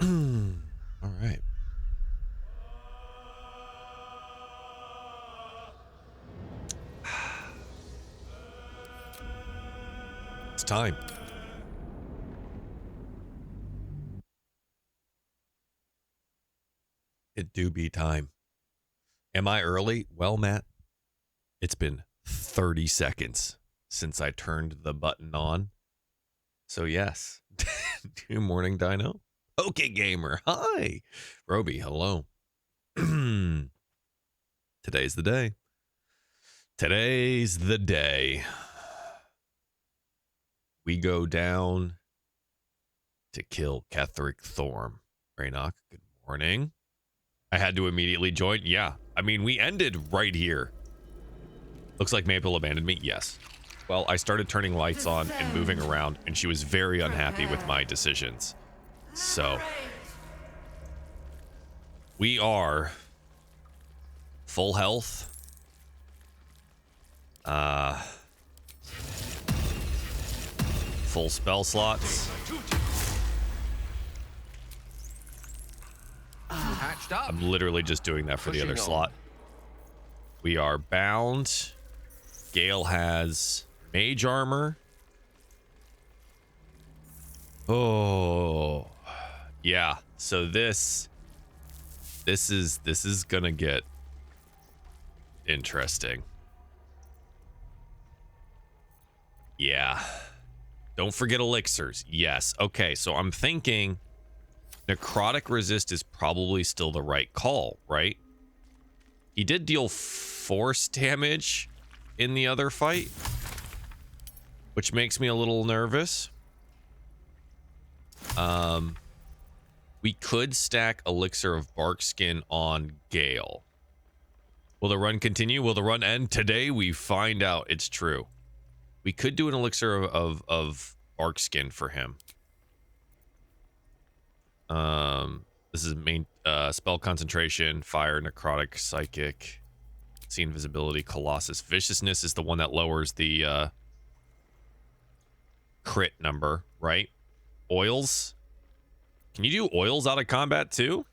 All right. It's time. It do be time. Am I early? Well, Matt, it's been 30 seconds since I turned the button on. So, yes. Good morning, Dino. Okay, Gamer. Hi. Roby, hello. Today's the day. Today's the day. We go down to kill Ketheric Thorm. Raynock, good morning. I had to immediately join. Yeah, I mean, we ended right here. Looks like Maple abandoned me. Yes. Well, I started turning lights on and moving around, and she was very unhappy with my decisions. So, we are full health. Full spell slots. I'm literally just doing that for the other slot. We are bound. Gale has mage armor. Oh, yeah. So this is gonna get interesting. Yeah. Don't forget elixirs. Yes. Okay, so I'm thinking necrotic resist is probably still the right call, right? He did deal force damage in the other fight, which makes me a little nervous. We could stack elixir of bark skin on Gale. Will the run continue? Will the run end? Today we find out it's true. We could do an elixir of bark skin for him. This is main spell concentration, fire, necrotic, psychic, see invisibility, colossus. Viciousness is the one that lowers the crit number, right? Oils. Can you do oils out of combat too?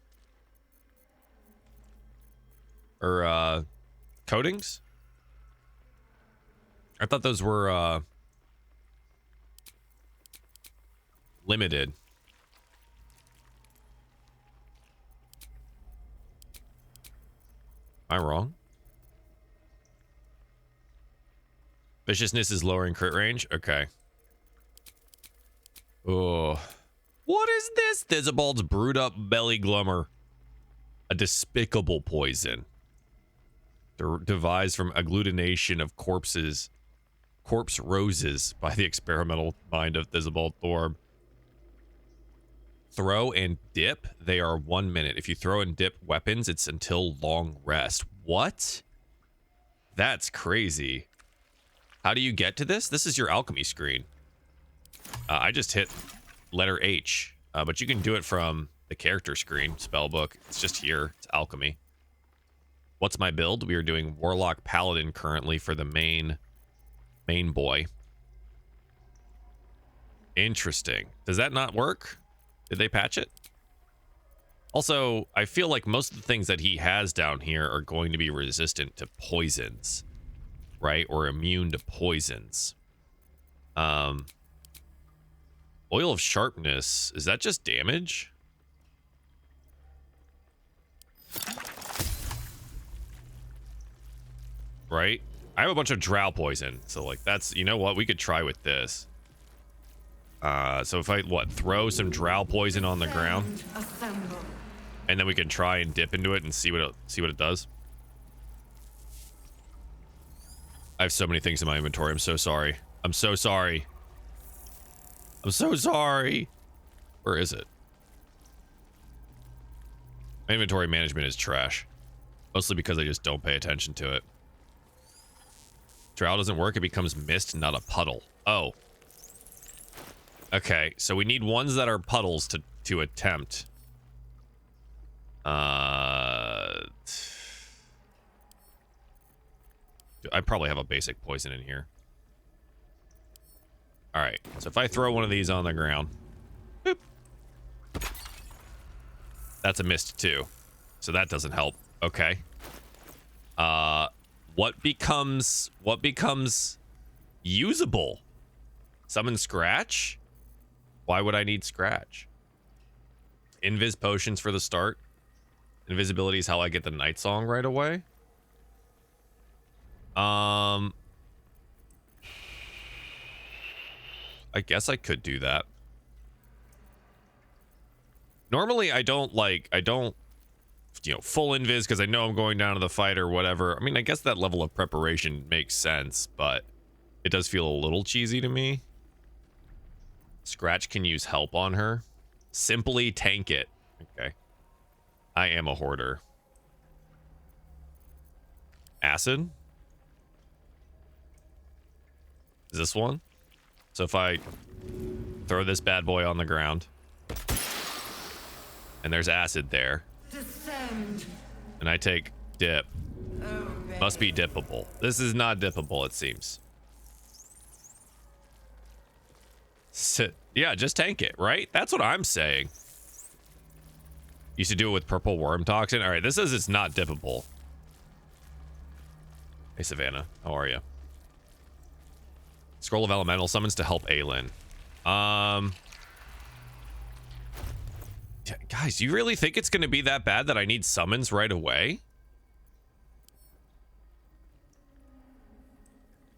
Or coatings? I thought those were limited. Am I wrong? Viciousness is lowering crit range? Okay. Oh. What is this? Thizibald's brewed up belly glummer. A despicable poison. Devised from agglutination of corpse roses by the experimental mind of Thizibald Thorm. Throw and dip, they are 1 minute. If you throw and dip weapons, it's until long rest. What? That's crazy. How do you get to this? This is your alchemy screen. I just hit letter H, but you can do it from the character screen, spellbook. It's just here. It's alchemy. What's my build? We are doing Warlock Paladin currently for the main boy. Interesting. Does that not work? Did they patch it? Also, I feel like most of the things that he has down here are going to be resistant to poisons, right? Or immune to poisons. Oil of Sharpness, is that just damage? Right? I have a bunch of drow poison, so like that's, you know what, we could try with this. So if I throw some drow poison on the ground, and then we can try and dip into it and see what it does. I have so many things in my inventory. I'm so sorry. I'm so sorry. I'm so sorry. Where is it? My inventory management is trash. Mostly because I just don't pay attention to it. Drow doesn't work. It becomes mist, not a puddle. Oh. Okay, so we need ones that are puddles to attempt. I probably have a basic poison in here. All right, so if I throw one of these on the ground, boop, That's a mist too. So that doesn't help. Okay. What becomes usable? Summon Scratch? Why would I need Scratch? Invis potions for the start. Invisibility is how I get the night song right away. I guess I could do that. Normally I don't full invis because I know I'm going down to the fight or whatever. I mean, I guess that level of preparation makes sense, but it does feel a little cheesy to me. Scratch can use help on her. Simply tank it. Okay. I am a hoarder. Acid? Is this one? So if I throw this bad boy on the ground and there's acid there, Descend. and I take dip, must be dippable. This is not dippable, it seems. Yeah, just tank it, right? That's what I'm saying. Used to do it with purple worm toxin. All right, this says it's not dippable. Hey, Savannah, how are you? Scroll of Elemental summons to help Aelin. Guys, do you really think it's going to be that bad that I need summons right away?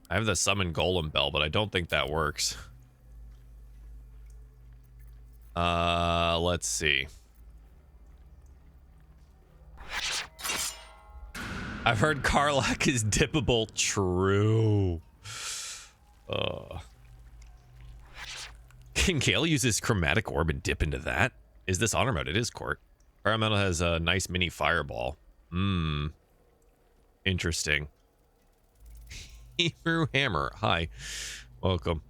I have the summon golem bell, but I don't think that works. Let's see. I've heard Karlach is dippable. True. Can Gale use his chromatic orb and dip into that? Is this honor mode? It is court. Environmental has a nice mini fireball. Interesting. Hebrew Hammer. Hi. Welcome.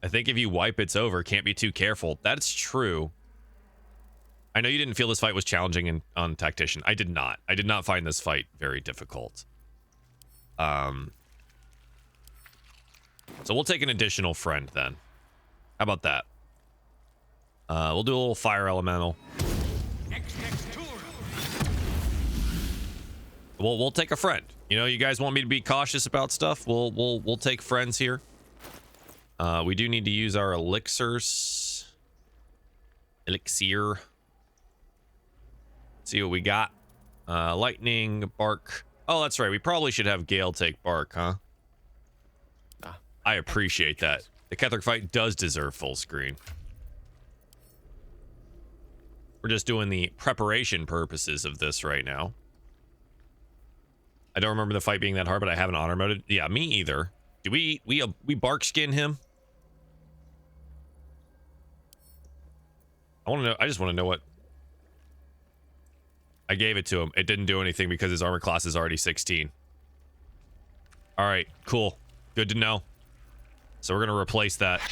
I think if you wipe, it's over. Can't be too careful. That's true. I know you didn't feel this fight was challenging on Tactician. I did not. I did not find this fight very difficult. So we'll take an additional friend then. How about that? We'll do a little fire elemental. We'll take a friend. You know, you guys want me to be cautious about stuff? We'll take friends here. We do need to use our elixirs. Elixir. See what we got. Lightning, bark. Oh, that's right. We probably should have Gale take bark, huh? I appreciate that. The Ketheric fight does deserve full screen. We're just doing the preparation purposes of this right now. I don't remember the fight being that hard, but I haven't honor moded. Yeah, me either. Do we bark skin him? I want to know. I just want to know what. I gave it to him. It didn't do anything because his armor class is already 16. All right, cool. Good to know. So we're going to replace that.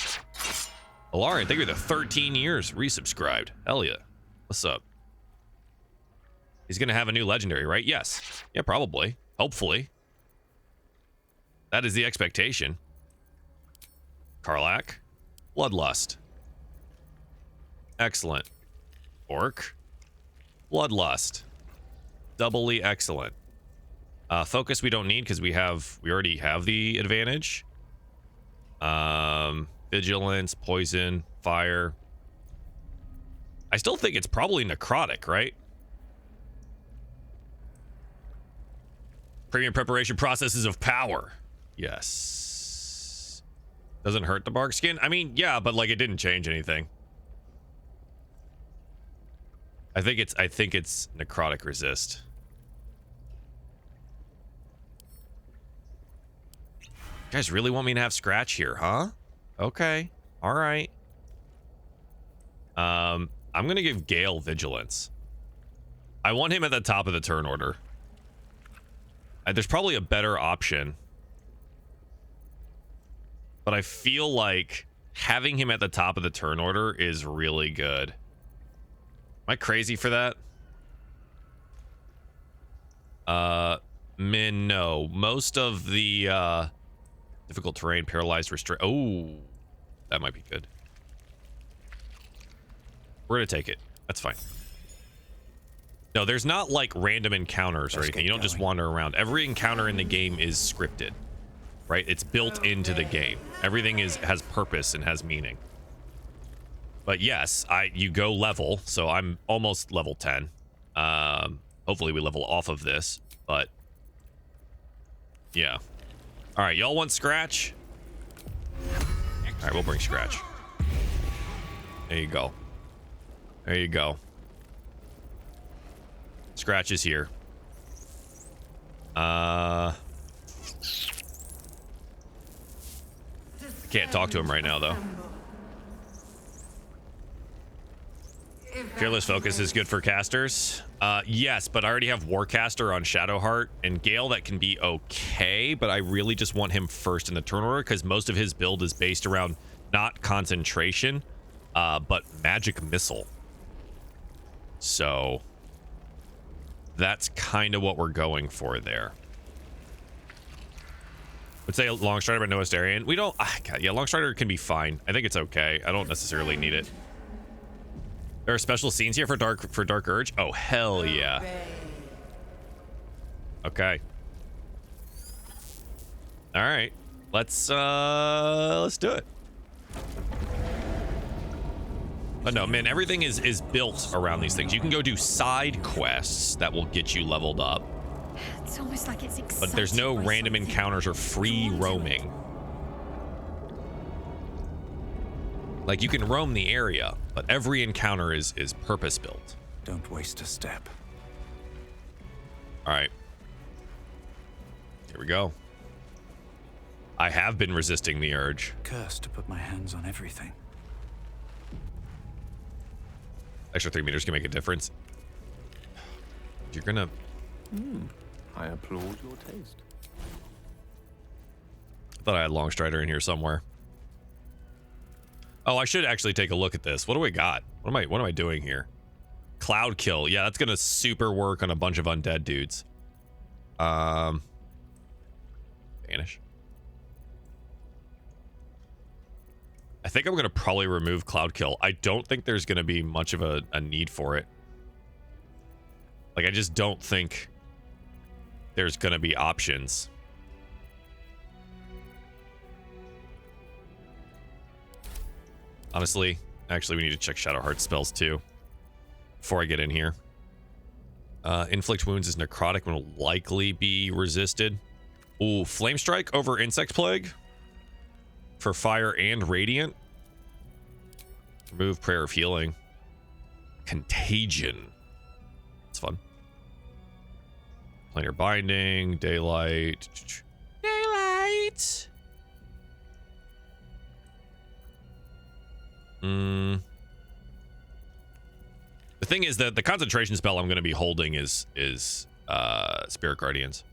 Larian, thank you for the 13 years resubscribed. Hell yeah. What's up? He's going to have a new legendary, right? Yes. Yeah, probably. Hopefully. That is the expectation. Karlach. Bloodlust. Excellent. Orc. Bloodlust. Doubly excellent. Focus we don't need because we already have the advantage. Vigilance, poison, fire. I still think it's probably necrotic, right? Premium preparation processes of power. Yes. Doesn't hurt the bark skin? I mean, yeah, but like it didn't change anything. I think it's necrotic resist. You guys really want me to have Scratch here, huh? Okay. All right. I'm going to give Gale Vigilance. I want him at the top of the turn order. There's probably a better option. But I feel like having him at the top of the turn order is really good. Am I crazy for that? No. Most of the difficult terrain, paralyzed, restrict. Oh, that might be good. We're gonna take it. That's fine. No, there's not like random encounters or anything. You don't just wander around. Every encounter in the game is scripted, right? It's built into the game. Everything has purpose and has meaning. But yes, you go level, so I'm almost level 10. Hopefully we level off of this, but yeah. All right, y'all want Scratch? All right, we'll bring Scratch. There you go. There you go. Scratch is here. I can't talk to him right now, though. Fearless Focus is good for casters. Yes, but I already have Warcaster on Shadowheart, and Gale that can be okay, but I really just want him first in the turn order because most of his build is based around not concentration, but magic missile. So that's kind of what we're going for there. Would say Longstrider, but no Astarian. We don't. God, yeah, Longstrider can be fine. I think it's okay. I don't necessarily need it. There are special scenes here for Dark Urge. Oh hell yeah. Okay. All right. Let's do it. But no, man, everything is built around these things. You can go do side quests that will get you leveled up. It's almost like it's exciting. But there's no random encounters or free roaming. Like, you can roam the area, but every encounter is purpose built. Don't waste a step. All right. Here we go. I have been resisting the urge. Cursed to put my hands on everything. Extra 3 meters can make a difference. You're gonna... I applaud your taste. I thought I had Longstrider in here somewhere. Oh, I should actually take a look at this. What do we got? What am I doing here? Cloud kill. Yeah, that's gonna super work on a bunch of undead dudes. Vanish. I think I'm gonna probably remove cloud kill. I don't think there's gonna be much of a need for it. Like, I just don't think there's gonna be options. Honestly, actually, we need to check Shadowheart spells too before I get in here. Inflict wounds is necrotic and will likely be resisted. Ooh, Flame Strike over Insect Plague for fire and radiant. Remove Prayer of Healing. Contagion. It's fun. Planar Binding, Daylight. Daylight! The thing is that the concentration spell I'm going to be holding is Spirit Guardians.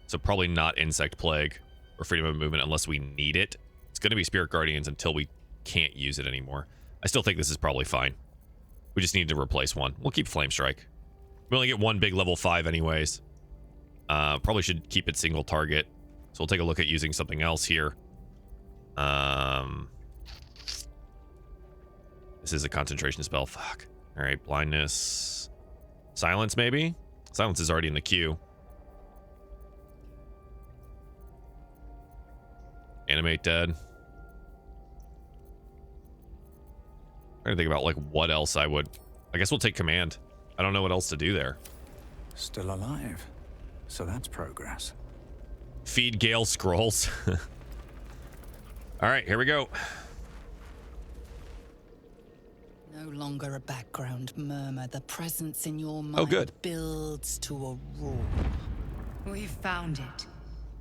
So probably not Insect Plague or Freedom of Movement unless we need it. It's going to be Spirit Guardians until we can't use it anymore. I still think this is probably fine. We just need to replace one. We'll keep Flame Strike. We only get one big level 5 anyways. Probably should keep it single target. So we'll take a look at using something else here. This is a concentration spell. Fuck. All right, blindness. Silence, maybe? Silence is already in the queue. Animate dead. I'm trying to think about like what else I would... I guess we'll take command. I don't know what else to do there. Still alive. So that's progress. Feed Gale scrolls. All right, here we go. No longer a background murmur. The presence in your mind good. builds to a roar. We've found it.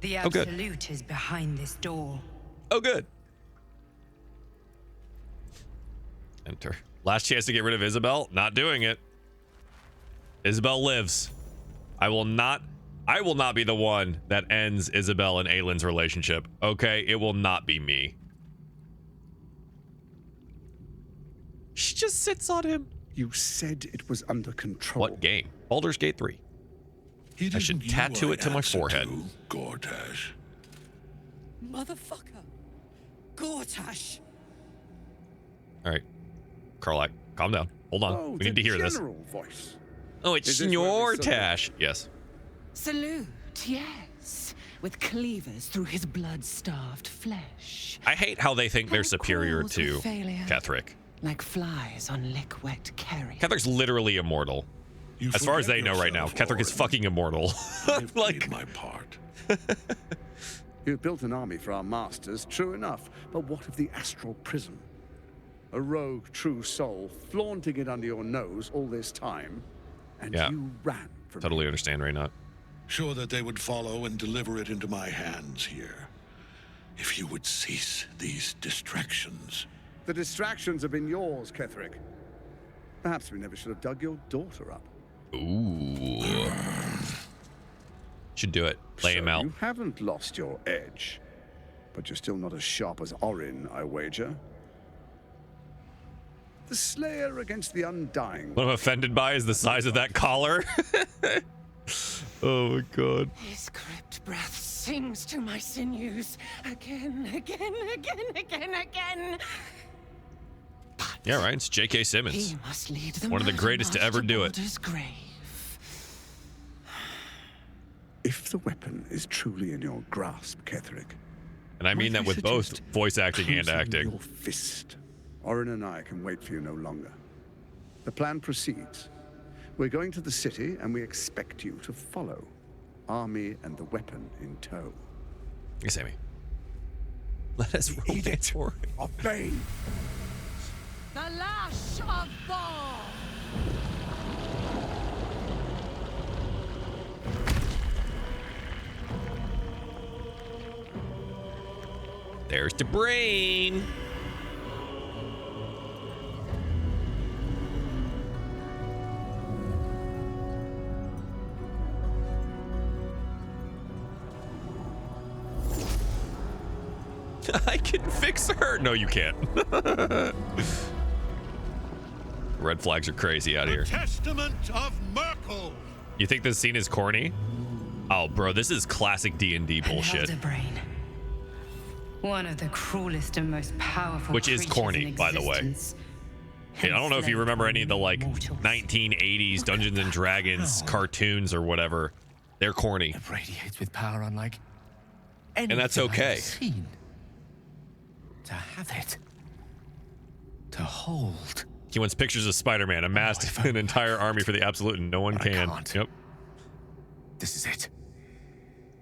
The good. Absolute is behind this door. Oh, good. Enter. Last chance to get rid of Isabel. Not doing it. Isabel lives. I will not be the one that ends Isabel and Aylin's relationship. Okay, it will not be me. She just sits on him. You said it was under control. What game? Baldur's Gate 3. I should tattoo it to my forehead. Gortash. Motherfucker. Gortash. All right. Carlac, calm down. Hold on. Oh, We need to hear this. general voice. Oh, it's Is this where we Senor saw- Tash. Yes. Salute, yes. With cleavers through his blood-starved flesh. I hate how they think they're Her superior claws to of failure. Ketherick. Like flies on lick-wet carrion. Ketherick's literally immortal. You As far as forget they know right now, yourself, Ketherick is Orin. fucking immortal. I've Like, played my part. You've built an army for our masters, true enough. But what of the astral prison? A rogue true soul flaunting it under your nose all this time, and Yeah. you ran from totally it. understand right now. Sure that they would follow and deliver it into my hands here. If you would cease these distractions. The distractions have been yours, Ketherick. Perhaps we never should have dug your daughter up. Ooh. Should do it. Lay him So out. You haven't lost your edge, but you're still not as sharp as Orin, I wager. The Slayer against the Undying. What I'm offended by is the size of that collar. Oh my god. His crypt breath sings to my sinews. Again, again. But Yeah, right. It's J.K. Simmons. he must lead them One of the greatest to ever do it. Baldur's grave. If the weapon is truly in your grasp, Ketherick, And I mean that with both suggest voice acting and closing acting. Your fist. Orin and I can wait for you no longer. The plan proceeds. We're going to the city, and we expect you to follow. Army and the weapon in tow. Hey, Sammy. Let us romance for it. Obey! The lash of Baldur. There's the brain. I can fix her. No, you can't. Red flags are crazy out here. Testament of Merkel. You think this scene is corny? Oh, bro, this is classic D&D bullshit. An elder brain. One of the cruelest and most powerful Which is creatures corny, in by the way. existence. Hey, I don't know if you remember any of the like Mortals. 1980s Dungeons and Dragons cartoons or whatever. They're corny. It radiates with power unlike And that's anything I've okay. seen. To have it. To hold. He wants pictures of Spider-Man amassed if I- an entire army for the absolute, and no one I can. can't. Yep. This is it.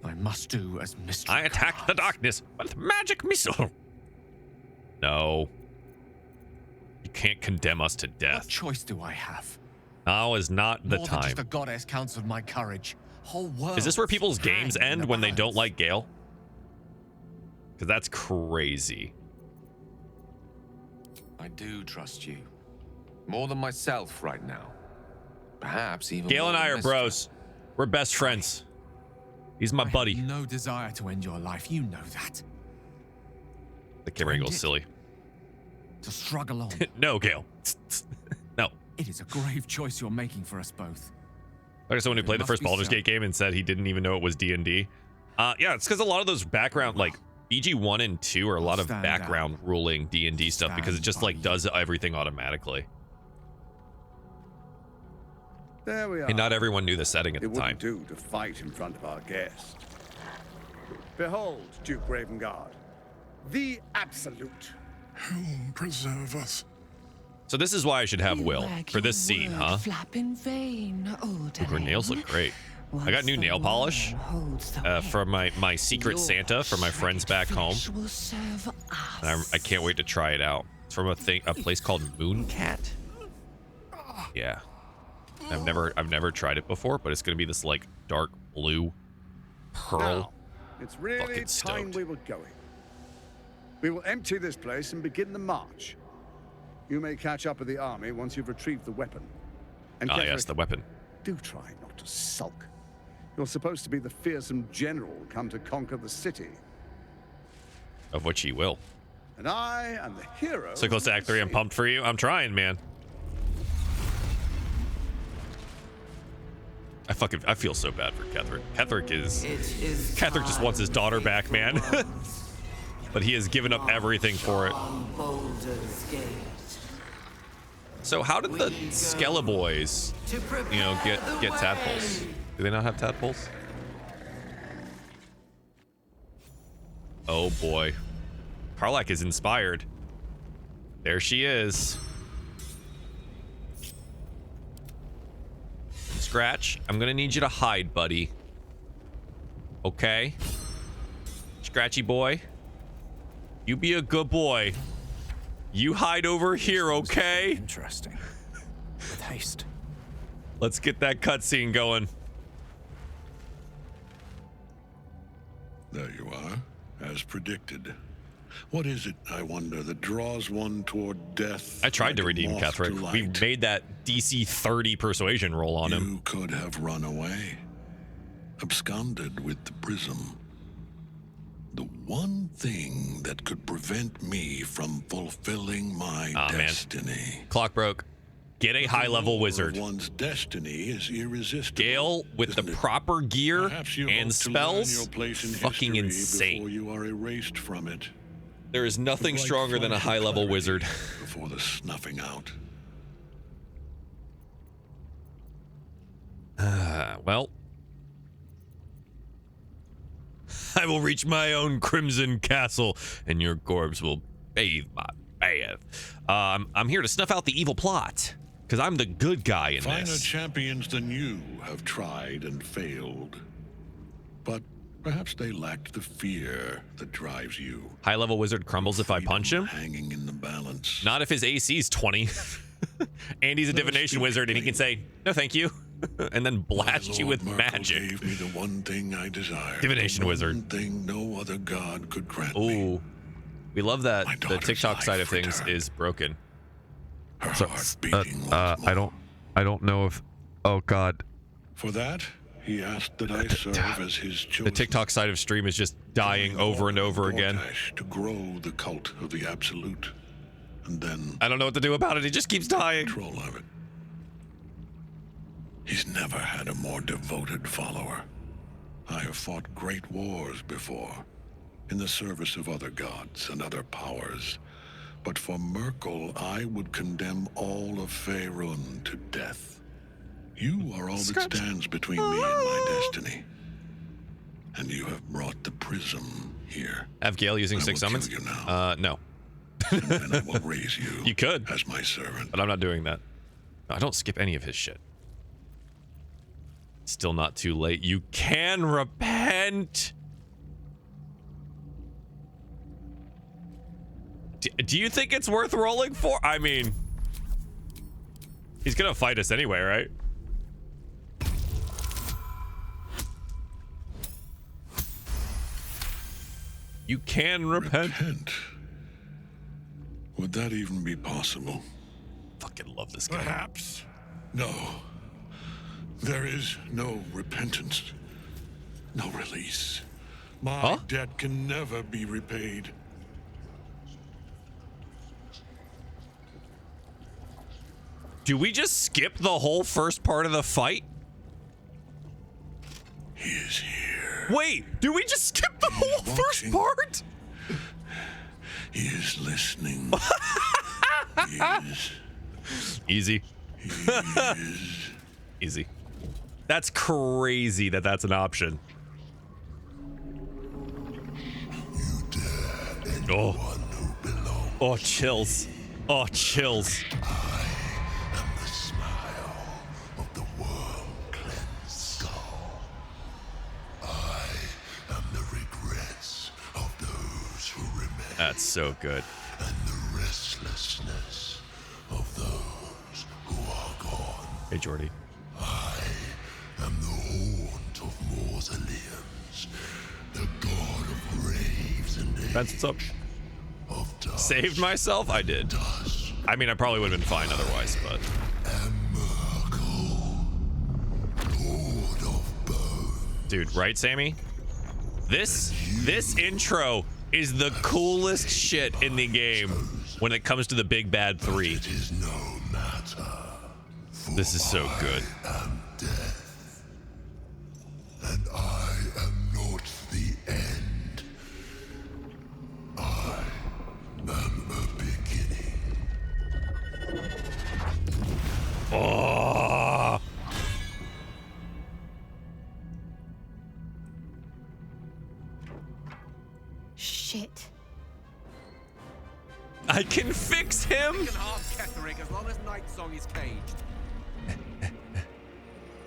I must do as Mr. I attack the darkness with magic missile. No. You can't condemn us to What death. choice do I have? Now is not the More than time. just a goddess counts of my courage. Whole world. Is this where people's games end when they don't like Gale? Because that's crazy. I do trust you. More than myself right now. Perhaps even Gale more and I than are Mistress. bros. We're best friends. He's my buddy. No desire to end your life. You know that. The camera angle's silly. To struggle on. No, Gale. No. It is a grave choice you're making for us both. Like someone who It played the must first be Baldur's so. Gate game and said he didn't even know it was D&D. Yeah, it's because a lot of those background, like BG 1 and 2 are a lot of Stand background ruling D&D stuff because it Stand just by like you. does everything automatically. There we are. And not everyone knew the setting at It the time. wouldn't do to fight in front of our guest. Behold, Duke Ravengard, the absolute. Whom preserve us. So this is why I should have You Will wag for this your scene, word huh? Flap in vain, old Her nails look great. I got Once new the nail polish worm holds the for my Secret your Santa for my friends back home. flesh will serve And us. I can't wait to try it out. It's from a place called Mooncat. Yeah, I've never tried it before, but it's gonna be this like dark blue pearl. Now, it's really Fucking time stoked. we were going. We will empty this place and begin the march. You may catch up with the army once you've retrieved the weapon. And Ah, Ketherick, yes, the weapon. do try not to sulk. You're supposed to be the fearsome general come to conquer the city. Of which he will. And I am the hero. So close to Act 3, I'm pumped for you. I'm trying, man. I feel so bad for Ketherick. Ketherick just wants his daughter back, man. But he has given up everything for it. So how did the Skeleborgs, you know, get tadpoles? Do they not have tadpoles? Oh boy. Karlach is inspired. There she is. Scratch, I'm gonna need you to hide, buddy. Okay? Scratchy boy. You be a good boy. You hide over here, okay? Interesting. With haste. Let's get that cutscene going. There you are, as predicted. What is it, I wonder, that draws one toward death? I tried to like a redeem moth Ketheric. to We light? made that DC 30 persuasion roll on him. You could have run away, absconded with the prism. The one thing that could prevent me from fulfilling my destiny. Clock broke. Get a high-level wizard. One's destiny is irresistible. Gale with the proper gear Perhaps you and hope to learn spells. your place in Fucking history insane. Before you are erased from it. There is nothing Like stronger than a flash of high-level clarity wizard. Before the snuffing out. Well, I will reach my own crimson castle, and your corpse will bathe my bath. I'm here to snuff out the evil plot, because I'm the good guy in Finer this. champions than you have tried and failed. But perhaps they lacked the fear that drives you. High-level wizard crumbles if I punch him. Hanging in the balance. Not if his AC's 20. And he's a divination wizard, and he can say, no thank you, and then blast you with Merkel magic. gave me the one thing I desired. Divination the wizard. One thing no other god could grant me. Ooh. We love that My the daughter's TikTok side of life things returned. is broken. Her heart beating once more. I don't know if. Oh God. For that, he asked that I serve as his chosen. The TikTok side of stream is just dying over and over again. To grow the cult of the absolute, and then I don't know what to do about it. He just keeps dying. control of it. He's never had a more devoted follower. I have fought great wars before, in the service of other gods and other powers. But for Merkel, I would condemn all of Faerun to death. You are all that stands between me and my destiny. And you have brought the prism here. Have Gale using I 6 will summons? kill you now. No. And then I will raise you. You could. As my servant. But I'm not doing that. I don't skip any of his shit. Still not too late. You can repent. Do you think it's worth rolling for? I mean, he's gonna fight us anyway, right? You can repent. Would that even be possible? Fucking love this guy. Perhaps. No. There is no repentance. No release. My debt can never be repaid. Do we just skip the whole first part of the fight? He is here. Wait, do we just skip the whole first part? He is listening. He is. Easy. He is. Easy. That's crazy that that's an option. Oh. Oh, chills. Oh, chills. That's so good. And the restlessness of those who are gone. Hey, Jordy. I am the haunt of mausoleums, the god of graves and That's what's up. of dust. Saved myself? I did. I mean, I probably would have been fine otherwise, but. Lord of bone. Dude, right, Sammy? This intro is the coolest shit in the game when it comes to the Big Bad 3. It is no matter. This is so good. I am death, and I am not the end. I am a beginning. is him? As long as Night Song is caged.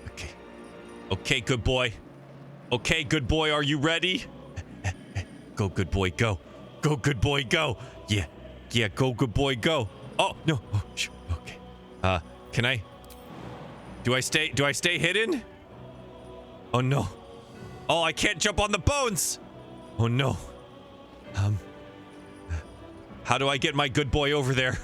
Okay. Okay, good boy. Okay, good boy, are you ready? Go, good boy, go. Go, good boy, go. Yeah. Yeah, go, good boy, go. Oh, no. Oh, okay. Can I? Do I stay hidden? Oh, no. Oh, I can't jump on the bones. Oh, no. How do I get my good boy over there?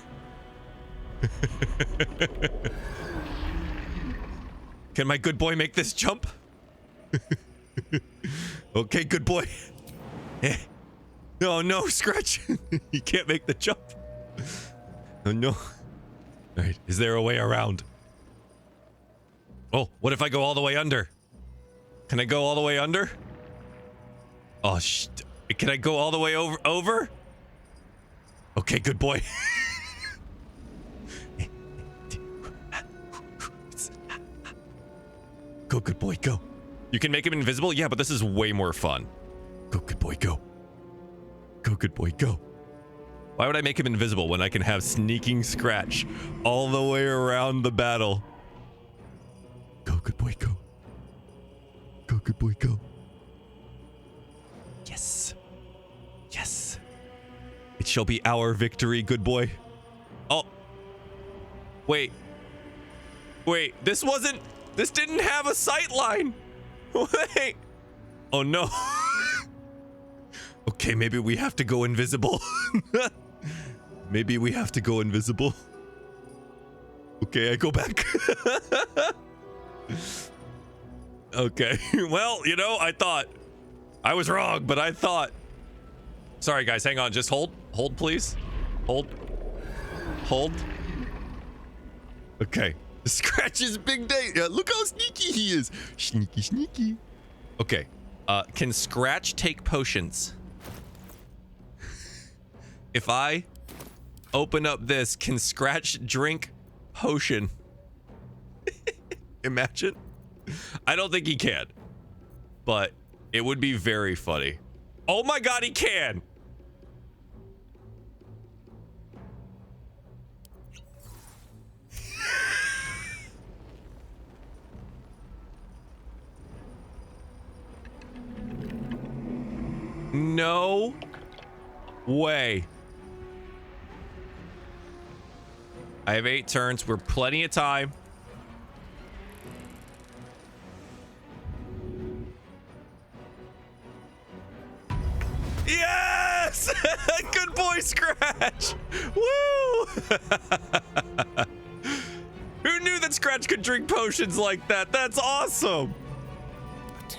Can my good boy make this jump? Okay, good boy. No, no, Scratch. He can't make the jump. Oh, no. All right, is there a way around? Oh, what if I go all the way under? Can I go all the way under? Oh, can I go all the way over? Okay, good boy. Go, good boy, go. You can make him invisible? Yeah, but this is way more fun. Go, good boy, go. Go, good boy, go. Why would I make him invisible when I can have sneaking Scratch all the way around the battle? Go, good boy, go. Go, good boy, go. Yes. Yes. It shall be our victory, good boy. Oh. Wait. Wait, this didn't have a sight line. Wait. Oh, no. Okay, maybe we have to go invisible. Maybe we have to go invisible. Okay, I go back. Okay, well, you know, I thought. I was wrong, but I thought. Sorry, guys, hang on. Just hold. Hold, please. Hold. Hold. Okay. Scratch's big day. Look how sneaky he is. Sneaky, sneaky. Okay. Can Scratch take potions? If I open up this, can Scratch drink potion? Imagine. I don't think he can, but it would be very funny. Oh my god, he can! No way. I have 8 turns. We're plenty of time. Yes! Good boy, Scratch! Woo! Who knew that Scratch could drink potions like that? That's awesome!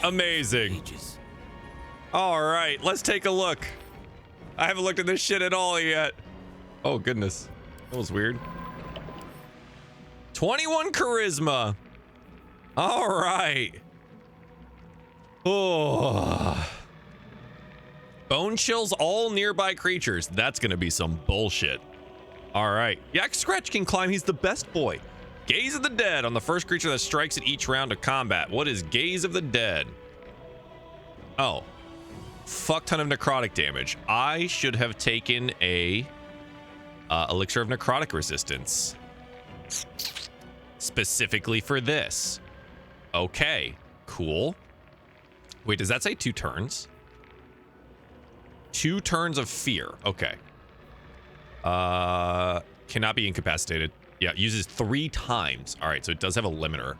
Amazing. All right, let's take a look. I haven't looked at this shit at all yet. Oh, goodness. That was weird. 21 charisma. All right. Oh. Bone chills all nearby creatures. That's going to be some bullshit. All right. Yeah, Scratch can climb. He's the best boy. Gaze of the Dead on the first creature that strikes at each round of combat. What is Gaze of the Dead? Oh. Fuck ton of necrotic damage. I should have taken a elixir of necrotic resistance specifically for this. Okay, cool. Wait, does that say 2 turns? 2 turns of fear. Okay. Cannot be incapacitated. Yeah, uses 3 times. All right, so it does have a limiter.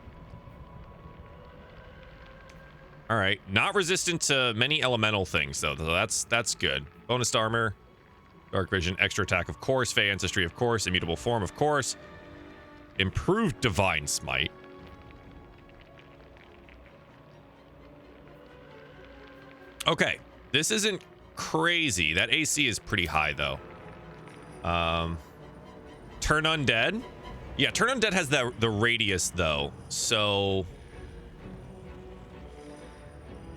All right, not resistant to many elemental things though. So that's good. Bonus to armor, dark vision, extra attack, of course. Fey ancestry, of course. Immutable form, of course. Improved divine smite. Okay, this isn't crazy. That AC is pretty high though. Turn undead. Yeah, turn undead has the radius though. So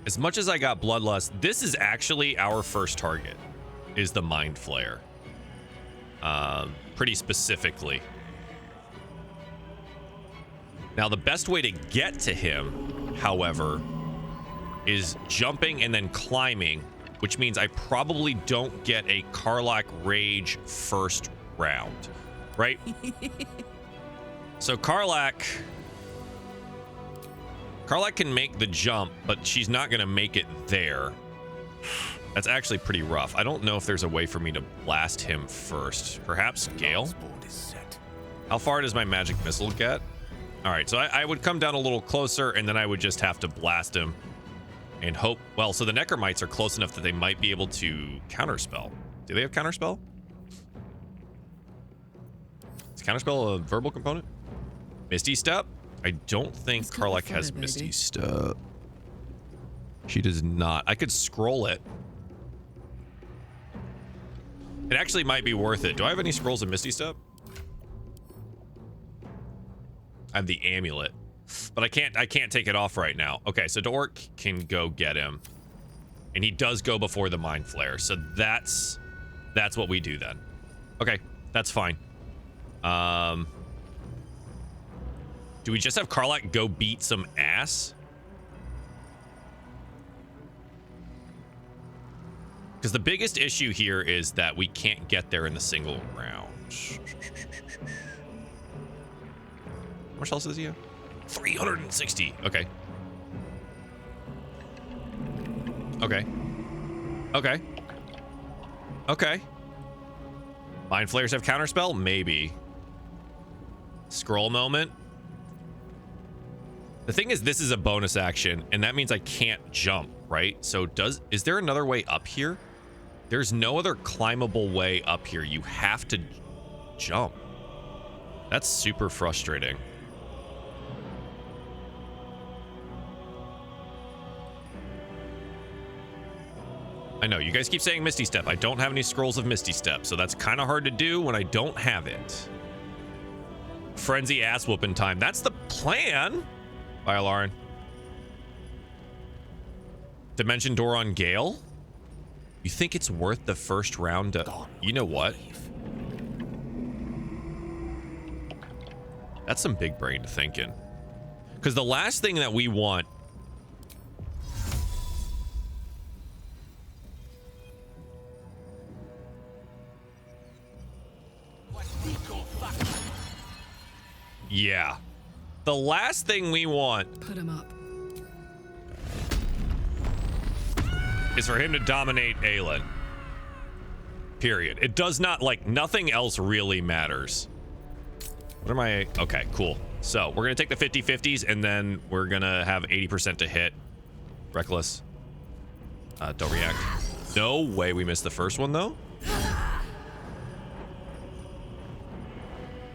as much as I got bloodlust, this is actually our first target, is the mind flayer. Pretty specifically. Now the best way to get to him, however, is jumping and then climbing, which means I probably don't get a Karlach Rage first round, right? So Karlak can make the jump, but she's not going to make it there. That's actually pretty rough. I don't know if there's a way for me to blast him first. Perhaps Gale? How far does my magic missile get? All right, so I would come down a little closer, and then I would just have to blast him and hope. Well, so the Necromites are close enough that they might be able to counterspell. Do they have counterspell? Is counterspell a verbal component? Misty Step? I don't think Karlak has Misty Step. She does not. I could scroll it. It actually might be worth it. Do I have any scrolls of Misty Step? I have the amulet, but I can't take it off right now. Okay, so Dork can go get him, and he does go before the Mind Flare. So that's what we do then. Okay, that's fine. Do we just have Karlak go beat some ass? Because the biggest issue here is that we can't get there in a single round. How much else does he have? 360. Okay. Okay. Okay. Okay. Mind Flayers have counterspell? Maybe. Scroll moment. The thing is, this is a bonus action, and that means I can't jump, right? So is there another way up here? There's no other climbable way up here. You have to jump. That's super frustrating. I know, you guys keep saying Misty Step. I don't have any scrolls of Misty Step, so that's kind of hard to do when I don't have it. Frenzy ass whooping time. That's the plan. Bye, Larian. Dimension door on Gale? You think it's worth the first round to... You know what? That's some big brain thinking. Because the last thing that we want... Yeah. The last thing we want... Put him up. ...is for him to dominate Aelin. Period. It does not, like, nothing else really matters. What am I... Okay, cool. So, we're going to take the 50-50s, and then we're going to have 80% to hit. Reckless. Don't react. No way we missed the first one, though.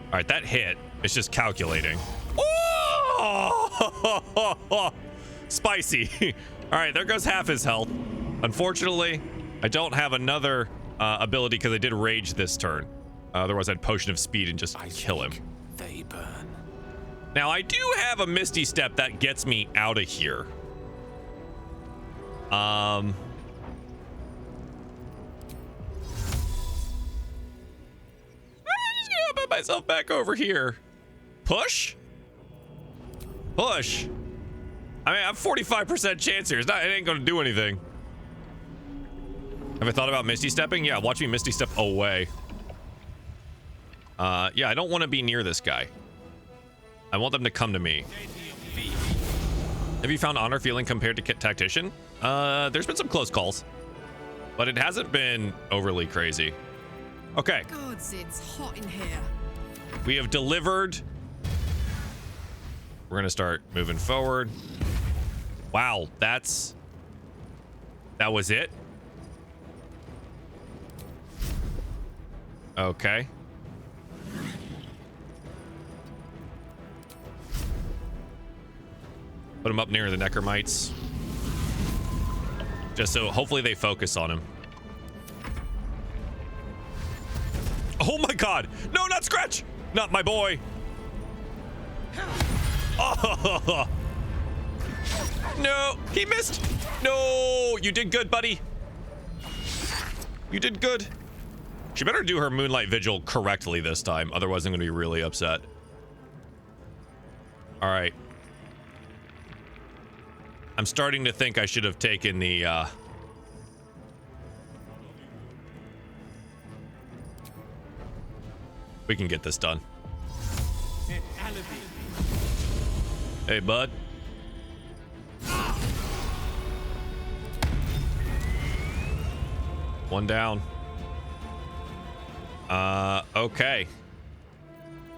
All right, that hit. It's just calculating. Oh! Spicy. All right, there goes half his health. Unfortunately, I don't have another ability because I did rage this turn. Otherwise, I'd Potion of Speed and just kill him. They burn. Now, I do have a Misty Step that gets me out of here. I'm just gonna put myself back over here. Push? Push. I mean, I have 45% chance here. It ain't gonna do anything. Have I thought about Misty Stepping? Yeah, watch me Misty Step away. Yeah, I don't want to be near this guy. I want them to come to me. Have you found honor feeling compared to Tactician? There's been some close calls, but it hasn't been overly crazy. Okay. Gods, it's hot in here. We have delivered. We're gonna start moving forward. Wow, that was it? Okay. Put him up near the Necromites. Just so hopefully they focus on him. Oh my god! No, not Scratch! Not my boy! Oh! No! He missed! No! You did good, buddy. You did good. She better do her Moonlight Vigil correctly this time. Otherwise, I'm going to be really upset. All right. I'm starting to think I should have taken the... We can get this done. Hey, bud. One down. Okay.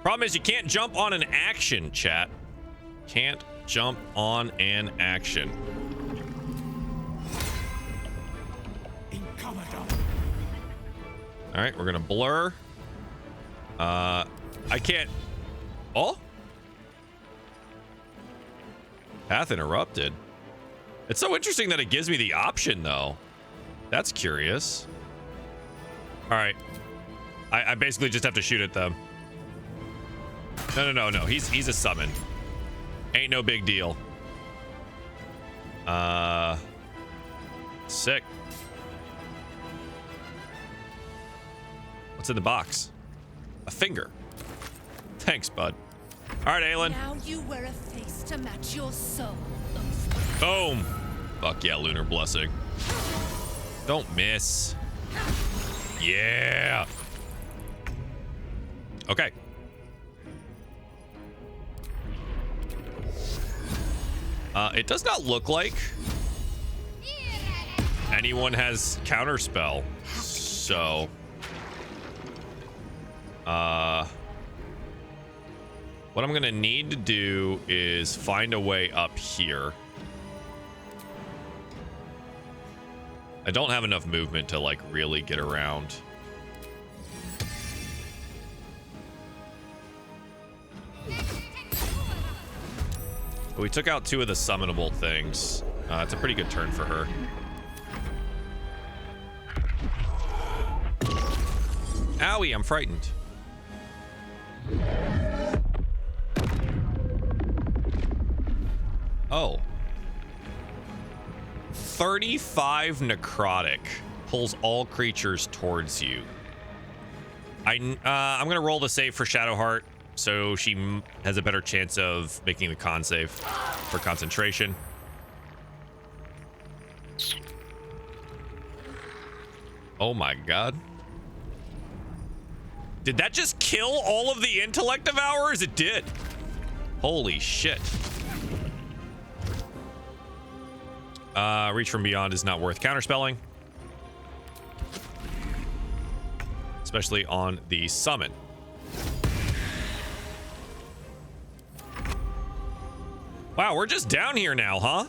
Problem is you can't jump on an action, chat. Can't jump on an action. All right, we're gonna blur. I can't. Oh, path interrupted. It's so interesting that it gives me the option, though. That's curious. All right, I basically just have to shoot at them. No. He's a summon. Ain't no big deal. Sick. What's in the box? A finger. Thanks, bud. All right, Aelin. Now you wear a face to match your soul. Boom. Fuck yeah, Lunar Blessing. Don't miss. Yeah. Okay. It does not look like anyone has counterspell. So, what I'm gonna need to do is find a way up here. I don't have enough movement to like really get around. But we took out 2 of the summonable things. It's a pretty good turn for her. Owie, I'm frightened. Oh. 35 necrotic pulls all creatures towards you. I'm gonna roll the save for Shadowheart, so she has a better chance of making the con save for concentration. Oh my god. Did that just kill all of the intellect devourers? It did. Holy shit. Reach from beyond is not worth counterspelling. Especially on the summon. Wow, we're just down here now, huh?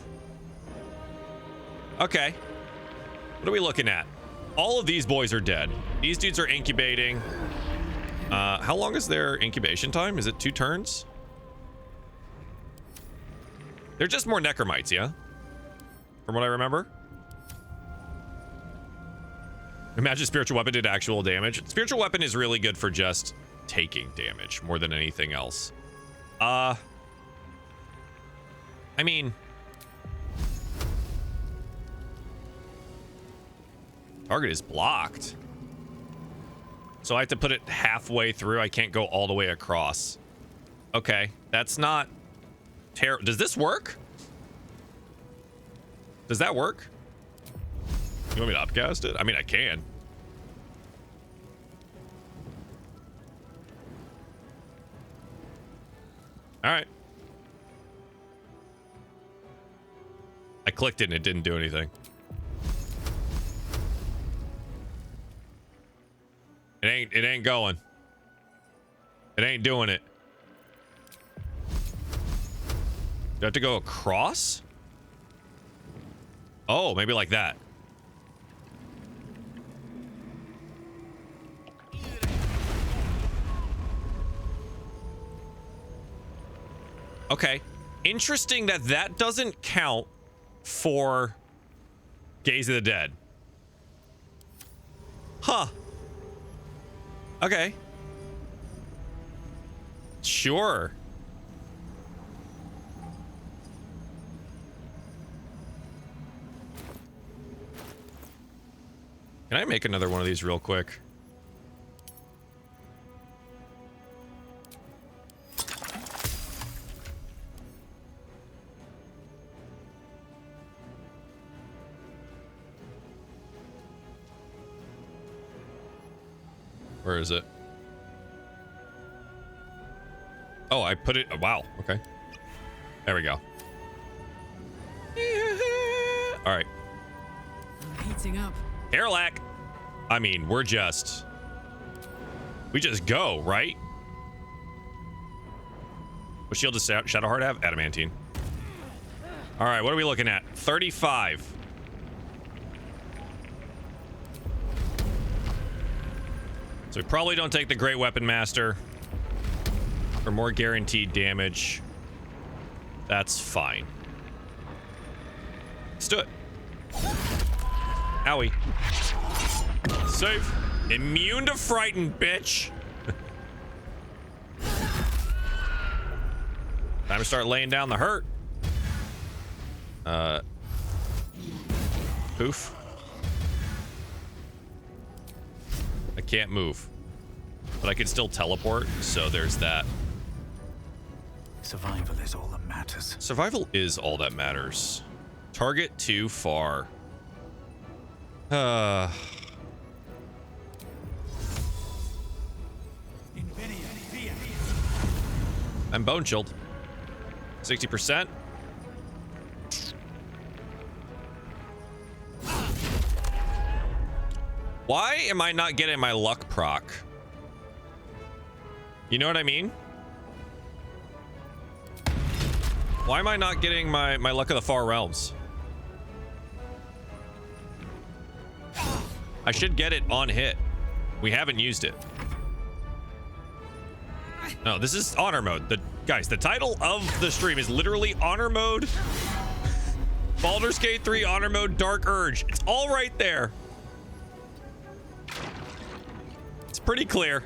Okay. What are we looking at? All of these boys are dead. These dudes are incubating. How long is their incubation time? Is it 2 turns? They're just more necromites, yeah? From what I remember. Imagine spiritual weapon did actual damage. Spiritual weapon is really good for just taking damage more than anything else. I mean, target is blocked. So I have to put it halfway through. I can't go all the way across. Okay, that's not terrible. Does this work? Does that work? You want me to upcast it? I mean, I can. All right. I clicked it and it didn't do anything. It ain't going. It ain't doing it. Do I have to go across? Oh, maybe like that. Okay. Interesting that that doesn't count for Gaze of the Dead. Huh. Okay. Sure. Can I make another one of these real quick? Where is it? Oh, I put it. Wow. Okay. There we go. All right. I'm heating up. Airlac. I mean, we just go, right? What shield does Shadowheart have? Adamantine. All right, what are we looking at? 35. So we probably don't take the Great Weapon Master for more guaranteed damage. That's fine. Let's do it. Owie. Safe. Immune to frighten, bitch. Time to start laying down the hurt. Poof. I can't move, but I can still teleport, so there's that. Survival is all that matters. Survival is all that matters. Target too far. I'm bone chilled. 60%. Why am I not getting my luck proc? You know what I mean? Why am I not getting my luck of the far realms? I should get it on hit. We haven't used it. No, this is honor mode. Guys, the title of the stream is literally honor mode. Baldur's Gate 3 honor mode Dark Urge. It's all right there. It's pretty clear.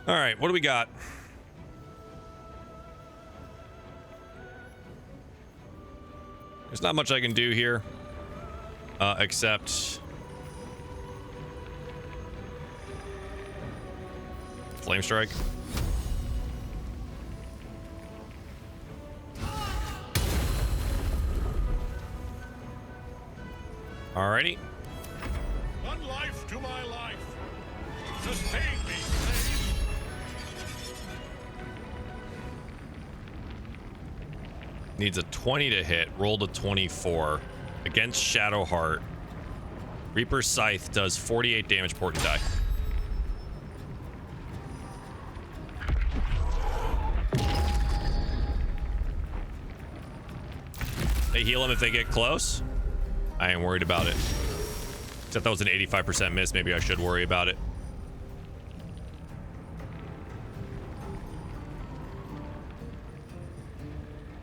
All right, what do we got? There's not much I can do here, except Flame Strike. Alrighty. One life to my life. Sustain me, Needs a 20 to hit. Rolled a 24 against Shadowheart. Reaper's Scythe does 48 damage, port and die. They heal him if they get close. I ain't worried about it. Except that was an 85% miss. Maybe I should worry about it.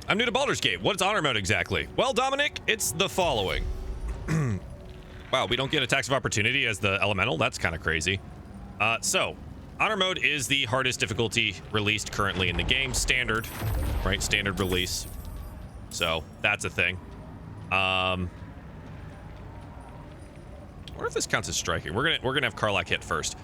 I'm new to Baldur's Gate. What's honor mode exactly? Well, Dominic, it's the following. Wow, we don't get attacks of opportunity as the elemental. That's kind of crazy. So, honor mode is the hardest difficulty released currently in the game. Standard, right? Standard release. So, that's a thing. I wonder if this counts as striking. We're gonna have Karlach hit first.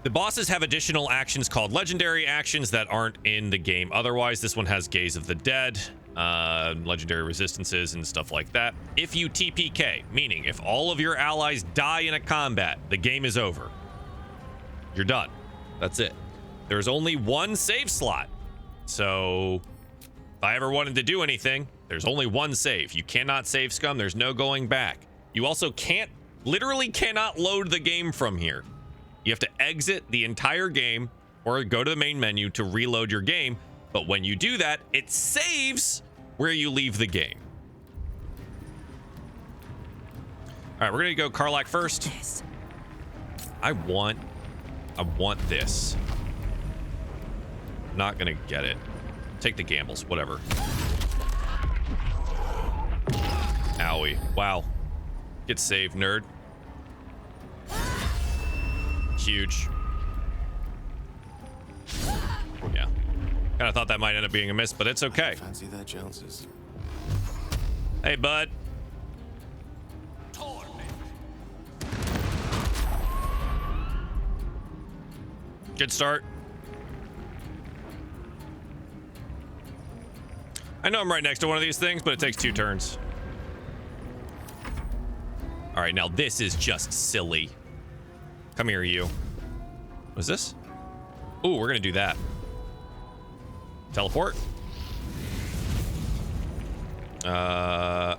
The bosses have additional actions called legendary actions that aren't in the game otherwise. This one has Gaze of the Dead, legendary resistances and stuff like that. If you TPK, meaning if all of your allies die in a combat, the game is over. You're done. That's it. There's only one save slot. So if I ever wanted to do anything, there's only one save. You cannot save scum. There's no going back. You also literally cannot load the game from here. You have to exit the entire game or go to the main menu to reload your game. But when you do that, it saves where you leave the game. All right, we're gonna go Karlach first. Yes. I want this. Not gonna get it. Take the gambles, whatever. Owie. Wow. Get saved, nerd. Huge. Yeah. Kind of thought that might end up being a miss, but it's okay. Fancy that, Joneses. Hey, bud. Good start. I know I'm right next to one of these things, but it takes 2 turns. All right, now this is just silly. Come here, you. What is this? Ooh, we're gonna do that. Teleport. You can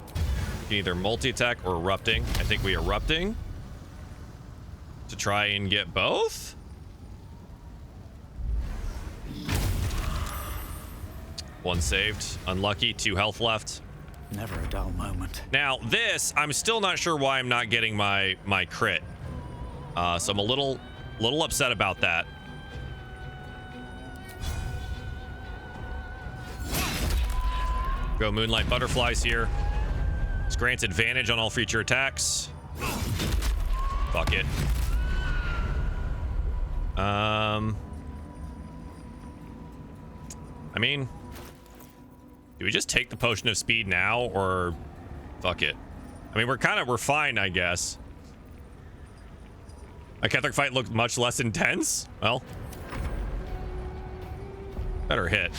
either multi-attack or erupting. I think we erupting to try and get both. One saved. Unlucky. 2 health left. Never a dull moment. Now this, I'm still not sure why I'm not getting my crit. So I'm a little upset about that. Go Moonlight Butterflies here. This grants advantage on all future attacks. Fuck it. I mean, do we just take the potion of speed now, or fuck it? I mean, we're fine, I guess. A Ketheric fight looked much less intense. Well, better hit.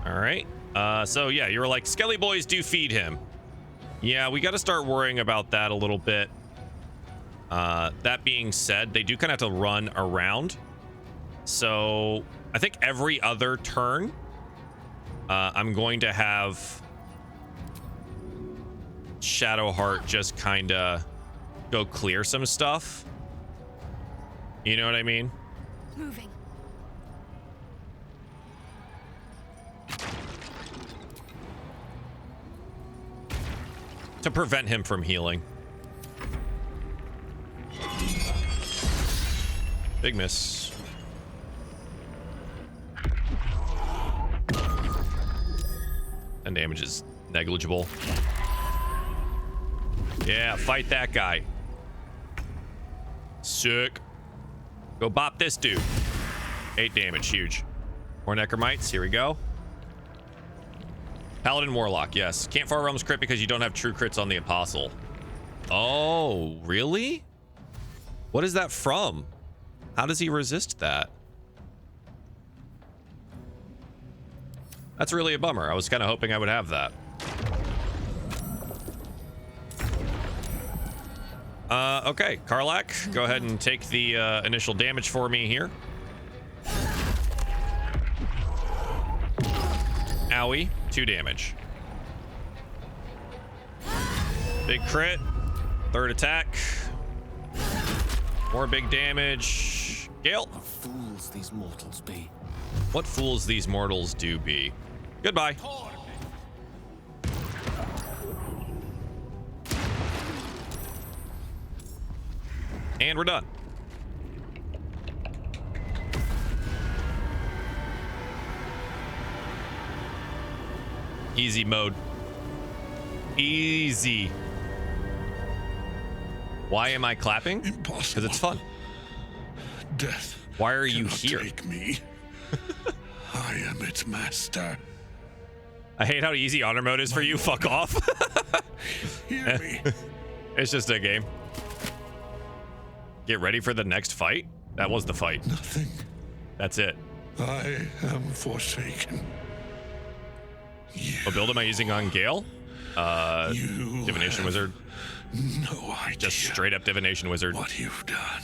All right. So yeah, you were like, Skelly boys do feed him. Yeah, we got to start worrying about that a little bit. That being said, they do kind of have to run around. So I think every other turn, I'm going to have Shadowheart just kind of go clear some stuff. You know what I mean? Moving. To prevent him from healing. Big miss. And damage is negligible. Yeah, fight that guy. Sick. Go bop this dude. 8 damage, huge. More Necromites, here we go. Paladin Warlock, yes. Can't Far Realms crit because you don't have true crits on the Apostle. Oh, really? What is that from? How does he resist that? That's really a bummer. I was kind of hoping I would have that. Okay, Karlach, go ahead and take the initial damage for me here. Owie, 2 damage. Big crit, 3rd attack. More big damage. Gale. What fools these mortals be. What fools these mortals do be. Goodbye. And we're done. Easy mode. Easy. Why am I clapping? Impossible. Because it's fun. Death. Why are you cannot here? Take me. I am its master. I hate how easy honor mode is for you. Fuck off. Hear me. It's just a game. Get ready for the next fight. That was the fight. Nothing. That's it. I am forsaken. What build am I using on Gale? You Divination Wizard. No idea. Just straight up Divination Wizard. What you've done.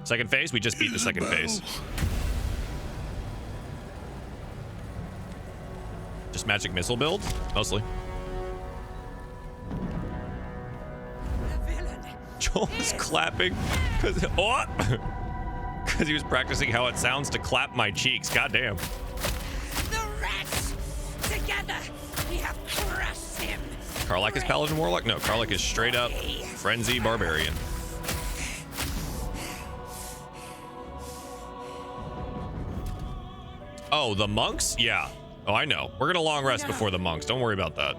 Second phase? We just beat the second phase. Just magic missile build? Mostly. Joel's clapping because he was practicing how it sounds to clap my cheeks. Goddamn. The rats! Together, we have crushed him! Karlach is Paladin Warlock? No, Karlach is straight up Frenzy Barbarian. Oh, the monks? Yeah. Oh, I know. We're gonna long rest before the monks. Don't worry about that.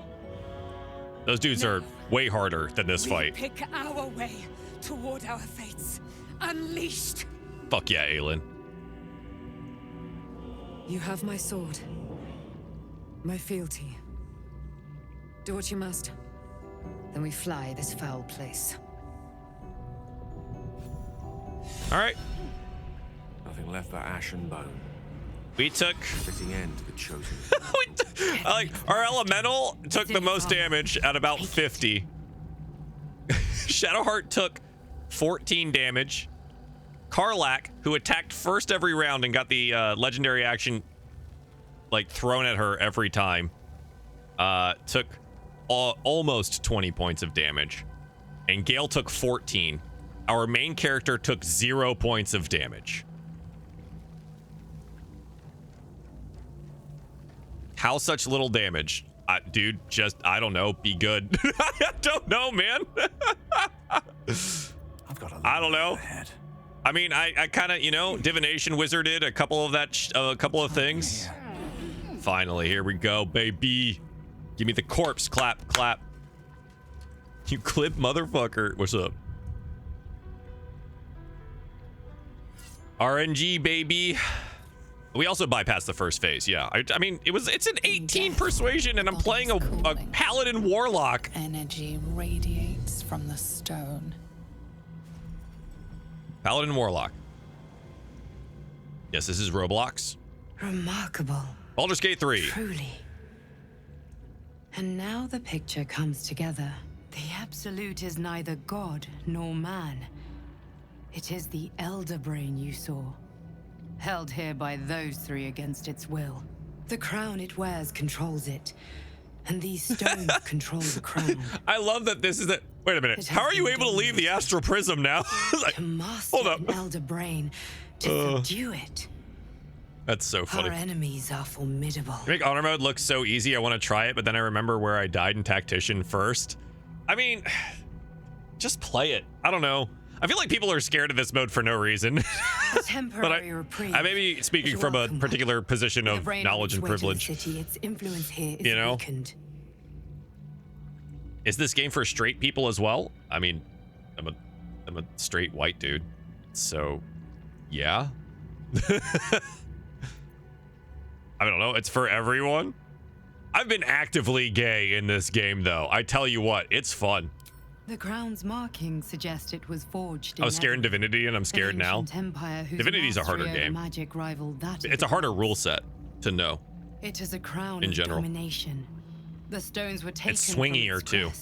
Those dudes are way harder than this fight. Pick our way toward our fates. Unleashed. Fuck yeah, Aelin. You have my sword. My fealty. Do what you must. Then we fly this foul place. All right. Nothing left but ash and bone. We took Fitting end to the chosen. like our elemental took the most damage at about 50. Shadowheart took 14 damage. Karlak, who attacked first every round and got the legendary action like thrown at her every time, took almost 20 points of damage. And Gale took 14. Our main character took 0 points of damage. How such little damage? Dude, just, I don't know, be good. I don't know, man. I don't know. I mean, I kind of, you know, divination wizarded a couple of a couple of things. Finally, here we go, baby. Give me the corpse. Clap, clap. You clip motherfucker. What's up? RNG, baby. We also bypassed the first phase. Yeah, I mean, it's an 18 persuasion, and I'm playing a paladin warlock. Energy radiates from the stone. Paladin warlock. Yes, this is Roblox. Remarkable. Baldur's Gate 3. Truly. And now the picture comes together. The Absolute is neither god nor man. It is the Elder Brain you saw, held here by those three against its will. The crown it wears controls it, and these stones control the crown. I love that this is the... Wait a minute. How are you able to leave the astral prism now? Like, to master hold up. an Elder Brain, to subdue it. That's so funny. Our enemies are formidable. You make honor mode look so easy. I want to try it, but then I remember where I died in tactician first. I mean, just play it. I don't know. I feel like people are scared of this mode for no reason. A temporary reprieve. I may be speaking from a particular position of knowledge and privilege. Its influence here is you know? weakened. Is this game for straight people as well? I mean, I'm a straight white dude, so yeah. I don't know. It's for everyone. I've been actively gay in this game, though. I tell you what, it's fun. The crown's markings suggest it was forged. I was scared in Divinity, and I'm scared now. Divinity's a harder game. It's a harder rule set to know. It is a crown in of general. Domination. The stones were taken It's swingier too.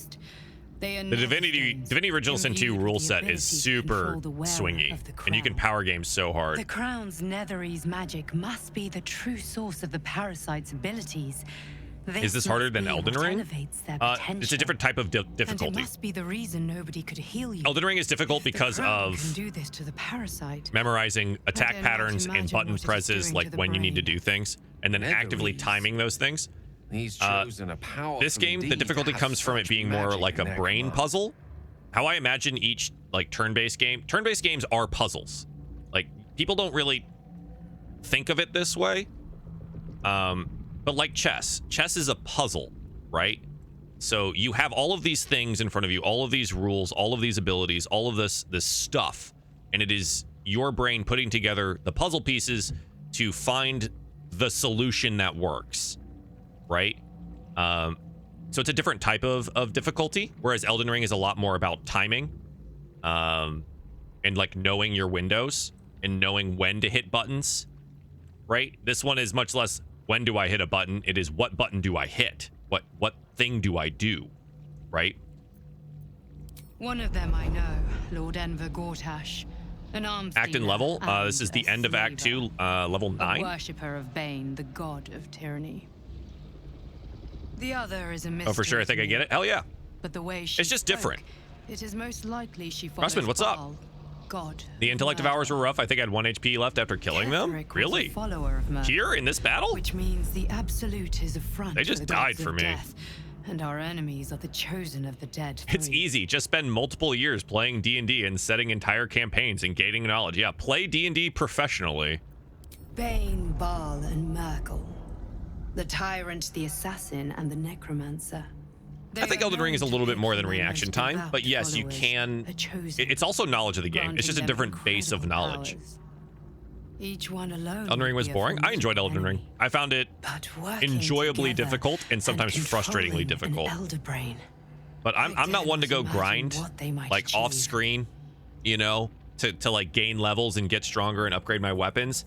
The Divinity Original Sin 2 rule set is super swingy, and you can power game so hard. The crown's Netherese magic must be the true source of the parasite's abilities. Is this harder than Elden Ring? It's a different type of difficulty. And it must be the reason nobody could heal you. Elden Ring is difficult because of can do this to the parasite. memorizing attack patterns and button presses, like when you need to do things, and then actively timing those things. He's chosen a powerful This game, the difficulty comes from it being more like a brain puzzle. How I imagine each like turn-based game. Turn-based games are puzzles. Like, people don't really think of it this way. But like chess is a puzzle, right? So you have all of these things in front of you, all of these rules, all of these abilities, all of this stuff, and it is your brain putting together the puzzle pieces to find the solution that works, right? So it's a different type of difficulty, whereas Elden Ring is a lot more about timing, and like knowing your windows and knowing when to hit buttons, right? This one is much less when do I hit a button? It is what button do I hit? What thing do I do? Right? One of them I know, Lord Enver Gortash. An arms Act and level. This is the end of Act 2, level 9. A worshipper of Bane, the god of tyranny. The other is a mystery. Oh, for sure. I think I get it. Hell yeah. But the way she it's just spoke, different. It is most likely she follows Rustman, what's up? Baal, God. The intellective hours were rough. I think I had 1 HP left after killing them. Really? Here in this battle? Which means the Absolute is a front. They just died for me. Death, and our enemies are the chosen of the dead. It's easy. Just spend multiple years playing D&D and setting entire campaigns and gaining knowledge. Yeah, play D&D professionally. Bane, Baal, and Merkel. The tyrant, the assassin, and the necromancer. I think Elden Ring is a little bit more than reaction time, but yes, you can. It's also knowledge of the game. It's just a different base of knowledge. Each one alone. Elden Ring was boring. I enjoyed Elden Ring. I found it enjoyably difficult and sometimes frustratingly difficult. But I'm not one to go grind like off screen, you know, to like gain levels and get stronger and upgrade my weapons.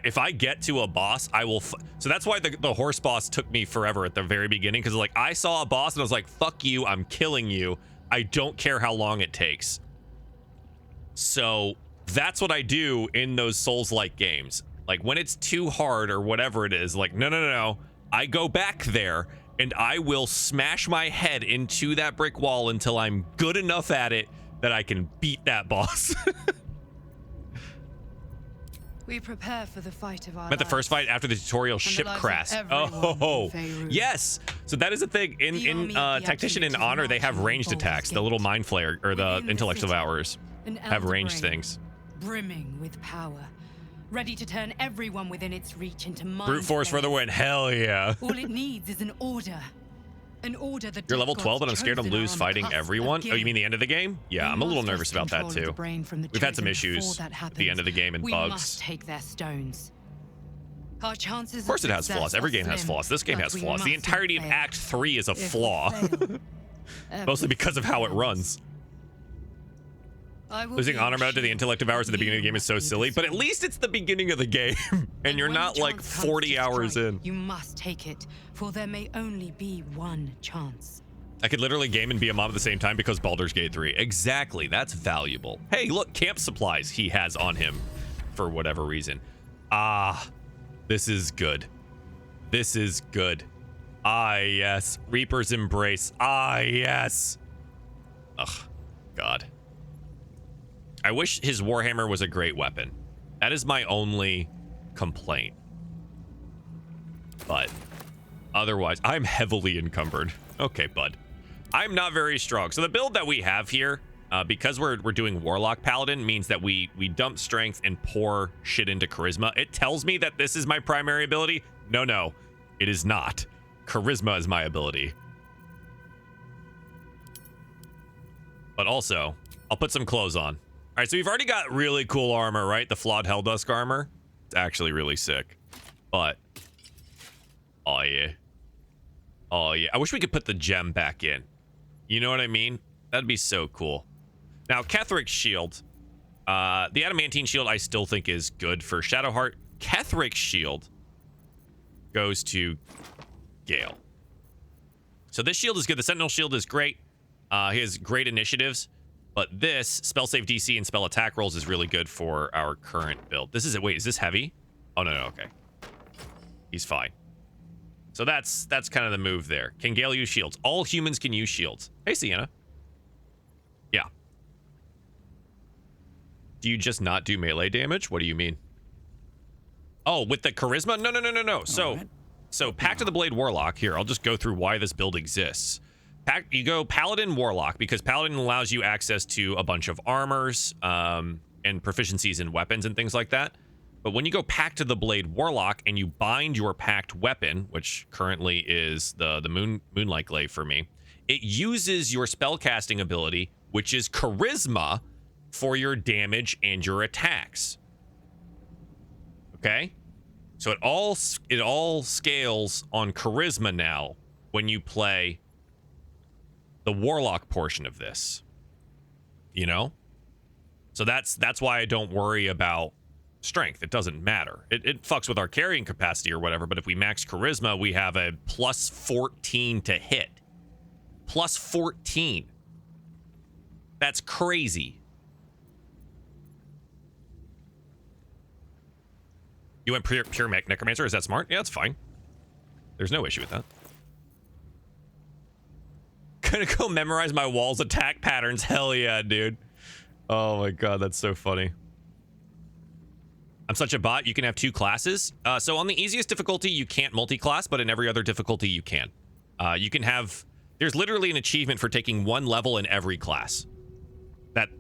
If I get to a boss, I will. So that's why the horse boss took me forever at the very beginning, because like I saw a boss and I was like, "Fuck you! I'm killing you. I don't care how long it takes." So that's what I do in those Souls-like games. Like when it's too hard or whatever it is, like no. I go back there and I will smash my head into that brick wall until I'm good enough at it that I can beat that boss. We prepare for the fight of our But the first fight after the tutorial ship crash. Oh, yes. So that is a thing in Tactician and Honor. They have ranged attacks. The little mind flayer or the intellect devourers have ranged things. Brimming with power, ready to turn everyone within its reach into mind Brute force for the win. Hell yeah. All it needs is an order. An order that You're level 12, but I'm scared to lose fighting everyone. Oh, you mean the end of the game? Yeah, I'm a little nervous about that too. We've had some issues at the end of the game and we bugs. Must take their stones. Our chances of course it has flaws. Every game has flaws. This game has flaws. The entirety of Act 3 is a flaw. Mostly because of how it runs. Losing honor mode to the intellect of hours at the beginning of the game is so silly, but at least it's the beginning of the game, and you're not like 40 hours in. You must take it, for there may only be one chance. I could literally game and be a mom at the same time because Baldur's Gate 3. Exactly, that's valuable. Hey, look, camp supplies he has on him for whatever reason. Ah, this is good. This is good. Ah, yes. Reaper's Embrace. Ah, yes. Ugh, God. I wish his Warhammer was a great weapon. That is my only complaint. But otherwise, I'm heavily encumbered. Okay, bud. I'm not very strong. So the build that we have here, because we're doing Warlock Paladin, means that we dump strength and pour shit into charisma. It tells me that this is my primary ability. No, it is not. Charisma is my ability. But also, I'll put some clothes on. All right, so we've already got really cool armor, right? The Flawed Helldusk armor. It's actually really sick. But, oh yeah. Oh yeah. I wish we could put the gem back in. You know what I mean? That'd be so cool. Now, Kethric's shield. The Adamantine shield I still think is good for Shadowheart. Kethric's shield goes to Gale. So this shield is good. The Sentinel shield is great. He has great initiatives. But this spell save DC and spell attack rolls is really good for our current build. This is it. Wait, is this heavy? Oh, no, okay. He's fine. So that's kind of the move there. Can Gale use shields? All humans can use shields. Hey, Sienna. Yeah. Do you just not do melee damage? What do you mean? Oh, with the charisma? No. So Pact of the Blade Warlock. Here, I'll just go through why this build exists. You go Paladin Warlock because Paladin allows you access to a bunch of armors and proficiencies in weapons and things like that. But when you go Pact of the Blade Warlock and you bind your Pact weapon, which currently is the Moonlight Glaive for me, it uses your spellcasting ability, which is Charisma, for your damage and your attacks. Okay? So it all scales on Charisma now when you play the Warlock portion of this, you know? So that's why I don't worry about strength. It doesn't matter. It fucks with our carrying capacity or whatever, but if we max Charisma, we have a plus 14 to hit. Plus 14. That's crazy. You went pure Necromancer? Is that smart? Yeah, that's fine. There's no issue with that. Gonna go memorize my wall's attack patterns. Hell yeah, dude. Oh my god, that's so funny. I'm such a bot. You can have two classes. So on the easiest difficulty, you can't multi-class, but in every other difficulty, you can. You can have... There's literally an achievement for taking one level in every class.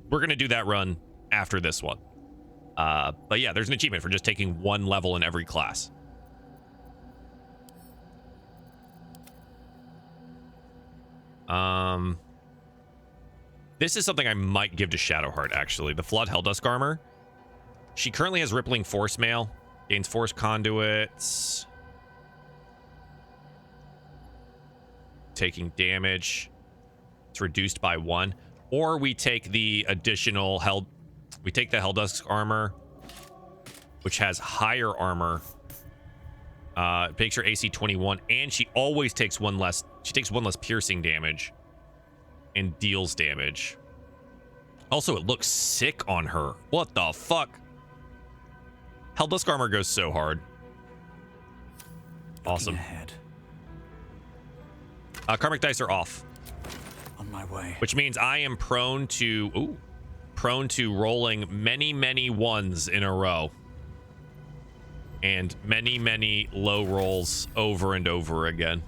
We're gonna do that run after this one. But yeah, there's an achievement for just taking one level in every class. This is something I might give to Shadowheart, actually. The Flawed Helldusk armor. She currently has Rippling Force Mail. Gains Force Conduits. Taking damage. It's reduced by 1. Or we take the additional We take the Helldusk armor. which has higher armor. Makes her AC 21, and she always takes one less. She takes one less piercing damage and deals damage. Also, it looks sick on her. What the fuck? Helldusk armor goes so hard. Awesome. Ahead. Karmic dice are off. On my way. Which means I am prone to rolling many ones in a row. And many low rolls over and over again.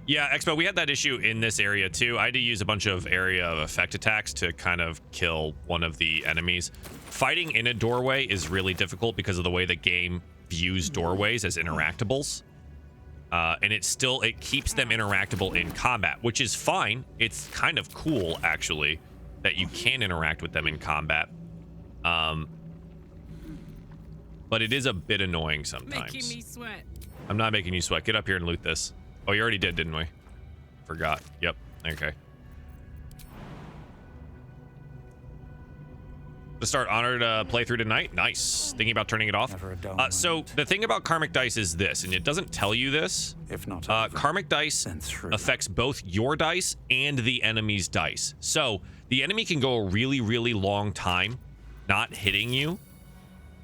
Yeah, Expo, we had that issue in this area too. I had to use a bunch of area of effect attacks to kind of kill one of the enemies. Fighting in a doorway is really difficult because of the way the game views doorways as interactables. And it keeps them interactable in combat, which is fine. It's kind of cool, actually, that you can interact with them in combat. But it is a bit annoying sometimes. Making me sweat. I'm not making you sweat. Get up here and loot this. Oh, you already did, didn't we? Forgot. Yep. Okay. To start honored playthrough tonight. Nice. Thinking about turning it off. So the thing about Karmic Dice is this, and it doesn't tell you this. If not, Karmic Dice affects both your dice and the enemy's dice. So the enemy can go a really long time not hitting you.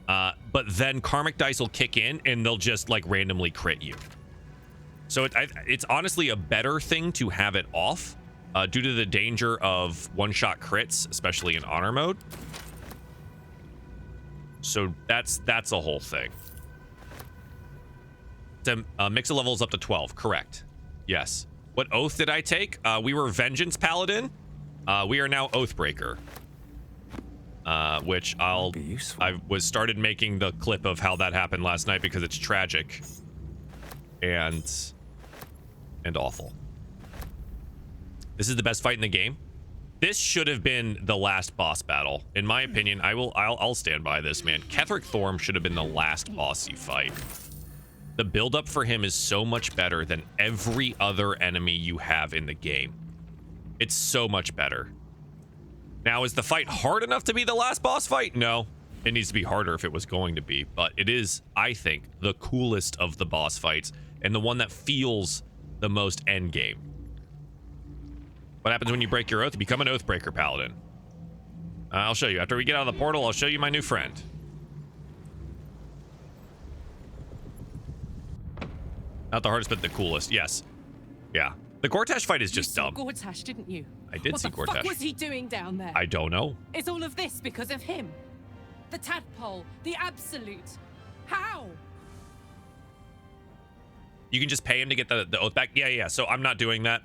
But then Karmic Dice will kick in and they'll just like randomly crit you. So it's honestly a better thing to have it off due to the danger of one-shot crits, especially in honor mode. So that's a whole thing. The mix of levels up to 12, correct? Yes. What oath did I take? We were Vengeance Paladin. We are now Oathbreaker. Which I started making the clip of how that happened last night because it's tragic and awful. This is the best fight in the game. This should have been the last boss battle, in my opinion. I'll stand by this, man. Ketheric Thorm should have been the last boss you fight. The build-up for him is so much better than every other enemy you have in the game. It's so much better. Now, is the fight hard enough to be the last boss fight? No. It needs to be harder if it was going to be, but it is, I think, the coolest of the boss fights and the one that feels the most endgame. What happens when you break your oath? You become an Oathbreaker Paladin. I'll show you. After we get out of the portal, I'll show you my new friend. Not the hardest, but the coolest. Yes. Yeah. The Gortash fight is just dumb. Gortash, didn't you? I did see Gortash. What the fuck was he doing down there? I don't know. Is all of this because of him? The tadpole, the absolute. How? You can just pay him to get the oath back. Yeah. So I'm not doing that.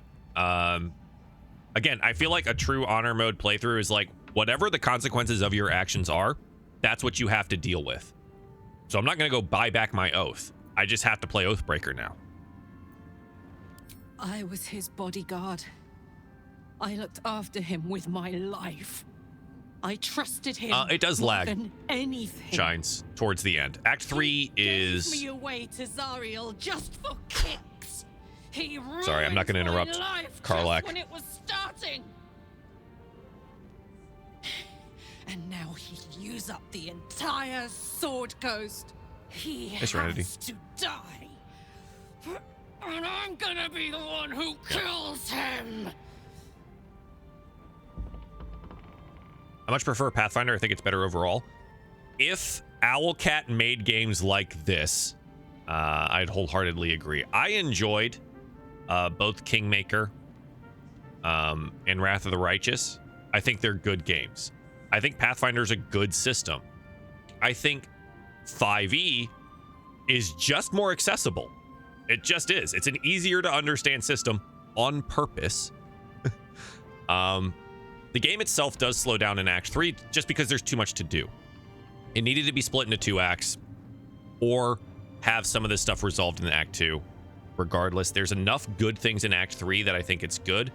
Again, I feel like a true honor mode playthrough is like whatever the consequences of your actions are, that's what you have to deal with. So I'm not going to go buy back my oath. I just have to play Oathbreaker now. I was his bodyguard. I looked after him with my life. I trusted him. It does more lag. Than anything. Shines towards the end. Act 3 is. Gave me away to Zariel just for kicks. He Sorry, I'm not going to interrupt Karlach. When it was starting. And now he'll use up the entire Sword Coast. He has to die. And I'm gonna be the one who kills him. I much prefer Pathfinder. I think it's better overall. If Owlcat made games like this, I'd wholeheartedly agree. I enjoyed both Kingmaker and Wrath of the Righteous. I think they're good games. I think Pathfinder's a good system. I think 5e is just more accessible. It just is. It's an easier to understand system on purpose. The game itself does slow down in Act 3 just because there's too much to do. It needed to be split into 2 acts or have some of this stuff resolved in Act 2. Regardless, there's enough good things in Act 3 that I think it's good.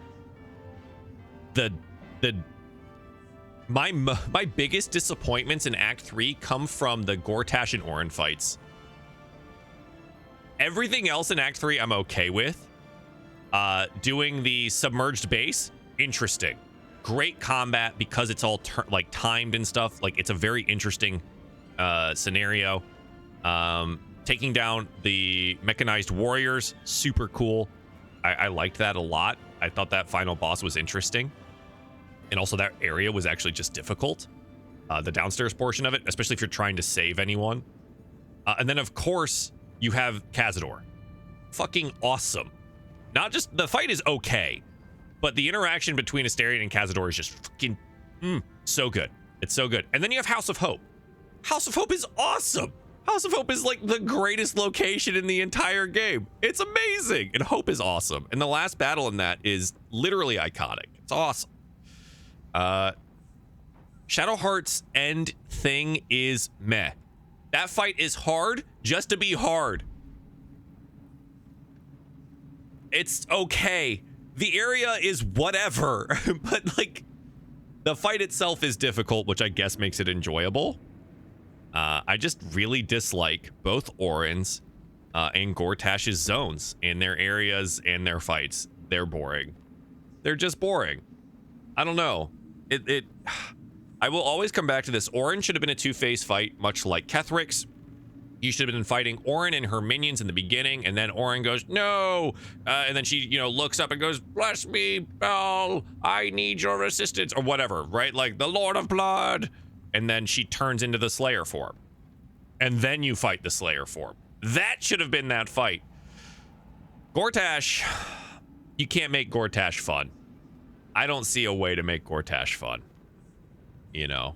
My biggest disappointments in Act 3 come from the Gortash and Orin fights. Everything else in Act 3 I'm okay with. Doing the submerged base, interesting. great combat because it's all like timed and stuff. Like, it's a very interesting scenario. Taking down the mechanized warriors, super cool. I liked that a lot. I thought that final boss was interesting. And also that area was actually just difficult. The downstairs portion of it, especially if you're trying to save anyone. And then, of course, you have Cazador. Fucking awesome. Not just, the fight is okay, but the interaction between Astarion and Cazador is just fucking so good. It's so good. And then you have House of Hope. House of Hope is awesome. House of Hope is like the greatest location in the entire game. It's amazing. And Hope is awesome. And the last battle in that is literally iconic. It's awesome. Shadowheart's end thing is meh. That fight is hard just to be hard. It's okay. The area is whatever, but like the fight itself is difficult, which I guess makes it enjoyable. I just really dislike both Orin's and Gortash's zones in their areas and their fights. They're boring. They're just boring. I don't know. I will always come back to this. Orin should have been a two-phase fight, much like Kethric's. You should have been fighting Orin and her minions in the beginning, and then Orin goes, no! And then she, you know, looks up and goes, bless me, Bel, I need your assistance, or whatever, right? Like, the Lord of Blood! And then she turns into the Slayer form. And then you fight the Slayer form. That should have been that fight. Gortash, you can't make Gortash fun. I don't see a way to make Gortash fun. You know?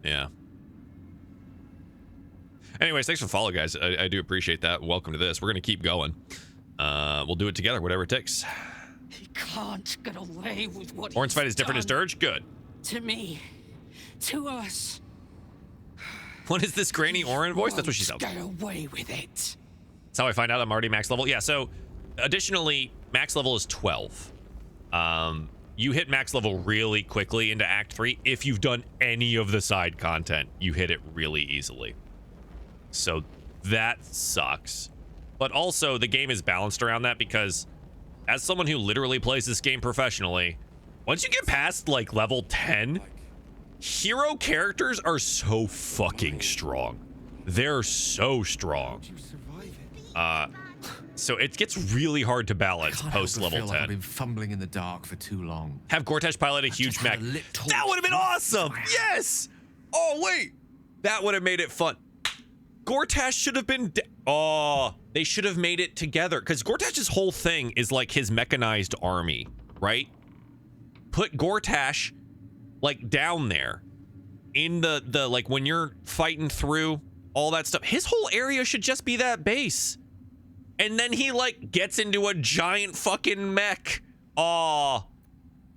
Yeah. Anyways, thanks for the follow, guys. I do appreciate that. Welcome to this. We're going to keep going. We'll do it together, whatever it takes. He can't get away with what Orin's fight is different as Dirge? Good. To me. To us. What is this grainy Orin voice? That's what she sounds like. Get away with it. That's how I find out I'm already max level. Yeah, so additionally, max level is 12. You hit max level really quickly into Act 3. If you've done any of the side content, you hit it really easily. So that sucks. But also, the game is balanced around that because as someone who literally plays this game professionally, once you get past, like, level 10, hero characters are so fucking strong. They're so strong. So it gets really hard to balance post level 10. Like I've been fumbling in the dark for too long. Have Gortash pilot a huge mech. That would have been awesome. Yes. Oh wait, that would have made it fun. Gortash should have been. They should have made it together because Gortash's whole thing is like his mechanized army, right? Put Gortash like down there in the like when you're fighting through all that stuff. His whole area should just be that base. And then he, like, gets into a giant fucking mech. Aw.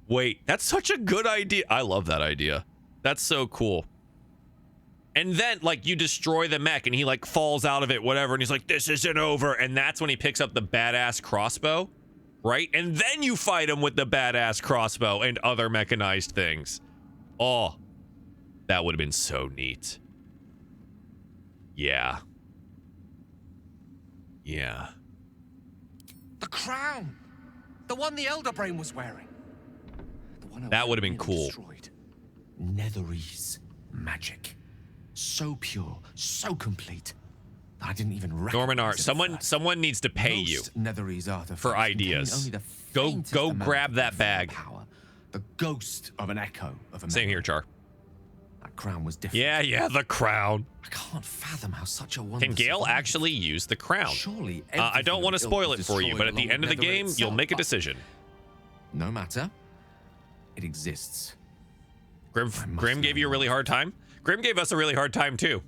Wait, that's such a good idea. I love that idea. That's so cool. And then, like, you destroy the mech, and he, like, falls out of it, whatever, and he's like, this isn't over. And that's when he picks up the badass crossbow, right? And then you fight him with the badass crossbow and other mechanized things. Oh, that would have been so neat. Yeah. Yeah. The crown! The one the Elder Brain was wearing. The one that would have been cool. Destroyed. Netherese magic. So pure, so complete. I didn't even Normanar, someone needs to pay you for ideas. Go grab that bag. Power, the ghost of an echo of a Same here, Char. That crown was different. Yeah, the crown. I can't fathom how such a wonder. Can Gale actually use the crown? Surely. I don't want to spoil it for you, but at the end of the game, you'll make a decision. No matter. It exists. Grim gave you a really hard time? Grim gave us a really hard time, too.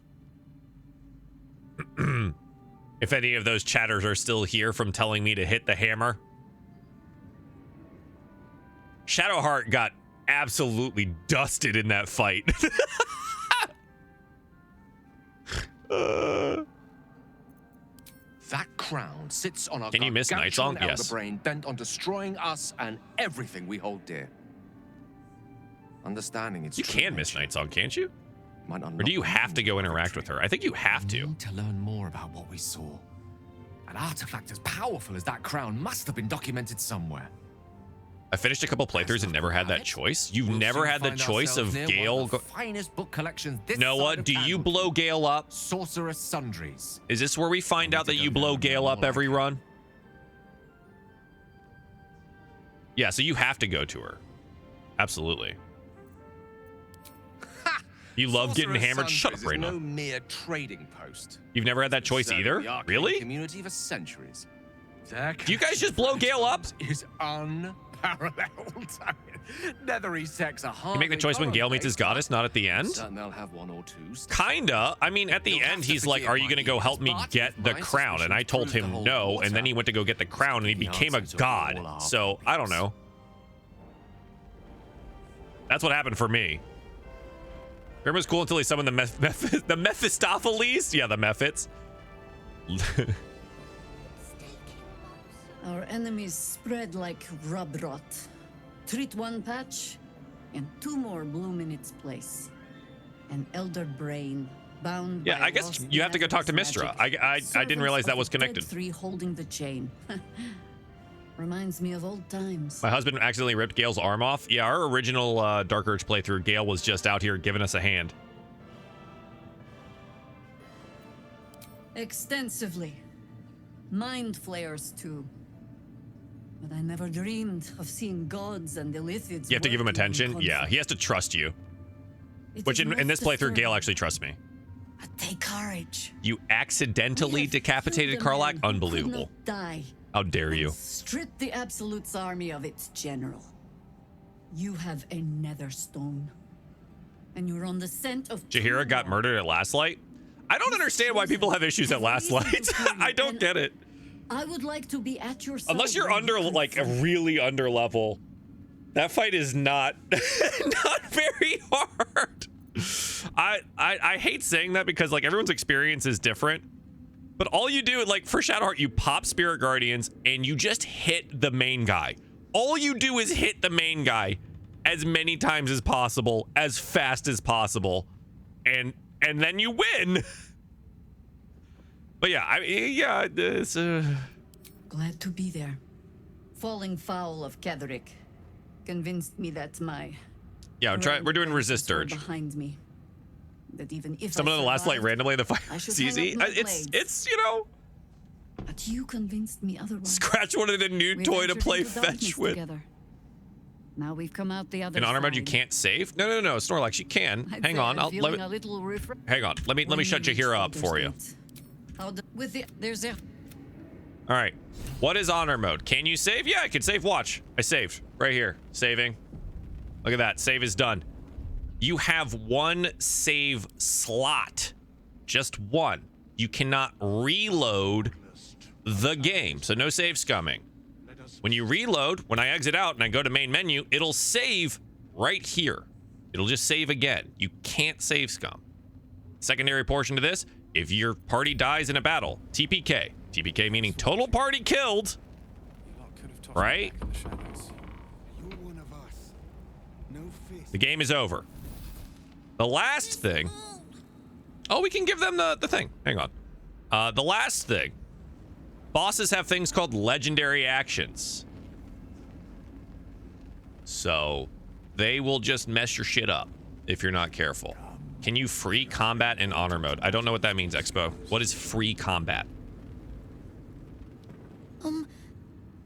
If any of those chatters are still here from telling me to hit the hammer. Shadowheart got absolutely dusted in that fight. That crown sits on a Can you miss Night Song? Elder Yes. Brain bent on destroying us and everything we hold dear. Understanding it's You can miss Night Song, can't you? Or do you have to go interact with her? I think you have to. We need to learn more about what we saw. An artifact as powerful as that crown must have been documented somewhere. I finished a couple playthroughs and never had that choice. You've never had the choice of Gale. Finest book collections this Noah, side of do you town. blow Gale up? Sorceress Sundries. Is this where we find out that you blow Gale up every run? Yeah, so you have to go to her. Absolutely. You love getting hammered. Shut up, Raina. No mere trading post. You've never had that choice either? Really? Community for centuries. Do you guys just blow Gale up? Is unparalleled. Nethery sects are hard. You make the choice when Gale meets his goddess, not at the end? They'll have one or two. Kinda. I mean, at the end, he's like, are you going to go help me get the crown? And I told him no, and then he went to go get the crown, and he became a god. So, I don't know. That's what happened for me. Grim was cool until he summoned the Mephistopheles? Yeah, the Mephits. Our enemies spread like rub rot. Treat one patch, and 2 more bloom in its place. An elder brain bound. Yeah, I guess you have to go talk to Mistra. I didn't realize that was connected. 3 holding the chain. Reminds me of old times. My husband accidentally ripped Gale's arm off. Yeah, our original Dark Urge playthrough, Gale was just out here giving us a hand. Extensively. Mind flayers, too. But I never dreamed of seeing gods and Illithids. You have to give him working in attention? conflict. Yeah, he has to trust you. It Which is in this most playthrough, Gale disturbing. actually trusts me. But take courage. You accidentally decapitated Killed a man Karlach? who Unbelievable. could not die. How dare you? Strip the Absolute's army of its general. You have a nether stone. And you're on the scent of... Jahira got murdered at Last Light? I don't understand why people have issues at Last Light. I don't get it. I would like to be at your side. Unless you're when under, you like, a confront- really under level. That fight is not, not very hard. I hate saying that because, like, everyone's experience is different. But all you do, like, for Shadowheart, you pop Spirit Guardians and you just hit the main guy. All you do is hit the main guy as many times as possible, as fast as possible, and then you win. But yeah, it's Glad to be there. Falling foul of Ketheric convinced me that my... Yeah, we're doing Resist Dirge. Behind me. That even if Someone I on the Last Light survived, randomly in the I fight. should It's hang easy. up my It's blades. you know, But you convinced me otherwise. Scratch wanted a new We toy to ventured play into darkness fetch with. together. Now we've come out the other In honor mode, you side. can't save. No, Snorlax, you can. I'd Hang say on, I'm let feeling me. a little Hang on, let me shut Jahira up for you. There's a... All right, what is honor mode? Can you save? Yeah, I can save. Watch, I saved right here. Saving. Look at that. Save is done. You have 1 save slot, just 1. You cannot reload the game, so no save scumming. When you reload, when I exit out and I go to main menu, it'll save right here. It'll just save again. You can't save scum. Secondary portion to this, if your party dies in a battle, TPK. TPK meaning total party killed, right? The game is over. The last thing... Oh, we can give them the thing. Hang on. The last thing. Bosses have things called legendary actions. So they will just mess your shit up if you're not careful. Can you free combat in honor mode? I don't know what that means, Expo. What is free combat?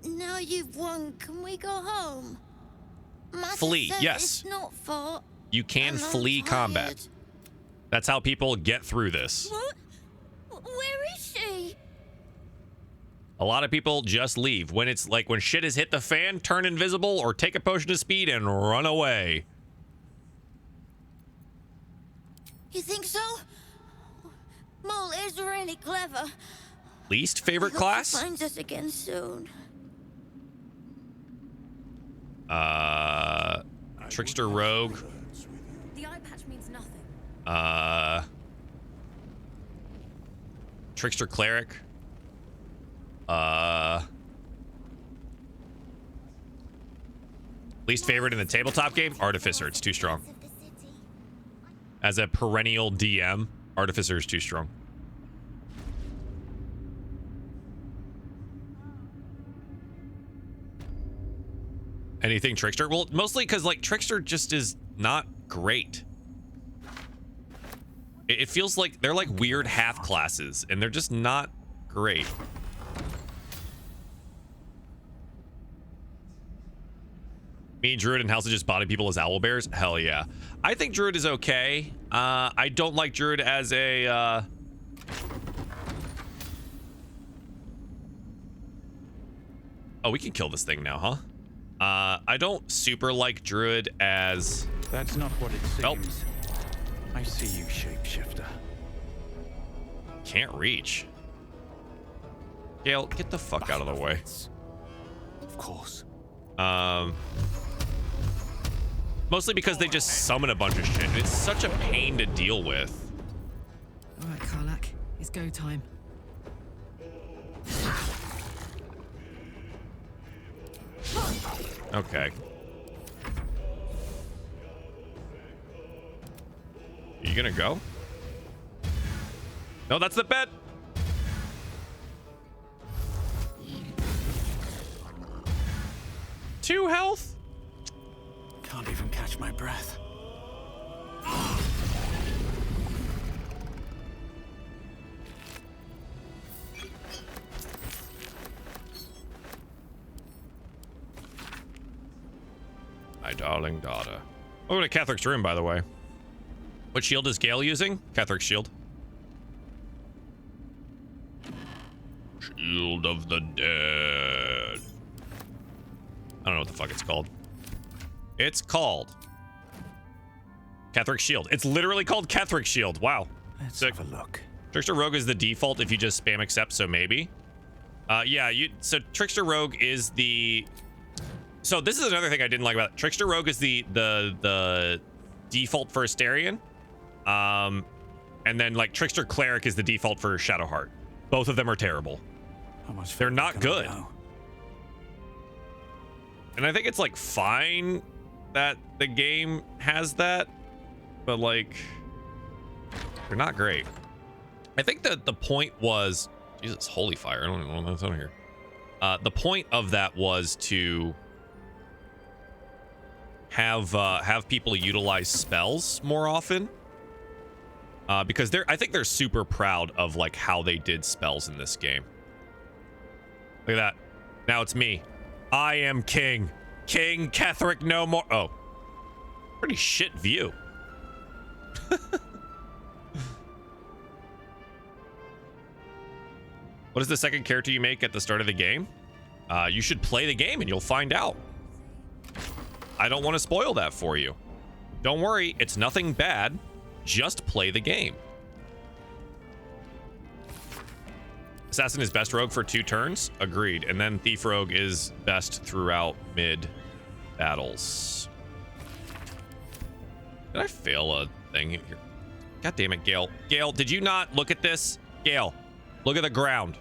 Now you've won, can we go home? Master Flee, says yes. It's not far. You can and I'm flee combat. tired. That's how people get through this. What? Where is she? A lot of people just leave. When it's like when shit has hit the fan, turn invisible or take a potion of speed and run away. You think so? Mole is really clever. Least favorite I hope class? She finds us again soon. Trickster Rogue. The eye patch means nothing. Trickster Cleric. Least favorite in the tabletop game? Artificer. It's too strong. As a perennial DM, Artificer is too strong. Anything Trickster? Well, mostly because like Trickster just is not great. It feels like they're like weird half classes and they're just not great. Me, Druid, and House of just body people as owlbears? Hell yeah. I think Druid is okay. I don't like Druid as a... Oh, we can kill this thing now, huh? I don't super like Druid as... That's not what it seems. Nope. I see you, shapeshifter. Can't reach. Gale, get the fuck out of the way. Of course. Mostly because they just summon a bunch of shit. It's such a pain to deal with. All right, Karlak, it's go time. Okay. You gonna go? No, that's the bet. Two health. Can't even catch my breath. My darling daughter. Oh, to Catheric's room, by the way. What shield is Gale using? Catheric's shield. Shield of the Dead. I don't know what the fuck it's called. It's called Catheric's shield. It's literally called Catheric's shield. Wow. Let's Sick. have a look. Trickster Rogue is the default if you just spam accept, so maybe. Yeah, so Trickster Rogue is the... So this is another thing I didn't like about it. Trickster Rogue is the default for Astarion. And then like Trickster Cleric is the default for Shadowheart. Both of them are terrible. How much They're not can I good. go? And I think it's like fine that the game has that, but like they're not great. I think that the point was, Jesus, holy fire! I don't even know what's on here. The point of that was to have people utilize spells more often, because I think they're super proud of like how they did spells in this game. Look at that. Now it's me. I am king. King Catheric no more. Oh, pretty shit view. What is the second character you make at the start of the game? You should play the game and you'll find out. I don't want to spoil that for you. Don't worry, it's nothing bad. Just play the game. Assassin is best rogue for 2 turns. Agreed. And then Thief Rogue is best throughout mid battles. Did I fail a thing here? God damn it, Gale. Gale, did you not look at this? Gale, look at the ground.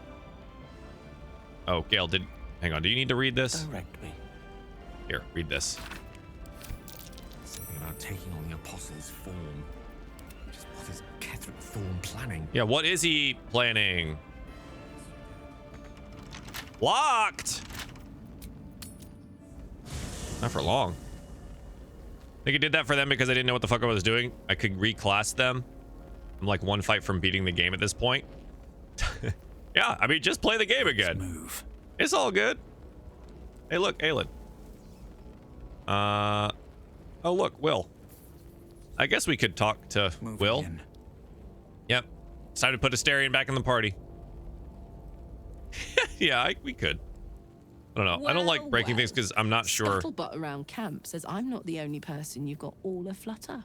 Oh, Gale, hang on. Do you need to read this? Direct me. Here, read this. Something about taking on the Apostle's form. Just what is Ketheric Thorn planning? Yeah, what is he planning? Locked! Not for long. I think I did that for them because I didn't know what the fuck I was doing. I could reclass them. I'm like 1 fight from beating the game at this point. Yeah, I mean, just play the game again. Move. It's all good. Hey, look, Aelin. Oh, look, Will. I guess we could talk to Will. In. Yep. It's time to put Astarion back in the party. Yeah, we could. I don't know. I don't like breaking things because I'm not sure. Scuttlebutt around camp says I'm not the only person you've got all aflutter.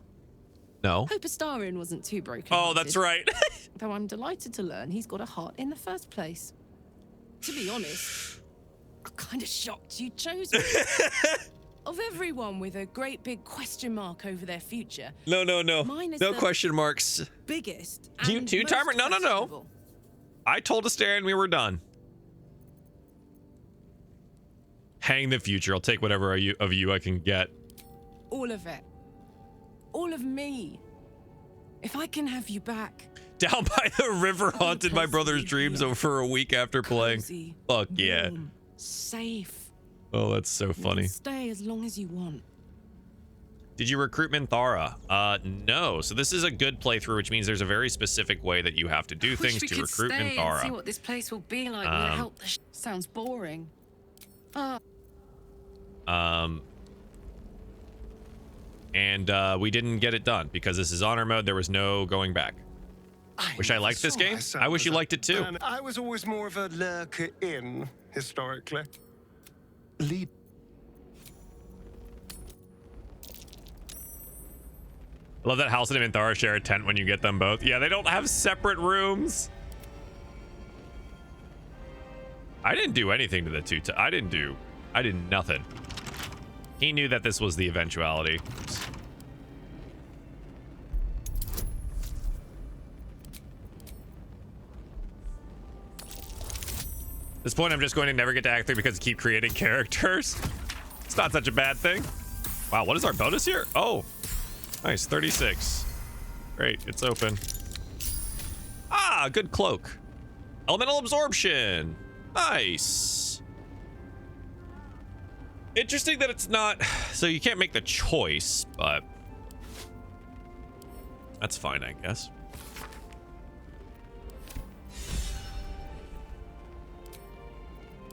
No. Hope Astarion wasn't too broken. Oh, that's right. Though I'm delighted to learn he's got a heart in the first place. To be honest, I'm kind of shocked you chose me. Of everyone with a great big question mark over their future. No. Mine is No the question marks. biggest. You and two-timer? most No. questionable. I told Astarion we were done. Hang the future. I'll take whatever of you I can get. All of it. All of me. If I can have you back. Down by the river haunted my brother's dreams over a week after playing. Cozy, Fuck yeah. warm, safe. Oh, that's so You funny. can stay as long as you want. Did you recruit Minthara? No. So this is a good playthrough, which means there's a very specific way that you have to do things to recruit See Minthara. what this place will be like when I help the Sounds boring. And we didn't get it done because this is honor mode. There was no going back. Wish I liked this game. I wish you liked it too. And I was always more of a lurker in, historically. Lead. I love that Halcyon and Minthara share a tent when you get them both. Yeah, they don't have separate rooms. I didn't do anything to the two. I did nothing. He knew that this was the eventuality. At this point, I'm just going to never get to Act 3 because I keep creating characters. It's not such a bad thing. Wow, what is our bonus here? Oh, nice, 36. Great, it's open. Ah, good cloak. Elemental absorption. Nice. Interesting that it's not, so you can't make the choice, but that's fine, I guess.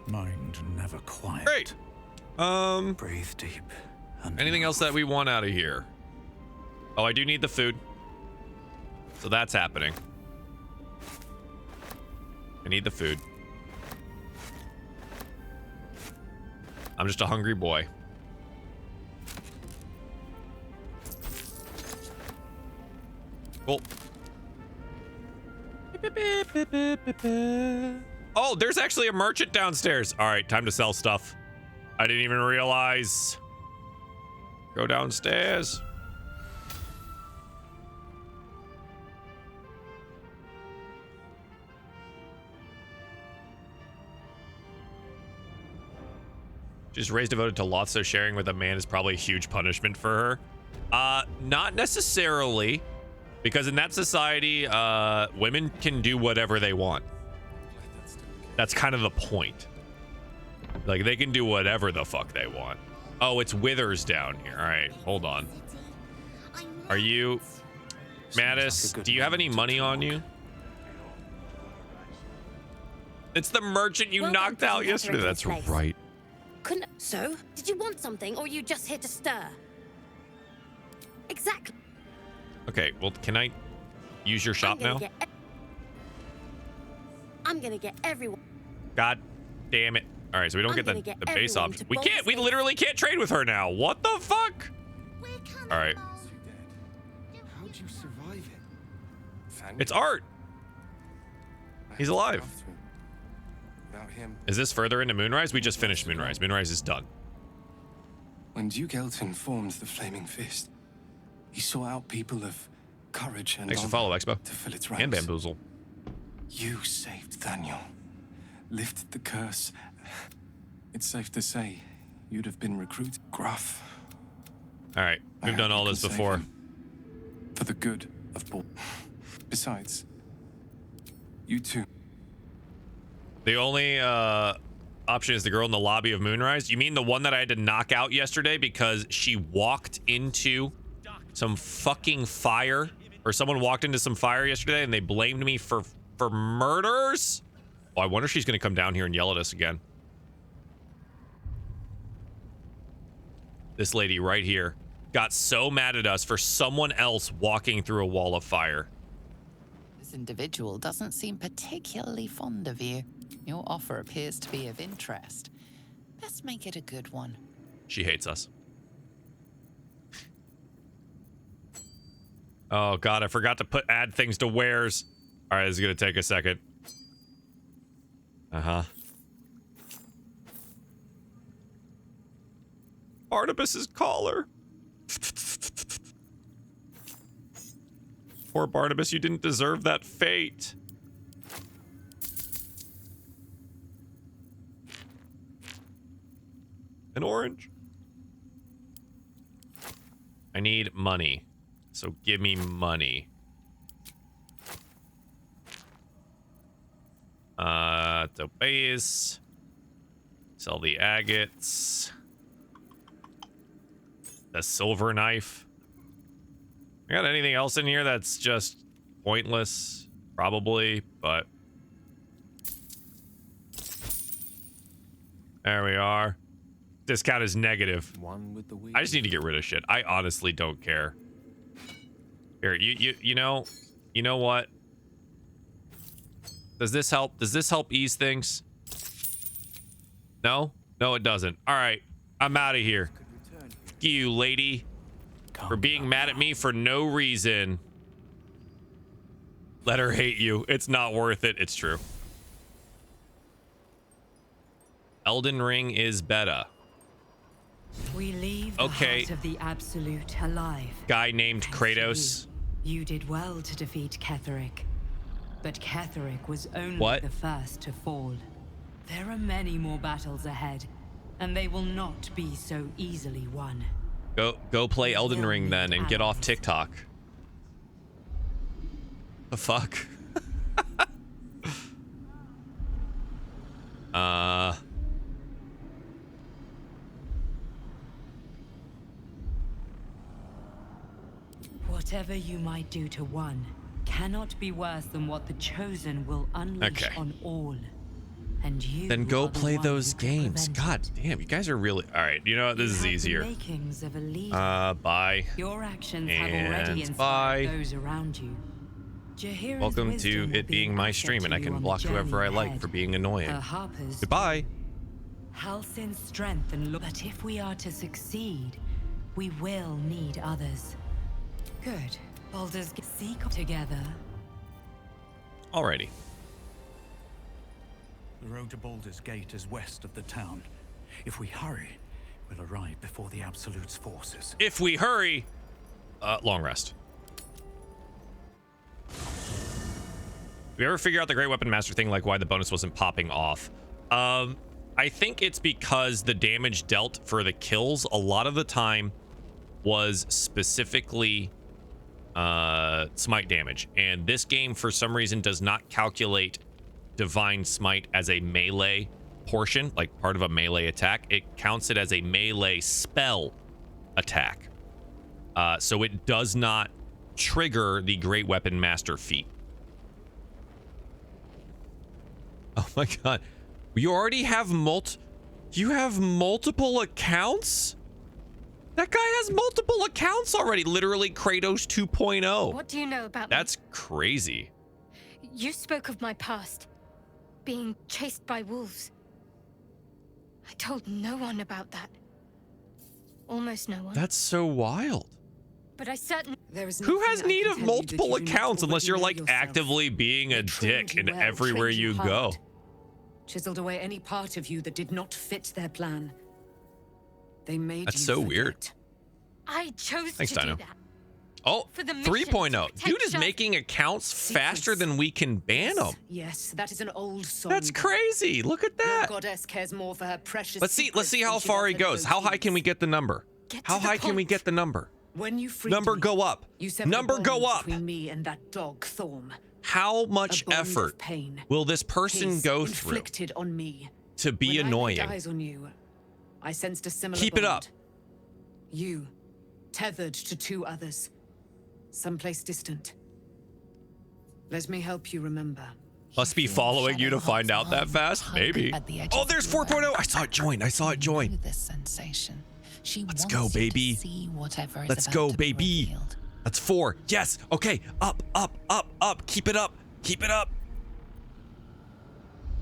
Mind never quiet. Great. Breathe deep. Anything else that we want out of here? Oh, I do need the food. So that's happening. I need the food. I'm just a hungry boy. Cool. Oh, there's actually a merchant downstairs. All right, time to sell stuff. I didn't even realize. Go downstairs. She's raised devoted to lots, so sharing with a man is probably a huge punishment for her. Not necessarily, because in that society, women can do whatever they want. That's kind of the point. Like, they can do whatever the fuck they want. Oh, it's Withers down here. All right, hold on. Are you... Mattis, do you have any money on you? It's the merchant you knocked out yesterday. That's right. Couldn't. So, did you want something, or are you just here to stir? Exactly. Okay, well, can I use your shop now? I'm gonna get everyone. God damn it. All right, so we don't get the base option. We can't. We literally can't trade with her now. What the fuck? All right. How'd you survive it? It's Art. He's alive. Without him. Is this further into Moonrise? We just finished Moonrise. Moonrise is done. When Duke Elton formed the Flaming Fist, he sought out people of courage and Thanks for follow, honor Expo. to fill its ranks. And Bamboozle. You saved Daniel, lifted the curse. It's safe to say you'd have been recruited. Gruff. All right, we've done all this before. For the good of Baldur. Besides, you too. The only option is the girl in the lobby of Moonrise. You mean the one that I had to knock out yesterday because she walked into some fucking fire, or someone walked into some fire yesterday and they blamed me for murders? Oh, I wonder if she's gonna come down here and yell at us again. This lady right here got so mad at us for someone else walking through a wall of fire. This individual doesn't seem particularly fond of you. Your offer appears to be of interest. Best make it a good one. She hates us. Oh god, I forgot to add things to wares. All right, this is gonna take a second. Barnabas's collar. Poor Barnabas, you didn't deserve that fate. An orange. I need money. So give me money. So base. Sell the agates. The silver knife. I got anything else in here that's just pointless? Probably, but... There we are. Discount is negative. One with the wheel. I just need to get rid of shit. I honestly don't care. Here, you know what? Does this help? Does this help ease things? No? No, it doesn't. All right. I'm out of here. Fuck you, lady. For being mad at me for no reason. Let her hate you. It's not worth it. It's true. Elden Ring is better. We leave the heart of the Absolute alive. Guy named Kratos. You did well to defeat Ketheric. But Ketheric was only the first to fall. There are many more battles ahead, and they will not be so easily won. Go play Elden Ring then and get off TikTok. The fuck? Whatever you might do to one cannot be worse than what the Chosen will unleash on all. And you then go play those games. God damn, you guys are really... All right, you know what? This is easier. Bye. Your actions have already inspired those around you. Welcome to it being my stream, and I can block whoever I like for being annoying. Goodbye. Halsin's strength and look. But if we are to succeed, we will need others. Good. Baldur's seek together. Alrighty. The road to Baldur's Gate is west of the town. If we hurry, we'll arrive before the Absolute's forces. If we hurry, long rest. Did we ever figure out the Great Weapon Master thing, like why the bonus wasn't popping off? I think it's because the damage dealt for the kills a lot of the time was specifically smite damage, and this game for some reason does not calculate Divine Smite as a melee portion, like part of a melee attack. It counts it as a melee spell attack, so it does not trigger the Great Weapon Master feat. Oh my god, you already have you have multiple accounts? That guy has multiple accounts already. Literally Kratos 2.0. What do you know about That's crazy. You spoke of my past. Being chased by wolves. I told no one about that. Almost no one. That's so wild. But I certainly... Who has need of multiple accounts unless you're like actively being a dick in everywhere you go? Chiseled away any part of you that did not fit their plan. They made That's you so forget. weird. I chose Thanks, to Dino. do that. Oh, For the mission 3.0. Dude is making accounts faster than we can ban them. Yes, that is an old song. That's crazy. Look at that. Your goddess cares more for her precious. Let's see how far he goes. How high can we get the number? How high can we get the number? When you freed Number me, go up. you severed Number the go bond up. between me and that dog Thorm. How much A bond of effort pain. will this person His go through inflicted on me. to be When annoying? I laid eyes on you, I sensed a similar Keep it bond. up. You, tethered to two others, someplace distant. Let me help you remember. Must be following you to find out that fast? Maybe. Oh, there's 4.0. I saw it join. I saw it join. This sensation. She Let's wants go, you to baby. see whatever is Let's about go, to be baby. revealed. That's 4. Yes. Okay. Up, up, up, up. Keep it up. Keep it up.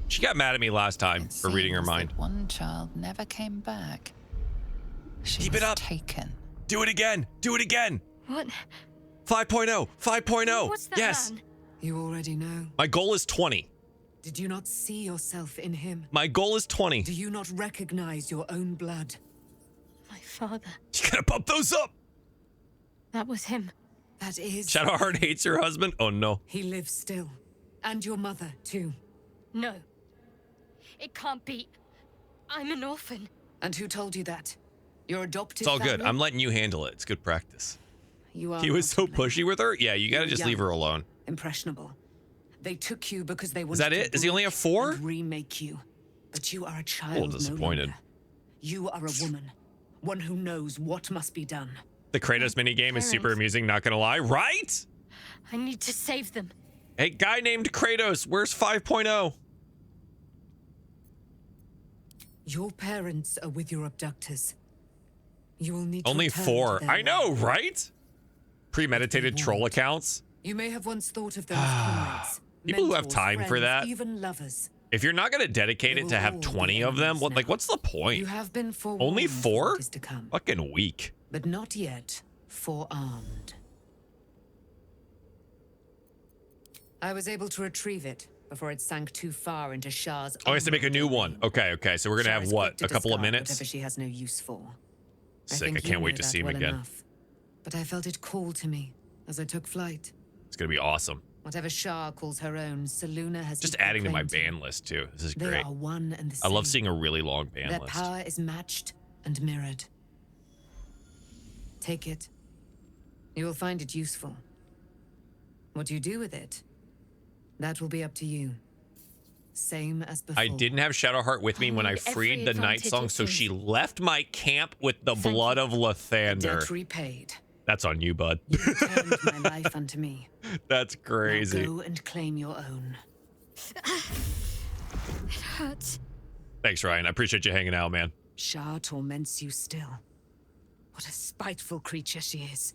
She got mad at me last time for reading her Seems mind. that one child never came back. She Keep was it up. taken. Do it again. Do it again. What? 5.0. 5.0. What's the Yes. plan? You already know. My goal is 20. Did you not see yourself in him? My goal is 20. Do you not recognize your own blood? My father. You gotta bump those up. That was him. That is. Shadowheart hates her husband. Oh no. He lives still. And your mother, too. No. It can't be. I'm an orphan. And who told you that? Your adopted It's all good. family? I'm letting you handle it. It's good practice. You are He was not so pushy with her. Yeah, you gotta You're just leave young, her alone. Impressionable. They took you because they wanted Is that to it? Does he only have 4? and remake you. But you are a A little child. disappointed. No longer. You are a woman, one who knows what must be done. The Kratos minigame is super parents. amusing, not gonna lie, right? I need to save them. Hey, guy named Kratos, where's 5.0? Your parents are with your abductors. You will need to Only return 4. to their I know, world. right? Premeditated troll accounts. You may have once thought of them as comrades, People who have mentors, time for friends, that. even lovers. If you're not gonna dedicate it to have 20 of them, what, like, what's the point? You have been forewarned Only for 4? what is to come, Fucking weak. but not yet forearmed. I was able to retrieve it before it sank too far into Shah's. Oh, I have to make a new one. Okay, okay. So we're gonna Shah have is what? quick to A couple of discard minutes? Whatever she has no use for. Sick. I think you can't wait know to that see him well again. enough. But I felt it call to me as I took flight. It's gonna be awesome. Whatever Shah calls her own, Selûne has Just equal adding to my claim to. band list too. This is They great. are one and the I love same. seeing a really long band Their list. power is matched and mirrored. Take it. You will find it useful. What you do with it, that will be up to you. Same as before. I didn't have Shadowheart with me when I need every freed the Night advantage Song, it so gives. she left my camp with the blood of Lathander. Debt repaid. That's on you, bud. Turned my life unto me. That's crazy. Now go and claim your own. It hurts. Thanks, Ryan. I appreciate you hanging out, man. Shah torments you still. What a spiteful creature she is.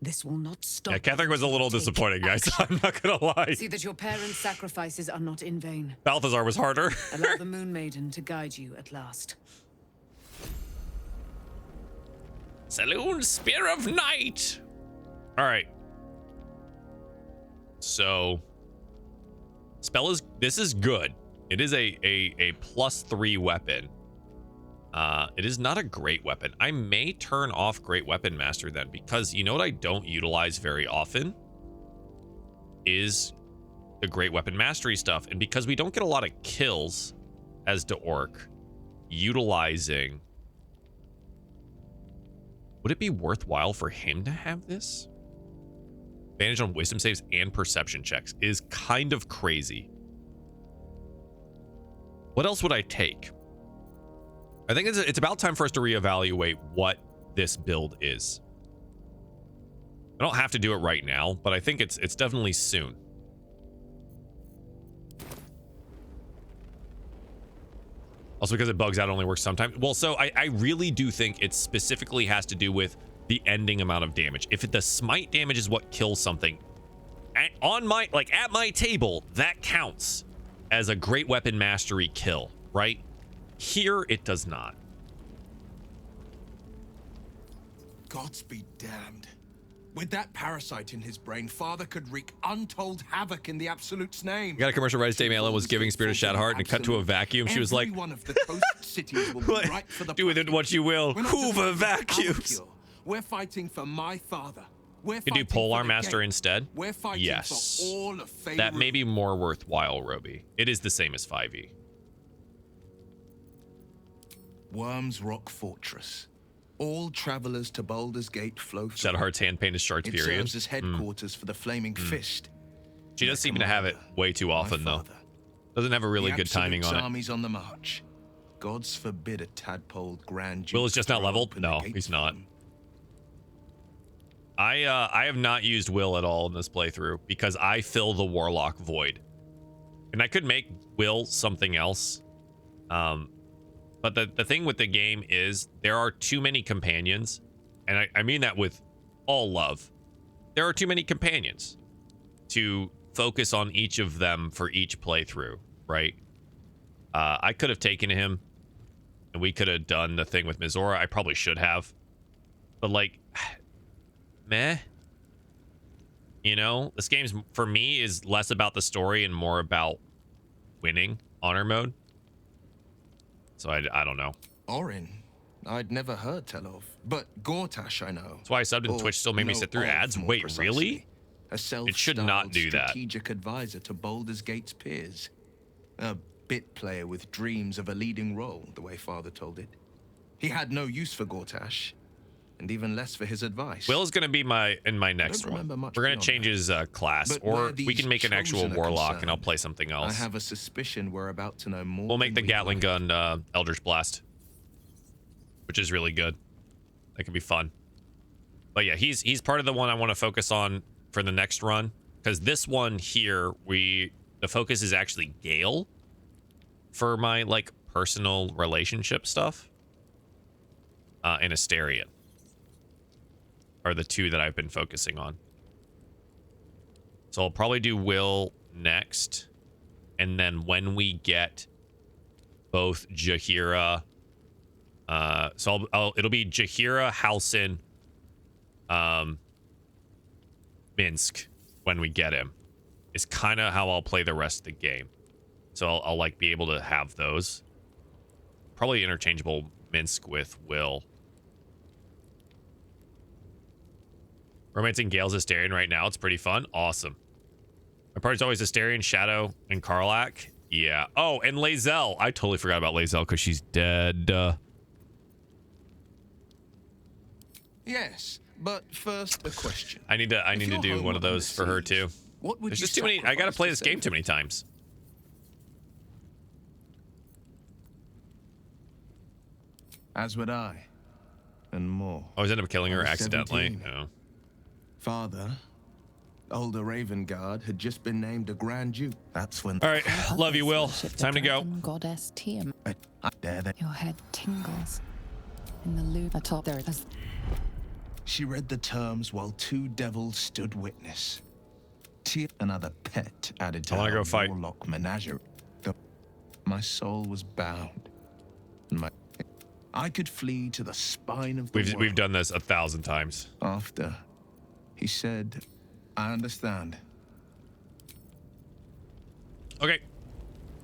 This will not stop. Yeah, Catherine was a little disappointing, guys. I'm not gonna lie. See that your parents' sacrifices are not in vain. Balthazar was harder. Allow the Moon Maiden to guide you at last. Saloon Spear of Night. All right. So, this is good. It is a +3 weapon. It is not a great weapon. I may turn off Great Weapon Master then, because you know what I don't utilize very often is the Great Weapon Mastery stuff. And because we don't get a lot of kills as the Orc, utilizing... Would it be worthwhile for him to have this? Advantage on wisdom saves and perception checks is kind of crazy. What else would I take? I think it's about time for us to reevaluate what this build is. I don't have to do it right now, but I think it's definitely soon. Also, because it bugs out, it only works sometimes. Well, so I really do think it specifically has to do with the ending amount of damage. If the smite damage is what kills something, at my table, that counts as a Great Weapon Mastery kill, right? Here, it does not. Gods be damned. With that parasite in his brain, Father could wreak untold havoc in the Absolute's name. I got a commercial right. Dame Ellen was giving Spirit of Shadowheart and it cut to a vacuum. She was like, one of the coast cities will be right for the do with it what you will. We're not Hoover just fighting for our vacuums. cure. We're fighting for my father. We're Could do fighting Polar for the Master gate. instead? We're fighting Yes. for all of Faerun. That may be more worthwhile, Roby. It is the same as 5e. Worms Rock Fortress. All travelers to Baldur's Gate flow through. Shadowheart's hand paint is Shard's It period. serves as headquarters for the Flaming Fist. She does seem to have it way too often, though. Doesn't have a really The good timing on Absolute's it. armies on the march. Gods forbid a tadpole grand duke Will is just not throw leveled? open the No, gates he's for not. them. I have not used Will at all in this playthrough because I fill the Warlock void. And I could make Will something else. But the thing with the game is there are too many companions. And I mean that with all love. There are too many companions to focus on each of them for each playthrough, right? I could have taken him and we could have done the thing with Mizora. I probably should have. But like, meh. You know, this game's, for me, is less about the story and more about winning honor mode. So I don't know. Orin, I'd never heard tell of, but Gortash I know. That's why I subbed and Or Twitch still made me know sit through of, ads. more Wait, precisely. really? A It should not do that. strategic advisor to Baldur's Gate's peers. A bit player with dreams of a leading role, the way Father told it. He had no use for Gortash. and even less for his advice. Will's gonna be in my next one. We're gonna change his class, But or where we these can make an actual chosen are warlock, and I'll concerned, play something else. I have a suspicion we're about to know more. We'll make the than Gatling gun Eldritch Blast, which is really good. That can be fun. But yeah, he's part of the one I want to focus on for the next run, because this one here, the focus is actually Gale for my like personal relationship stuff, and Asterion are the two that I've been focusing on. So I'll probably do Will next, and then when we get both Jaheira, so it'll be Jaheira, Halsin, Minsk when we get him, is kind of how I'll play the rest of the game. So I'll like be able to have those. Probably interchangeable Minsk with Will. Romancing Gale's Asterion right now. It's pretty fun. Awesome. My part's always Asterion, Shadow, and Karlach. Yeah. Oh, and Lae'zel. I totally forgot about Lae'zel because she's dead. Yes, but first a question. I need to do one of those for her too. What would There's you just too many. I gotta sacrifice play to this game save too many times. As would I, and more. I always end up killing her I was accidentally. 17. No. Father, older Raven Guard, had just been named a Grand Duke. That's when. All right, love you, Will. Time to go. Goddess Tiamat. I dare that. Your head tingles. In the loop atop there is. She read the terms while two devils stood witness. Another pet added to I wanna her go fight. warlock menagerie. My soul was bound. I could flee to the spine of the world. We've done this 1,000 times. After he said, I understand. Okay.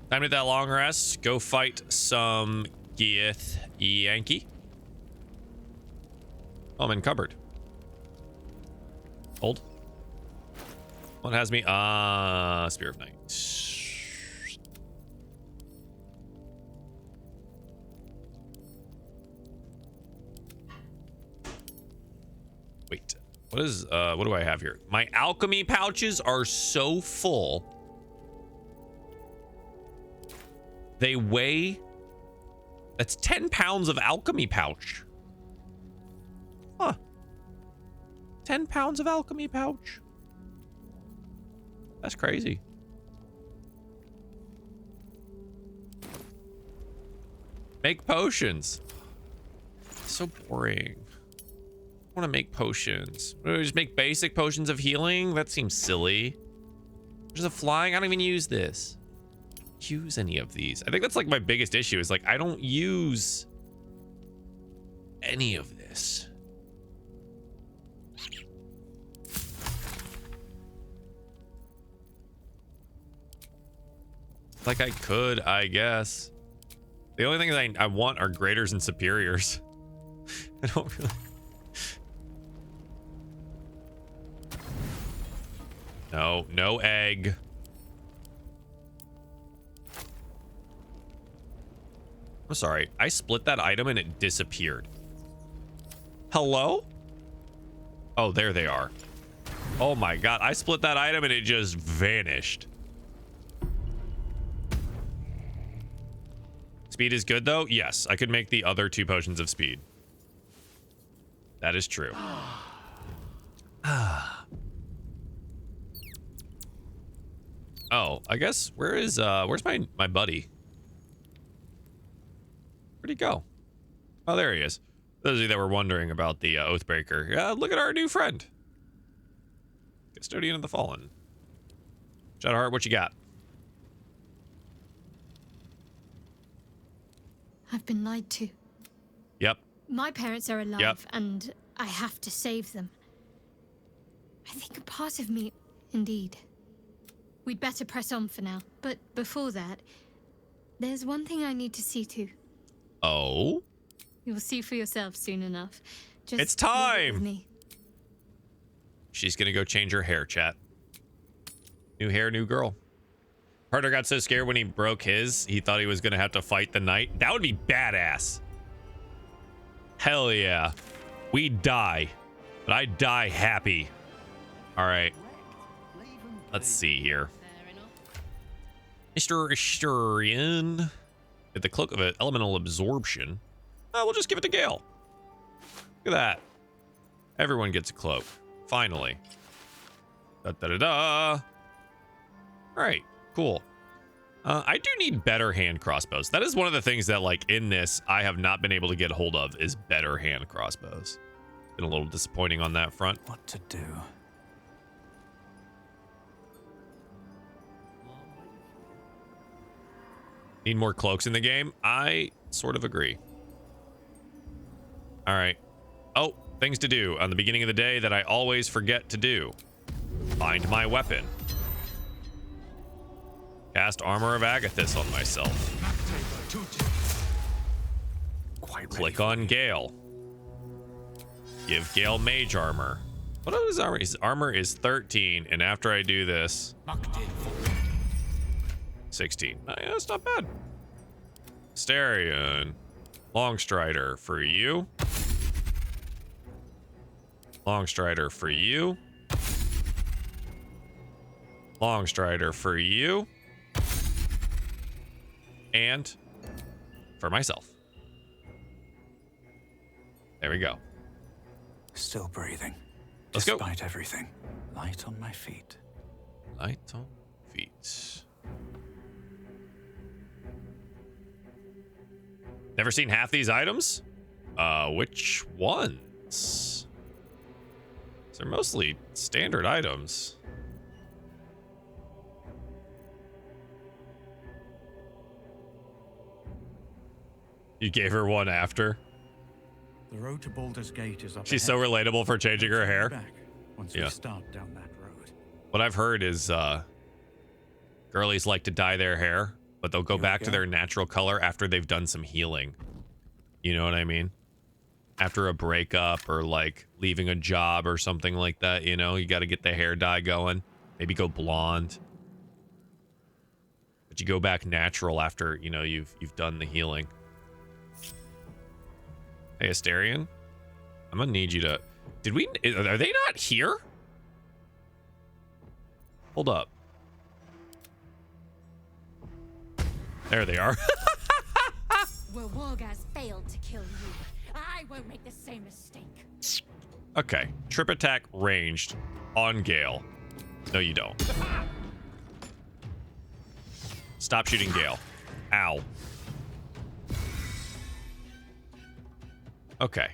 Time to that long rest. Go fight some Geath Yankee. Oh, I'm in cupboard. Hold. What has me? Spear of Night. Wait. What do I have here? My alchemy pouches are so full. They weigh. That's 10 pounds of alchemy pouch. Huh. 10 pounds of alchemy pouch. That's crazy. Make potions. So boring. I want to make potions. What, do we just make basic potions of healing? That seems silly. There's a flying. I don't even use this. Use any of these. I think that's like my biggest issue is like I don't use any of this. Like I could, I guess. The only things I want are graders and superiors. I don't really. No, no egg. I'm sorry. I split that item and it disappeared. Hello? Oh, there they are. Oh my god. I split that item and it just vanished. Speed is good though? Yes. I could make the other 2 potions of speed. That is true. Oh, I guess where's my buddy? Where'd he go? Oh, there he is. Those of you that were wondering about the Oathbreaker. Yeah, look at our new friend. Custodian of the Fallen. Shadowheart, what you got? I've been lied to. Yep. My parents are alive, Yep. and I have to save them. I think a part of me, indeed. We'd better press on for now, but before that, there's one thing I need to see to. Oh? You'll see for yourself soon enough. Just It's leave it time! with me. She's gonna go change her hair, chat. New hair, new girl. Partner got so scared when he broke his, he thought he was gonna have to fight the knight. That would be badass. Hell yeah. We die, but I die happy. All right. Let's see here. Mr. Asturian. Get the cloak of an elemental absorption. We'll just give it to Gale. Look at that. Everyone gets a cloak. Finally. Da da da da. All right. Cool. I do need better hand crossbows. That is one of the things that, like, in this, I have not been able to get hold of is better hand crossbows. Been a little disappointing on that front. What to do? Need more cloaks in the game? I sort of agree. All right. Oh, things to do on the beginning of the day that I always forget to do. Find my weapon. Cast Armor of Agathis on myself. Click on Gale. Give Gale mage armor. What is his armor? His armor is 13, and after I do this, 16. Yeah, that's not bad. Starion. Longstrider for you. Longstrider for you. Longstrider for you. And for myself. There we go. Still breathing. Let's go. Despite everything. Light on my feet. Light on feet. Never seen half these items? Which ones? They're mostly standard items. You gave her one after? The road to Baldur's Gate is up She's so ahead. relatable for changing her hair. Back once Yeah. we start down that road. What I've heard is girlies like to dye their hair, but they'll go back to their natural color after they've done some healing. You know what I mean? After a breakup or like leaving a job or something like that, you know, you got to get the hair dye going. Maybe go blonde. But you go back natural after, you know, you've done the healing. Hey, Astarion, I'm gonna need you to... Are they not here? Hold up. There they are. Where Wargaz failed to kill you, I won't make the same mistake. Okay. Trip attack ranged on Gale. No, you don't. Stop shooting Gale. Ow. Okay.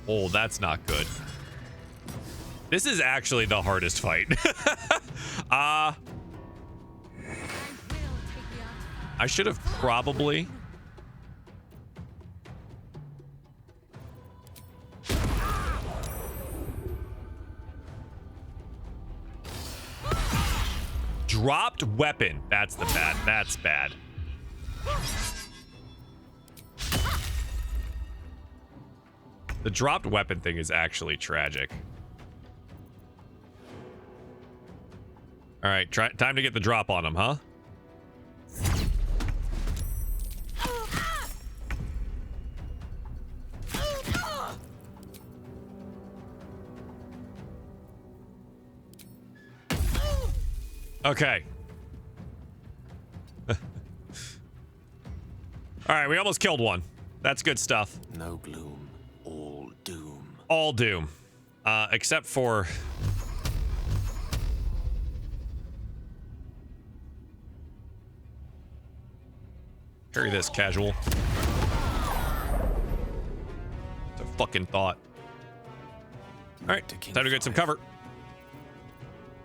Oh, that's not good. This is actually the hardest fight. I should have probably... Dropped weapon. That's the bad. That's bad. The dropped weapon thing is actually tragic. All right, time to get the drop on him, huh? Okay. All right, we almost killed one. That's good stuff. No gloom, all doom. All doom. Except for... Carry this, casual. It's a fucking thought. All right, time to get some cover.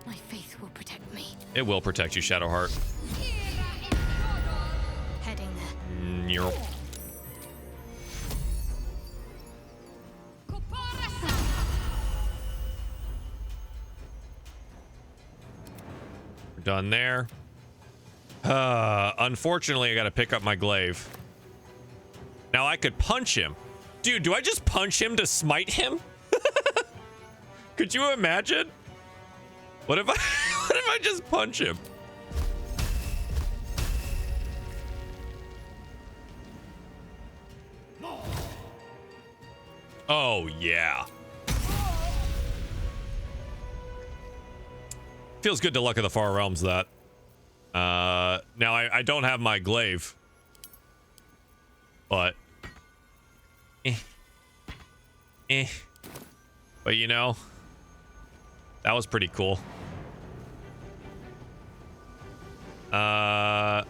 My faith will protect me. It will protect you, Shadowheart. Heading there. You're... We're done there. Unfortunately, I gotta pick up my glaive. Now I could punch him. Dude, do I just punch him to smite him? Could you imagine? What if I just punch him? Oh, yeah. Feels good to Luck of the Far Realms, that. Now, I don't have my glaive. But... But, you know... That was pretty cool. I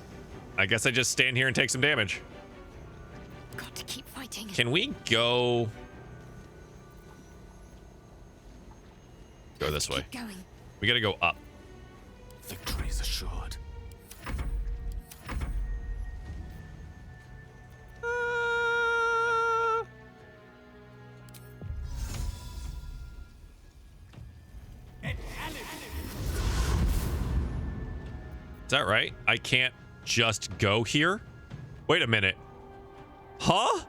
guess I just stand here and take some damage. Got to keep fighting. Can we go... Go this way. Keep going. We gotta go up. Victory is assured. Is that right? I can't just go here? Wait a minute. Huh?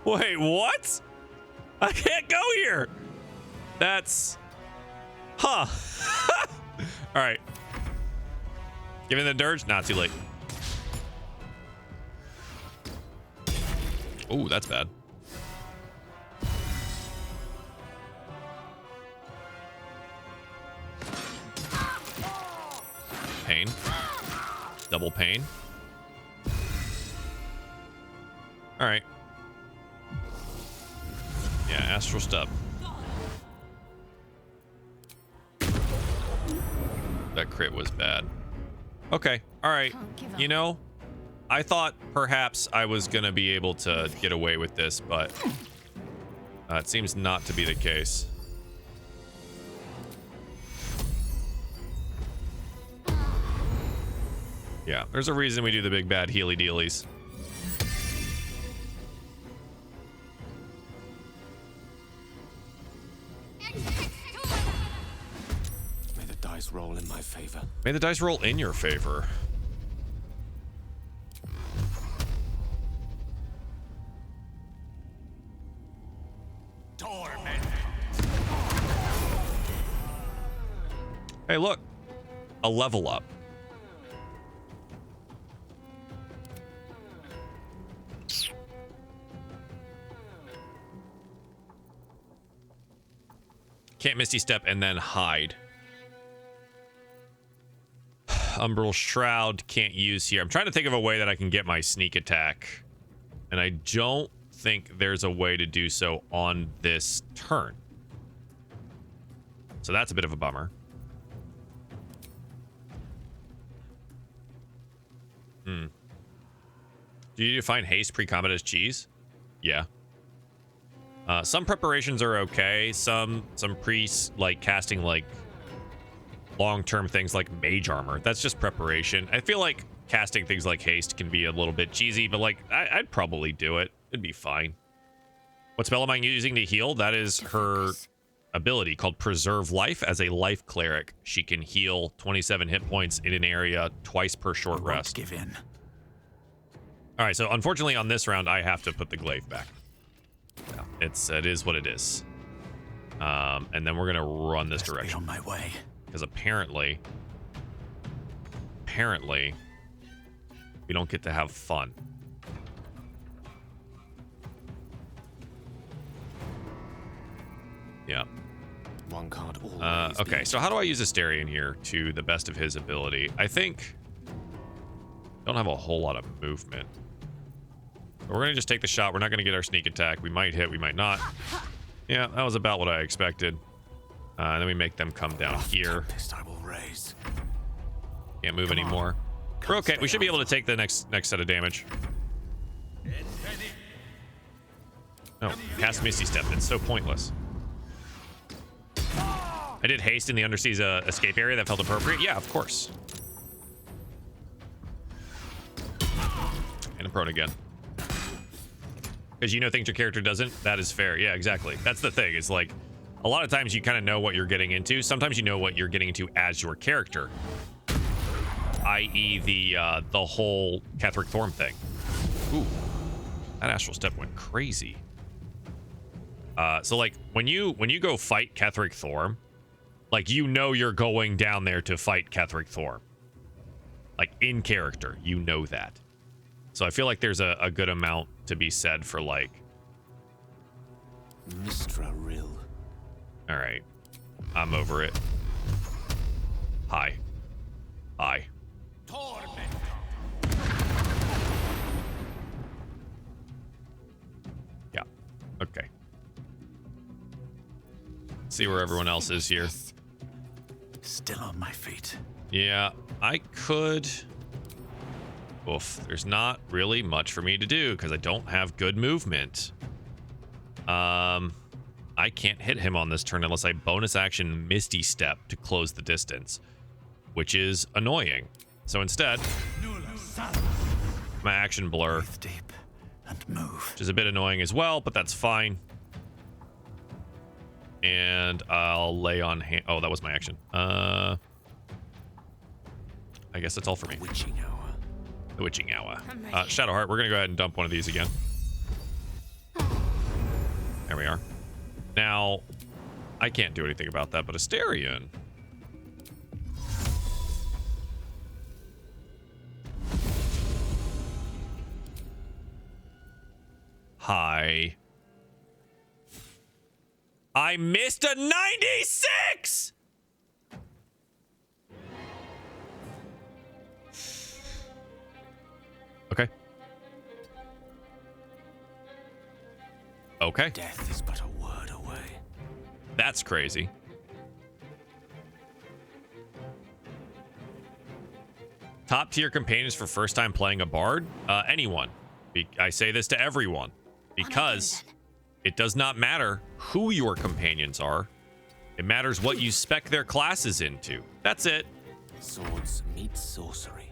Wait, what? I can't go here. That's... Huh. All right. Give me the dirge. Not too late. Ooh, that's bad. Pain. Double pain. All right. Yeah, astral step. That crit was bad. Okay. All right. You know, I thought perhaps I was going to be able to get away with this, but it seems not to be the case. Yeah, there's a reason we do the big bad healy dealies. May the dice roll in my favor. May the dice roll in your favor. Hey, look. A level up. Can't Misty Step and then hide. Umbral Shroud can't use here. I'm trying to think of a way that I can get my sneak attack. And I don't think there's a way to do so on this turn. So that's a bit of a bummer. Do you find haste pre-combat as cheese? Yeah. Some preparations are okay. Some priests like casting like long-term things like mage armor. That's just preparation. I feel like casting things like haste can be a little bit cheesy, but like I'd probably do it. It'd be fine. What spell am I using to heal? That is her ability called Preserve Life. As a life cleric, she can heal 27 hit points in an area twice per short rest. Give in. All right, so unfortunately on this round, I have to put the glaive back. Yeah, it is what it is. And then we're gonna run this direction. On my way. Because apparently, we don't get to have fun. Yeah. One card always. Okay, so how do I use Asterion here to the best of his ability? I think don't have a whole lot of movement. We're gonna just take the shot. We're not gonna get our sneak attack. We might hit, we might not. Yeah, that was about what I expected. And then we make them come down here. I will raise. Can't move anymore. We're okay. We should be able to take the next set of damage. Oh, cast Misty Step. It's so pointless. I did haste in the Undersea's escape area. That felt appropriate. Yeah, of course. And I'm prone again. Because you know things your character doesn't. That is fair. Yeah, exactly. That's the thing. It's like a lot of times you kind of know what you're getting into. Sometimes you know what you're getting into as your character, i.e. the whole Ketheric Thorm thing. Ooh, that astral step went crazy. So like when you go fight Ketheric Thorm, like you know you're going down there to fight Ketheric Thorm. Like in character, you know that. So I feel like there's a good amount to be said for like Mistra Rill. All right. I'm over it. Hi. Hi. Yeah. Okay. See where everyone else is here. Still on my feet. Yeah, I could. Oof, there's not really much for me to do because I don't have good movement. I can't hit him on this turn unless I bonus action Misty Step to close the distance, which is annoying. So instead, my action blur, deep and move, which is a bit annoying as well, but that's fine. And I'll lay on hand. Oh, that was my action. I guess that's all for me. Witching hour. The witching hour. Shadowheart, we're gonna go ahead and dump one of these again. There we are. Now, I can't do anything about that, but Astarion. Hi. I missed a 96! Okay. Okay. Death is but a word away. That's crazy. Top tier companions for first time playing a bard? Anyone. I say this to everyone because it does not matter who your companions are. It matters what you spec their classes into. That's it. Swords meet sorcery.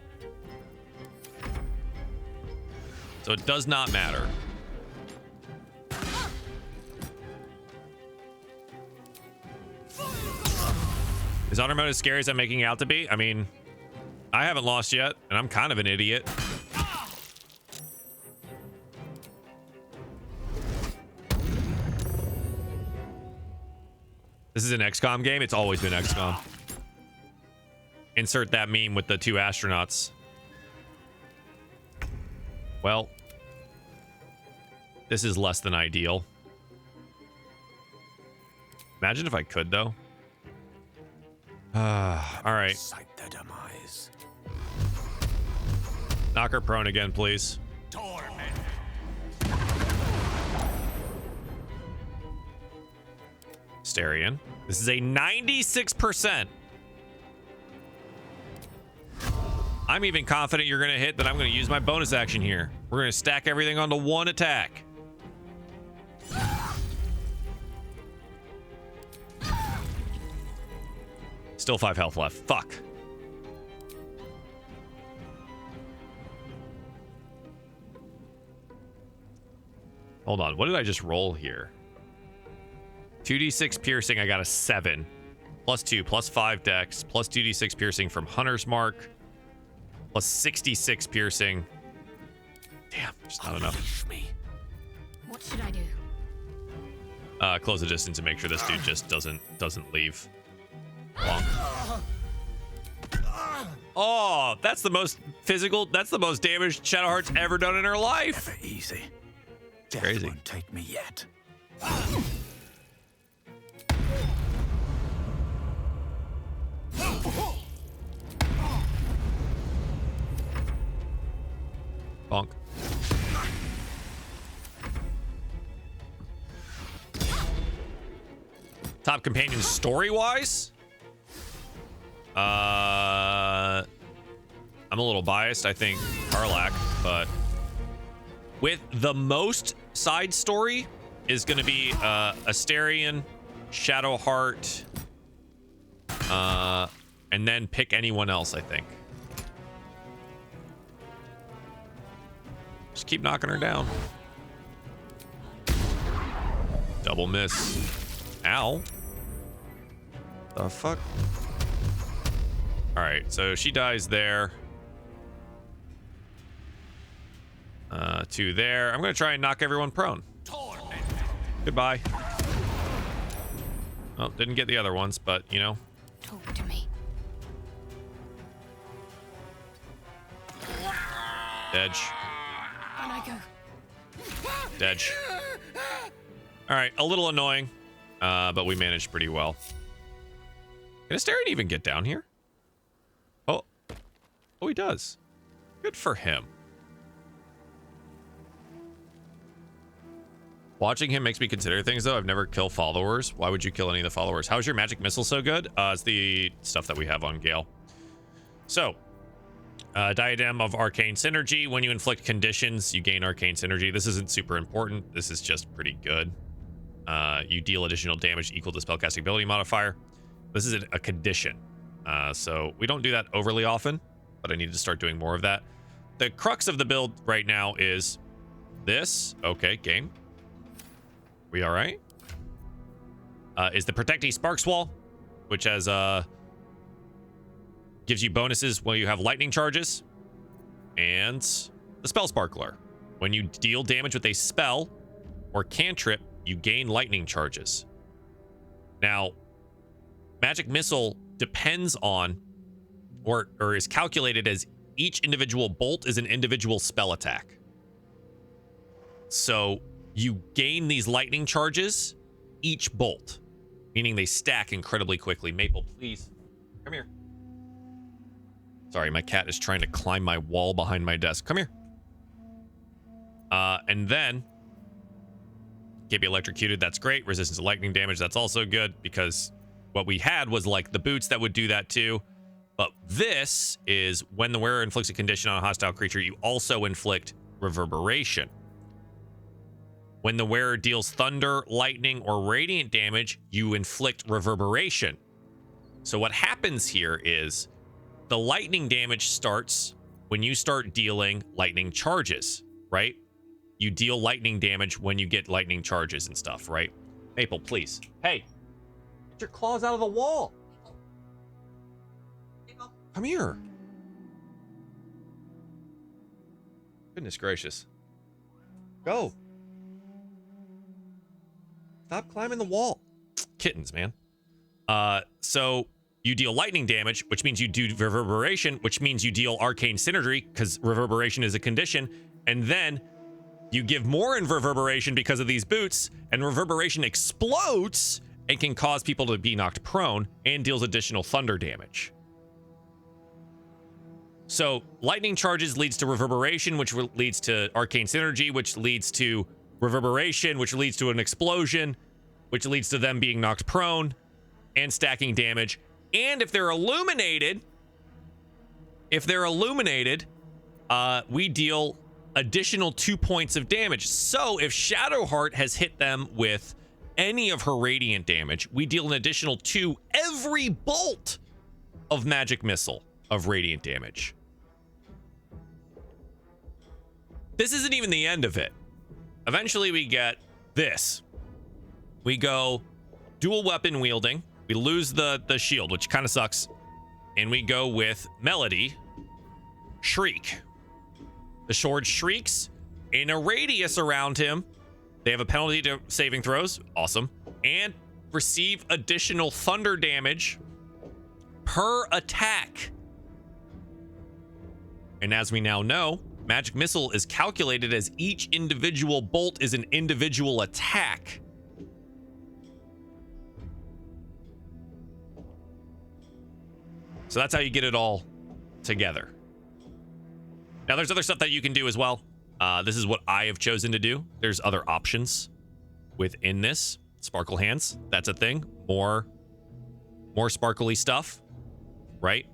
So it does not matter. Is Honor Mode as scary as I'm making it out to be? I mean, I haven't lost yet, and I'm kind of an idiot. This is an XCOM game? It's always been XCOM. Insert that meme with the two astronauts. Well, this is less than ideal. Imagine if I could, though. All right. Sight their demise. Knock her prone again, please. Astarion. This is a 96%. I'm even confident you're going to hit that I'm going to use my bonus action here. We're going to stack everything onto one attack. Still 5 health left. Fuck. Hold on. What did I just roll here? 2d6 piercing. I got a 7. +2, +5 dex, plus 2d6 piercing from Hunter's Mark, plus 66 piercing. Damn, just not enough. What should I do? Close the distance and make sure this dude just doesn't leave. Bonk. Oh, that's the most physical. That's the most damage Shadowheart's ever done in her life. Never easy. Death Crazy. won't take me yet. Bonk. Top companion story-wise? I'm a little biased. I think Karlach, but with the most side story is going to be Astarion, Shadowheart, and then pick anyone else, I think. Just keep knocking her down. Double miss. Ow. The fuck? All right, so she dies there. 2 there. I'm gonna try and knock everyone prone. Goodbye. Oh, didn't get the other ones, but you know. Talk to me. Edge. On I go. Edge. All right, a little annoying, but we managed pretty well. Can Astarion even get down here? Oh, he does. Good for him. Watching him makes me consider things, though. I've never killed followers. Why would you kill any of the followers? How's your magic missile so good? It's the stuff that we have on Gale. So, Diadem of Arcane Synergy. When you inflict conditions, you gain Arcane Synergy. This isn't super important. This is just pretty good. You deal additional damage equal to spellcasting ability modifier. This is a condition. So we don't do that overly often, but I need to start doing more of that. The crux of the build right now is this. Okay, game. We all right? Is the Protecty Sparks Wall, which has gives you bonuses when you have lightning charges, and the Spell Sparkler. When you deal damage with a spell or cantrip, you gain lightning charges. Now, Magic Missile depends on, or is calculated as each individual bolt is an individual spell attack. So you gain these lightning charges each bolt, meaning they stack incredibly quickly. Maple, please, come here. Sorry, my cat is trying to climb my wall behind my desk. Come here. And then get me electrocuted. That's great. Resistance to lightning damage. That's also good, because what we had was like the boots that would do that too. But this is when the wearer inflicts a condition on a hostile creature, you also inflict reverberation. When the wearer deals thunder, lightning, or radiant damage, you inflict reverberation. So what happens here is the lightning damage starts when you start dealing lightning charges, right? You deal lightning damage when you get lightning charges and stuff, right? Maple, please. Hey, get your claws out of the wall. Come here. Goodness gracious. Go. Stop climbing the wall. Kittens, man. So you deal lightning damage, which means you do reverberation, which means you deal arcane synergy, because reverberation is a condition. And then you give more in reverberation because of these boots, and reverberation explodes and can cause people to be knocked prone and deals additional thunder damage. So lightning charges leads to reverberation, which leads to arcane synergy, which leads to reverberation, which leads to an explosion, which leads to them being knocked prone and stacking damage. And if they're illuminated, we deal additional 2 points of damage. So if Shadowheart has hit them with any of her radiant damage, we deal an additional 2 every bolt of magic missile of radiant damage. This isn't even the end of it. Eventually we get this. We go dual weapon wielding. We lose the shield, which kind of sucks. And we go with Melody, Shriek. The sword shrieks in a radius around him. They have a penalty to saving throws. Awesome. And receive additional thunder damage per attack. And as we now know, Magic Missile is calculated as each individual bolt is an individual attack. So that's how you get it all together. Now, there's other stuff that you can do as well. This is what I have chosen to do. There's other options within this. Sparkle hands, that's a thing. More sparkly stuff, right?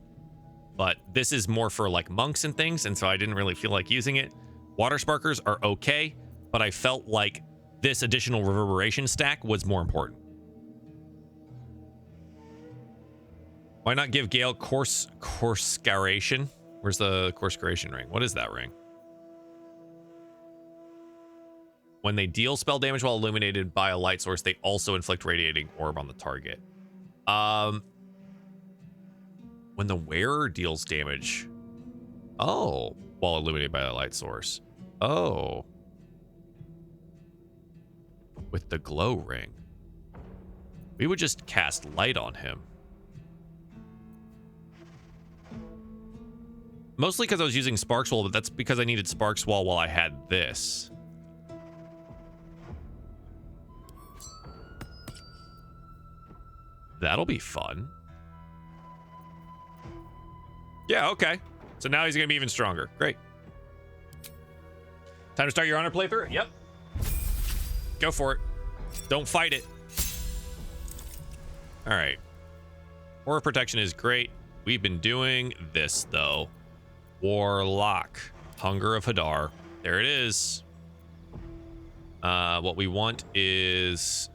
But this is more for like monks and things, and so I didn't really feel like using it. Water sparkers are okay, but I felt like this additional reverberation stack was more important. Why not give Gale Corscaration? Where's the Corscaration ring? What is that ring? When they deal spell damage while illuminated by a light source, they also inflict radiating orb on the target. When the wearer deals damage. Oh, while illuminated by a light source. Oh. With the glow ring. We would just cast light on him. Mostly because I was using Sparks Wall, but that's because I needed Sparks Wall while I had this. That'll be fun. Yeah, okay. So now he's going to be even stronger. Great. Time to start your honor playthrough? Yep. Go for it. Don't fight it. All right. Aura protection is great. We've been doing this, though. Warlock. Hunger of Hadar. There it is. What we want is...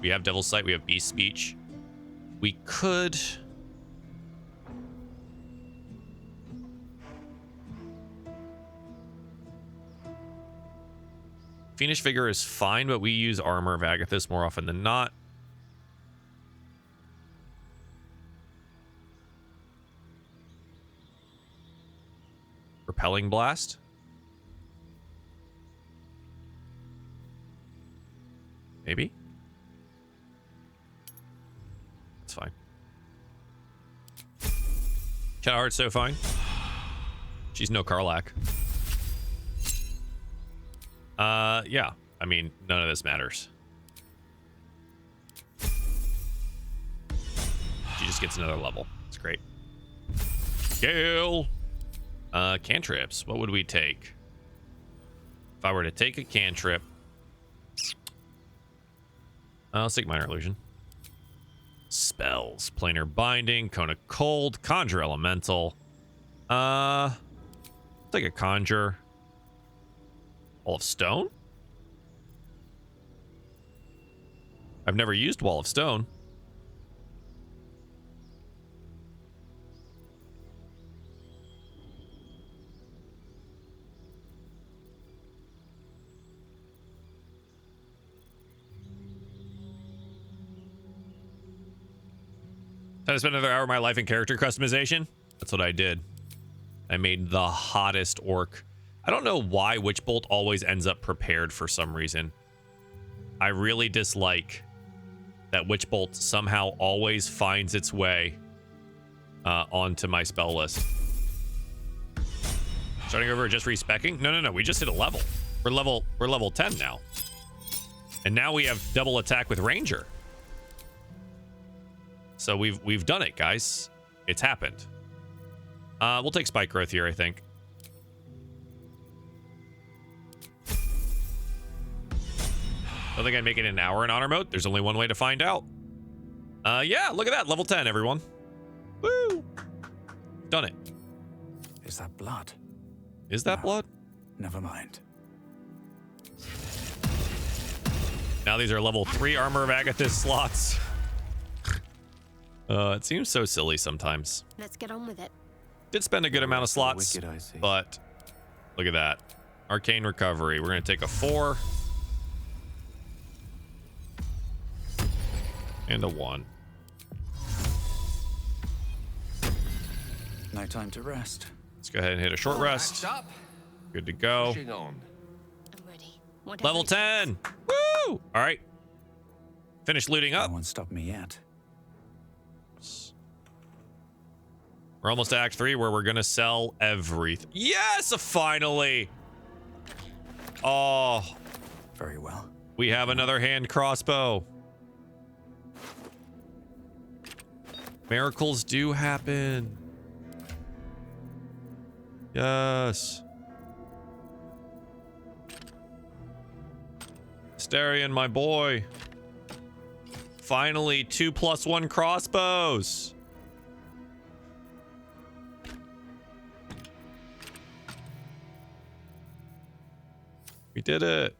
We have Devil's Sight. We have Beast Speech. We could... Fiendish Vigor is fine, but we use Armor of Agathis more often than not. Repelling Blast. Maybe. It's fine. Shadowheart's so fine. She's no Karlach. Yeah. I mean, none of this matters. She just gets another level. It's great. Gale! Cantrips. What would we take? If I were to take a cantrip... I'll take Minor Illusion. Spells. Planar Binding. Cone of Cold. Conjure Elemental. Take a Conjure. Wall of Stone? I've never used Wall of Stone. Time to spend another hour of my life in character customization? That's what I did. I made the hottest orc. I don't know why Witchbolt always ends up prepared for some reason. I really dislike that Witchbolt somehow always finds its way onto my spell list. Starting over, just respecking? No. We just hit a level. We're level 10 now. And now we have double attack with Ranger. So we've done it, guys. It's happened. We'll take Spike Growth here, I think. Don't think I'd make it an hour in honor mode. There's only one way to find out. Yeah, look at that. Level 10, everyone. Woo! Done it. Is that blood? Is that blood? Never mind. Now these are level 3 Armor of Agathis slots. It seems so silly sometimes. Let's get on with it. Did spend a good amount of slots, but look at that. Arcane Recovery. We're going to take a 4. And a 1. No time to rest. Let's go ahead and hit a short rest. Good to go. I'm ready. Level 10. Woo! All right. Finish looting up. No one stopped me yet. We're almost to Act 3 where we're going to sell everything. Yes, finally. Oh. Very well. We have another hand crossbow. Miracles do happen. Yes. Starion, my boy. Finally, 2+1 crossbows. We did it.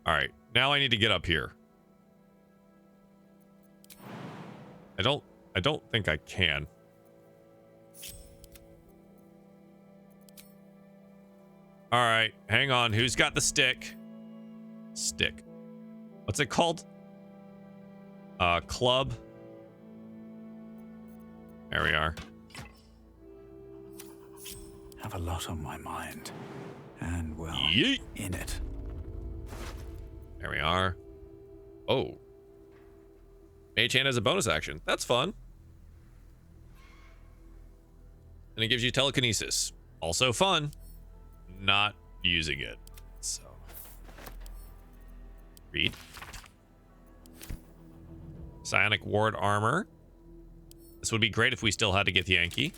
All right, now I need to get up here. I don't think I can. All right, hang on. Who's got the stick? Stick. What's it called? Club. There we are. Have a lot on my mind. And well, yeet. In it. There we are. Oh. Mage Hand as a bonus action. That's fun. And it gives you telekinesis. Also fun. Not using it. So. Read. Psionic ward armor. This would be great if we still had to get Yankee.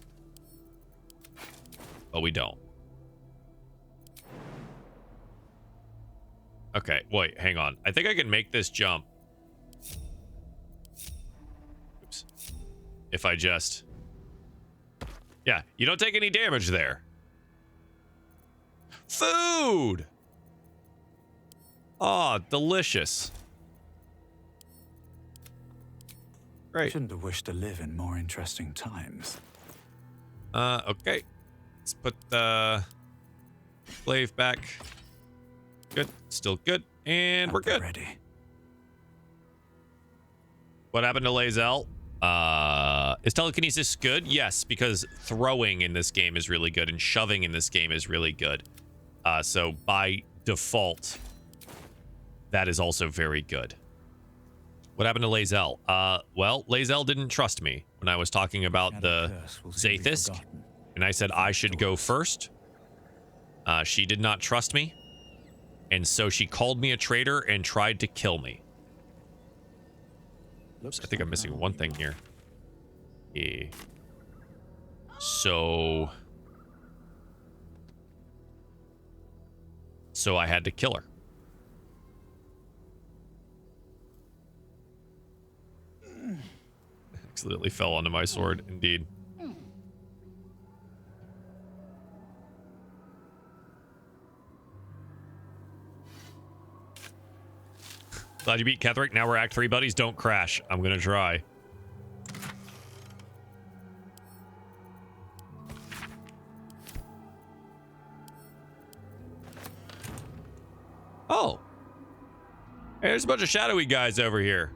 But we don't. Okay, wait, hang on. I think I can make this jump. Oops. If I just... Yeah, you don't take any damage there. Food! Oh, delicious. Great. Shouldn't have wished to live in more interesting times. Okay. Let's put the glaive back. Good. Still good. And we're good. Ready. What happened to Lae'zel? Is telekinesis good? Yes, because throwing in this game is really good and shoving in this game is really good. So by default, that is also very good. What happened to Lae'zel? Well, Lae'zel didn't trust me when I was talking about the Zaithist, and I said I should go first. She did not trust me, and so she called me a traitor and tried to kill me. Oops, I think I'm missing one thing here. Yeah. So I had to kill her. Accidentally fell onto my sword, indeed. Glad you beat Ketheric. Now we're Act 3 buddies. Don't crash. I'm gonna try. Oh. Hey, there's a bunch of shadowy guys over here.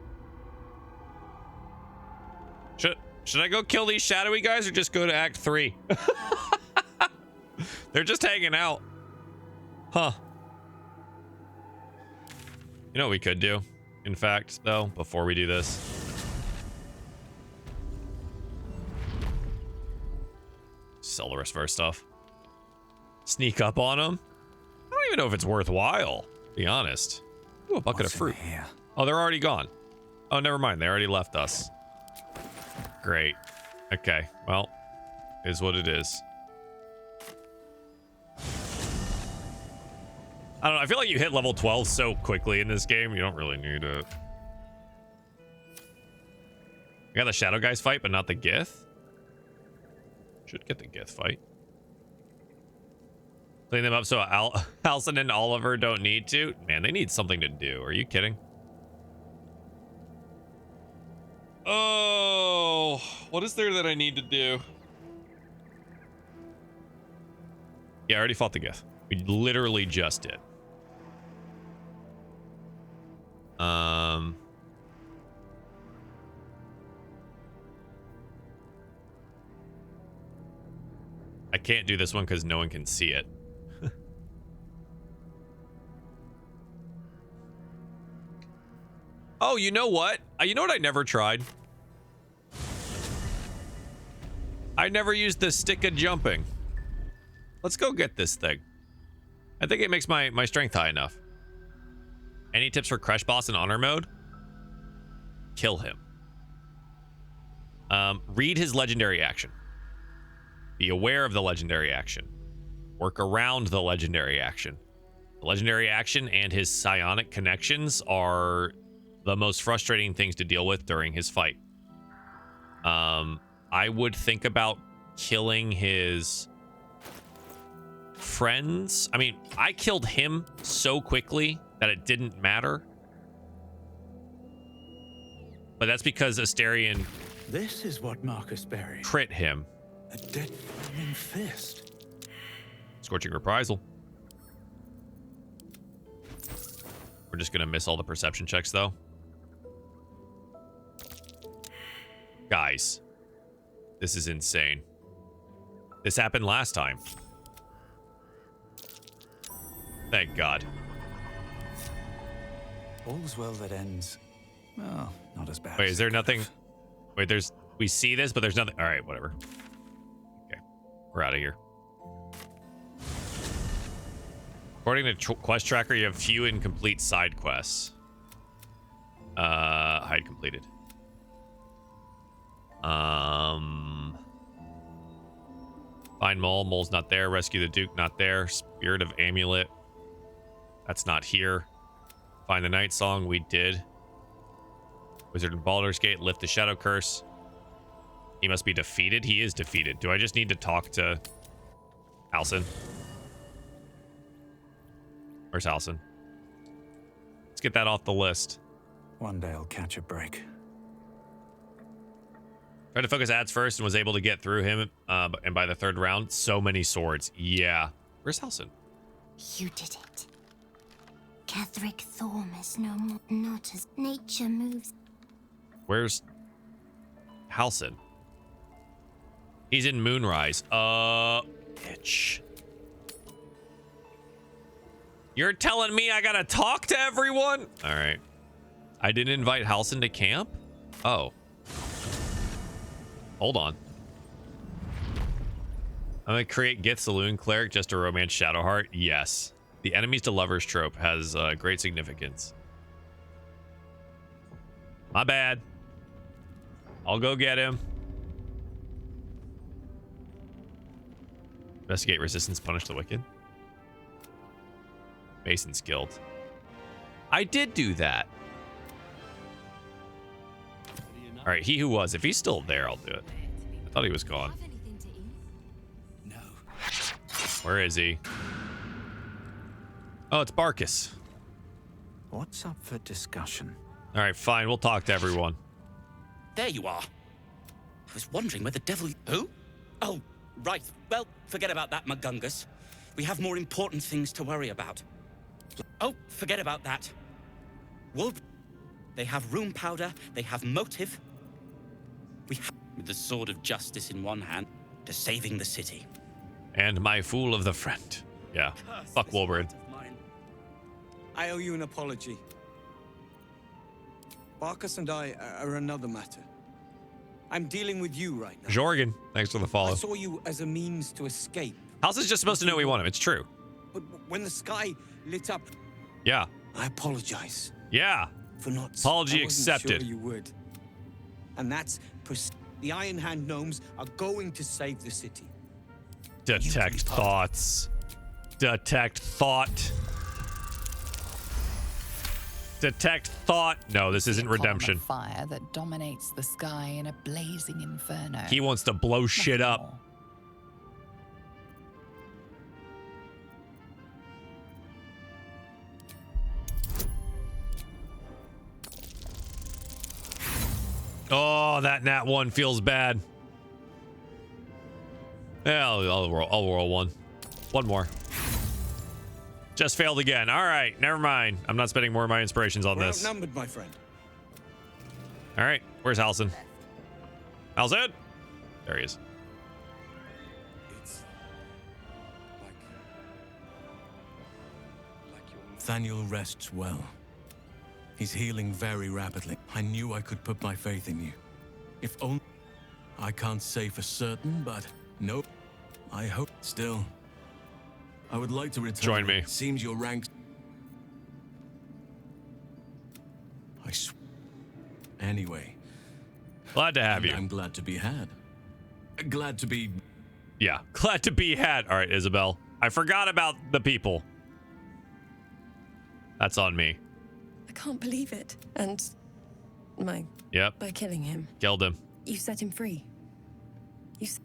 Should I go kill these shadowy guys or just go to Act 3? They're just hanging out. Huh. You know what we could do, in fact, though, before we do this? Sell the rest of our stuff. Sneak up on them? I don't even know if it's worthwhile, to be honest. Ooh, a bucket of fruit. Oh, they're already gone. Oh, never mind. They already left us. Great. Okay, well, is what it is. I don't know. I feel like you hit level 12 so quickly in this game. You don't really need it. You got the Shadow Guys fight, but not the Gith? Should get the Gith fight. Clean them up so Halson and Oliver don't need to? Man, they need something to do. Are you kidding? Oh, what is there that I need to do? Yeah, I already fought the Gith. We literally just did. I can't do this one because no one can see it. Oh, you know what? You know what I never tried? I never used the stick of jumping. Let's go get this thing. I think it makes my strength high enough. Any tips for Crush Boss in honor mode? Kill him. Read his legendary action. Be aware of the legendary action. Work around the legendary action. The legendary action and his psionic connections are the most frustrating things to deal with during his fight. I would think about killing his friends. I mean, I killed him so quickly that it didn't matter. But that's because Asterion This is what Marcus buried. Crit him. A dead flaming fist. Scorching Reprisal. We're just gonna miss all the perception checks though. Guys, this is insane. This happened last time. Thank God. All's well that ends. Well, not as bad. Wait, is there nothing? Wait, we see this, but there's nothing. All right, whatever. Okay, we're out of here. According to Quest Tracker, you have few incomplete side quests. Hide completed. Find Mole. Mole's not there. Rescue the Duke. Not there. Spirit of Amulet. That's not here. Find the Night Song. We did. Wizard in Baldur's Gate. Lift the Shadow Curse. He must be defeated. He is defeated. Do I just need to talk to Halsin? Where's Halsin? Let's get that off the list. One day I'll catch a break. Tried to focus ads first and was able to get through him. And by the third round, so many swords. Yeah. Where's Halsin? You did it. Catherick Thorm is no more, not as nature moves. Where's Halsin? He's in Moonrise. Bitch. You're telling me I gotta talk to everyone? All right. I didn't invite Halsin to camp? Oh. Hold on. I'm gonna create Gith Saloon Cleric just to romance Shadowheart. Yes. The enemies to lovers trope has great significance. My bad. I'll go get him. Investigate resistance, punish the wicked. Mason's Guild. I did do that. All right, he who was. If he's still there, I'll do it. I thought he was gone. No. Where is he? Oh, it's Barkus. What's up for discussion? All right, fine. We'll talk to everyone. There you are. I was wondering where the devil... Who? Oh, right. Well, forget about that, Magungus. We have more important things to worry about. Oh, forget about that. Wolf... They have room powder. They have motive. We have... With the sword of justice in one hand to saving the city. And my fool of the friend. Yeah. Fuck Wolverine. I owe you an apology. Barkus and I are another matter. I'm dealing with you right now. Jorgen, thanks for the follow. I saw you as a means to escape. House is just supposed to know we want him. It's true. But when the sky lit up... Yeah. I apologize. Yeah. For not... Apology I wasn't accepted. Sure you would. And that's... The Iron Hand gnomes are going to save the city. Detect thoughts. Detect thought. Detect thought. No, this isn't redemption. Fire that dominates the sky in a blazing inferno. He wants to blow shit up. Oh, that nat 1 feels bad. Yeah, I'll roll one. One more. Just failed again. All right, never mind. I'm not spending more of my inspirations on this. Outnumbered, my friend. All right, where's Halsin? Halsin? There he is. Thaniel rests well. He's healing very rapidly. I knew I could put my faith in you. If only... I can't say for certain, but no. I hope. Still, I would like to return. Join me. Seems your ranks... I swear. Anyway. Glad to have you. I'm glad to be had. Glad to be... Yeah, glad to be had. All right, Isabel. I forgot about the people. That's on me. I can't believe it. And Yep. by killing him, Killed him. you set him free.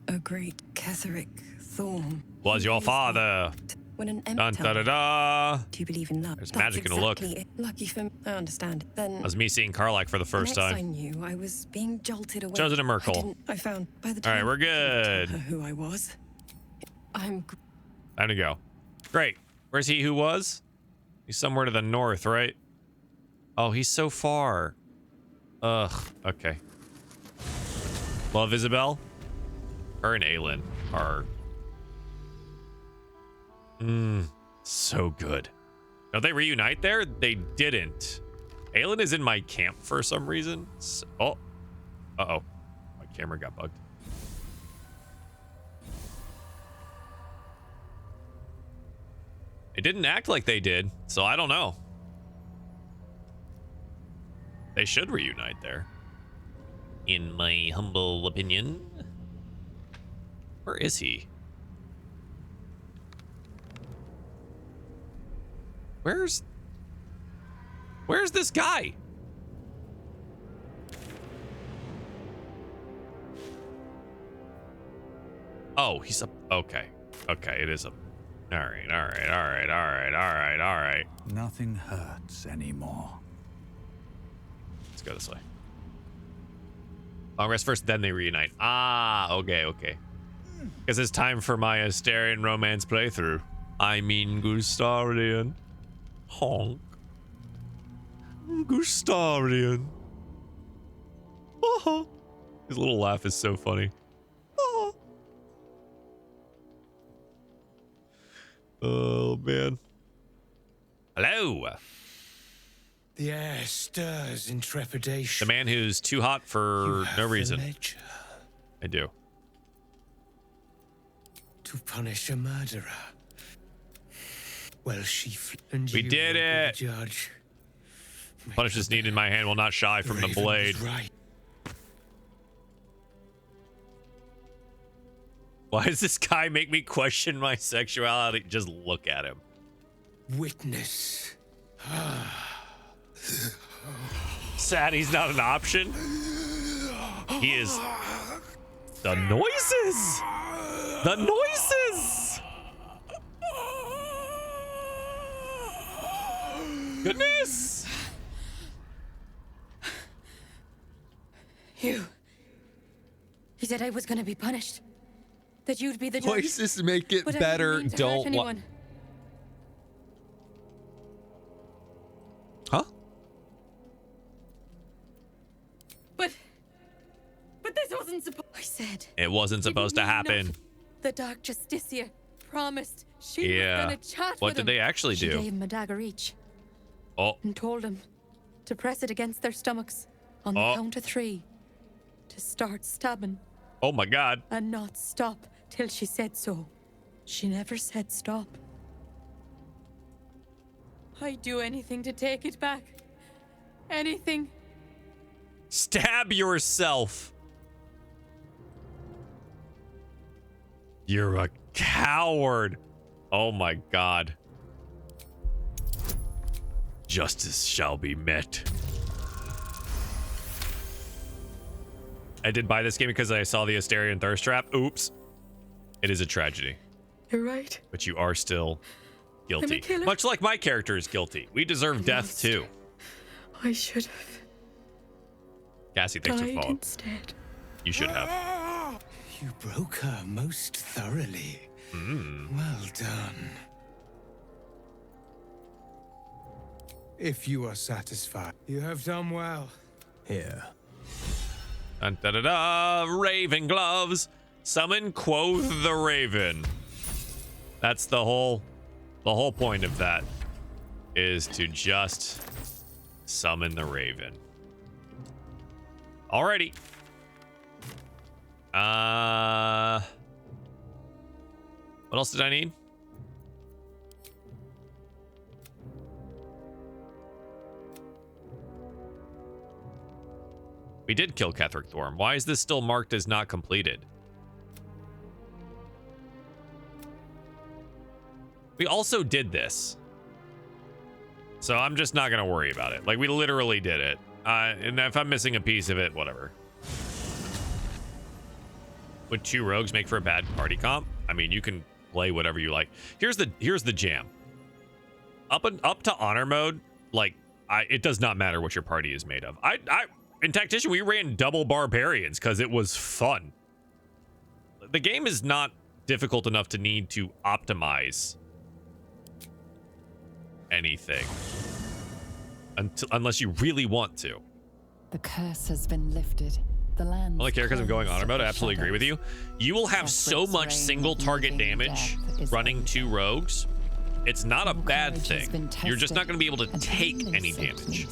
A great Catherick Thorm. Was your father. When an Dun, empty. da, da, da. Do you believe in love? There's That's magic in a look. exactly it. Lucky for me. I understand. Then That was me seeing Karlach for the first next I time. knew, I was being jolted away. Chosen a Merkel. I found by the All time right, we're good. I told her who I was. I'm Time to go. Great. Where's he who was? He's somewhere to the north, right? Oh, he's so far. Ugh. Okay. Love Isabel. Her and Aelin are... so good. Don't they reunite there? They didn't. Aelin is in my camp for some reason. Oh. Uh-oh. My camera got bugged. It didn't act like they did, so I don't know. They should reunite there. in my humble opinion. Where is he? Where's this guy? Oh, he's up. Okay. Okay, it is up. All right. Nothing hurts anymore. Let's go this way. Long rest first, then they reunite. Ah, okay. Because it's time for my Asterian romance playthrough. I mean Gustarian. Honk. Gustarian. His little laugh is so funny. Oh, man. Hello. The air stirs in trepidation. The man who's too hot for no reason. I do. To punish a murderer. Well, and we did it. Judge. Punishment needed. My hand will not shy from the blade. Right. Why does this guy make me question my sexuality? Just look at him. Witness. Sad he's not an option. He is. The noises. The noises. Goodness. You said I was going to be punished. That you'd be the judge. Voices make it but better. I didn't mean to Don't. hurt anyone. Huh? But this wasn't supposed. I said It wasn't supposed to happen. the Dark Justicia promised she was gonna chat What with did him. they actually She do? gave him a dagger each. Oh. And told him to press it against their stomachs on the count of 3. To start stabbing. Oh my God. And not stop till she said so. She never said stop. I'd do anything to take it back. Anything. Stab yourself. You're a coward. Oh my God. Justice shall be met. I did buy this game because I saw the Asterian thirst trap. Oops. It is a tragedy. You're right. But you are still guilty. I'm a killer. Much like my character is guilty. We deserve death too. I should have Cassie, thanks for died following. instead. You should have. You broke her most thoroughly. Well done. If you are satisfied, you have done well. Here. Dun, da, da, da, Raven gloves. Summon Quoth the Raven. That's the whole point of that, is to just summon the Raven. Alrighty. What else did I need? We did kill Ketheric Thorm. Why is this still marked as not completed? We also did this. So I'm just not going to worry about it. Like, we literally did it. And if I'm missing a piece of it, whatever. Would 2 rogues make for a bad party comp? I mean, you can play whatever you like. Here's the jam. Up to honor mode, like, it does not matter what your party is made of. In Tactician, we ran double barbarians because it was fun. The game is not difficult enough to need to optimize anything unless you really want to. The curse has been lifted. The land. Only care because I'm going honor mode. I absolutely agree with you. You will have so much single target damage running 2 rogues. It's not a bad thing. You're just not going to be able to take any damage.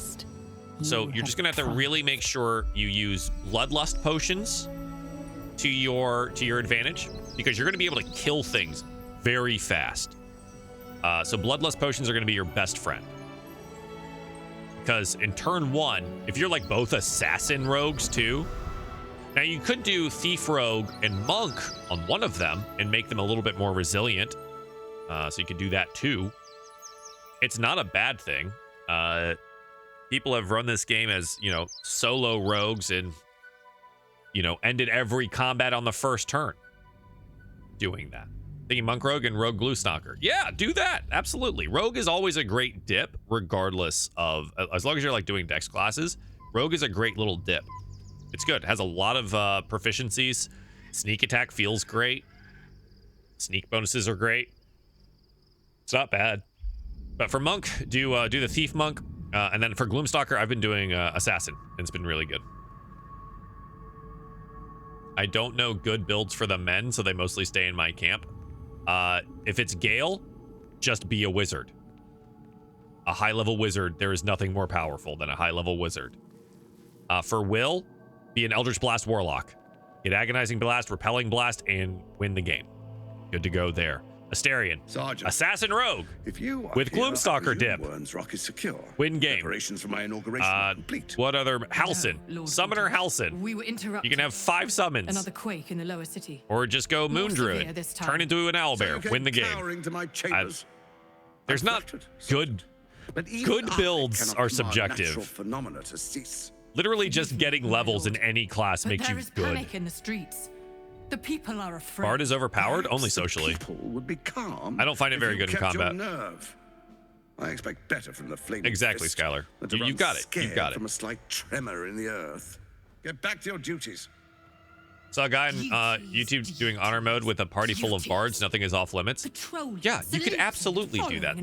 So you're just gonna have to really make sure you use bloodlust potions to your advantage, because you're gonna be able to kill things very fast. So bloodlust potions are gonna be your best friend. Because in turn 1, if you're like both assassin rogues too, Now you could do Thief, Rogue, and Monk on one of them and make them a little bit more resilient. So you could do that too. It's not a bad thing. People have run this game as, you know, solo rogues and, you know, ended every combat on the first turn doing that. Thinking Monk Rogue and Rogue Gluestalker. Yeah, do that. Absolutely. Rogue is always a great dip, regardless of, as long as you're like doing dex classes, Rogue is a great little dip. It's good. It has a lot of proficiencies. Sneak attack feels great. Sneak bonuses are great. It's not bad. But for Monk, do the Thief Monk. And then for Gloomstalker, I've been doing Assassin. And it's been really good. I don't know good builds for the men, so they mostly stay in my camp. If it's Gale, just be a wizard. A high-level wizard, there is nothing more powerful than a high-level wizard. For Will, be an Eldritch Blast Warlock. Get Agonizing Blast, Repelling Blast, and win the game. Good to go there. Asterion, Sergeant, Assassin Rogue, if you with Gloomstalker dip. Worm's Rock is secure. Win game. Preparations for my inauguration are complete. What other? Halcyon. Summoner Halcyon. We were interrupted. You can have 5 summons. Another quake in the lower city. Or just go Moon Druid. Turn into an owlbear. So win the game. To my chambers. There's not good. Good builds are subjective. Phenomena to cease. Literally, just getting levels in any class makes you good. Panic in the streets. The people are afraid. Bard is overpowered only socially. People would be calm. I don't find it very good in combat. Your nerve. I expect better from the flaming Exactly, fist Skylar. than to You run got it. You scared got it. From a slight tremor in the earth. Get back to your duties. Saw a guy on YouTube doing honor mode with a party full of bards. Nothing is off limits. Yeah, you could absolutely do that.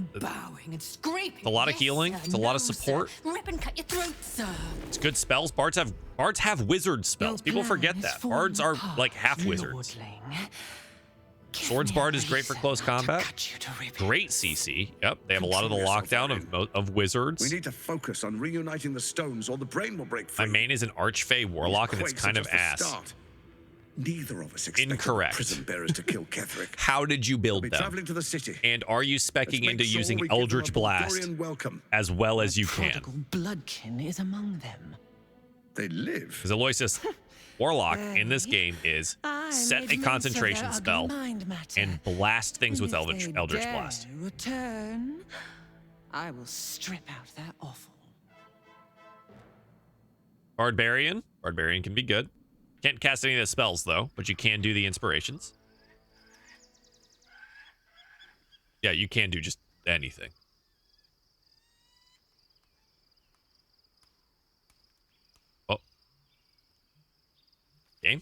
It's a lot of healing. It's a lot of support. Rip and cut your throat, sir. It's good spells. Bards have wizard spells. People forget that. Bards are like half wizards. Swords Bard is great for close combat. Great CC. Yep, they have a lot of the lockdown of wizards. We need to focus on reuniting the stones, or the brain will break free. My main is an Archfey Warlock, and it's kind of ass. Neither of us expected Incorrect. The prison bearers to kill Ketherick. How did you build them? Traveling to the city. And are you specking into using Eldritch Blast as well as you can? Bloodkin is among them. They live. Because Aloysius Warlock in this game is set a concentration spell and blast things with Eldritch Blast. Return. I will strip out that offal. Barbarian can be good. Can't cast any of the spells, though, but you can do the inspirations. Yeah, you can do just anything. Oh. Game?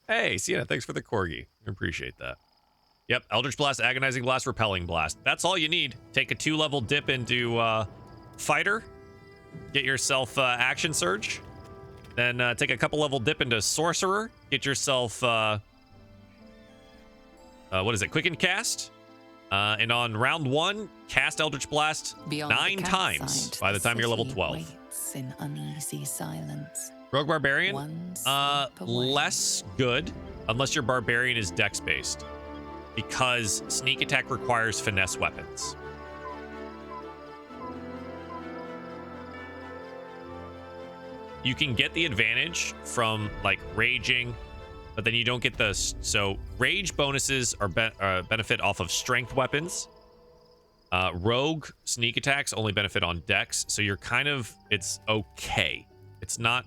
Hey, Sienna, thanks for the corgi. I appreciate that. Yep, Eldritch Blast, Agonizing Blast, Repelling Blast. That's all you need. Take a 2-level dip into Fighter. Get yourself Action Surge. Then take a couple level dip into Sorcerer. Get yourself, what is it, Quicken Cast. And on round 1, cast Eldritch Blast Beyond 9 times by the time you're level 12. Waits in uneasy silence. Rogue Barbarian, less good unless your Barbarian is Dex-based. Because Sneak Attack requires Finesse weapons. You can get the advantage from like raging, but then you don't get the so rage bonuses are benefit off of strength weapons. Rogue sneak attacks only benefit on dex, so you're kind of it's okay. It's not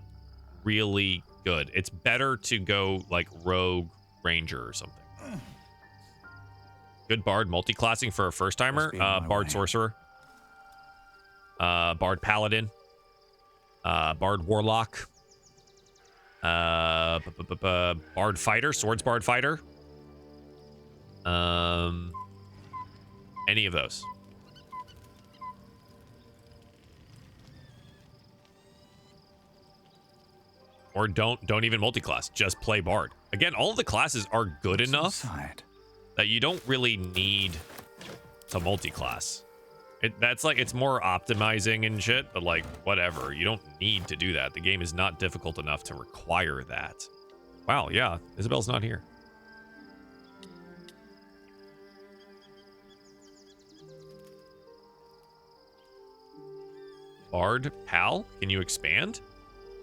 really good. It's better to go like rogue ranger or something. Good bard multi-classing for a first timer. Bard sorcerer. Bard paladin. Bard Warlock, Bard Fighter, Swords Bard Fighter, any of those. Or don't even multi-class, just play Bard. Again, all of the classes are good enough that you don't really need to multi-class. That's like, it's more optimizing and shit, but like, whatever. You don't need to do that. The game is not difficult enough to require that. Wow, yeah, Isabel's not here. Bard, Pal. Can you expand?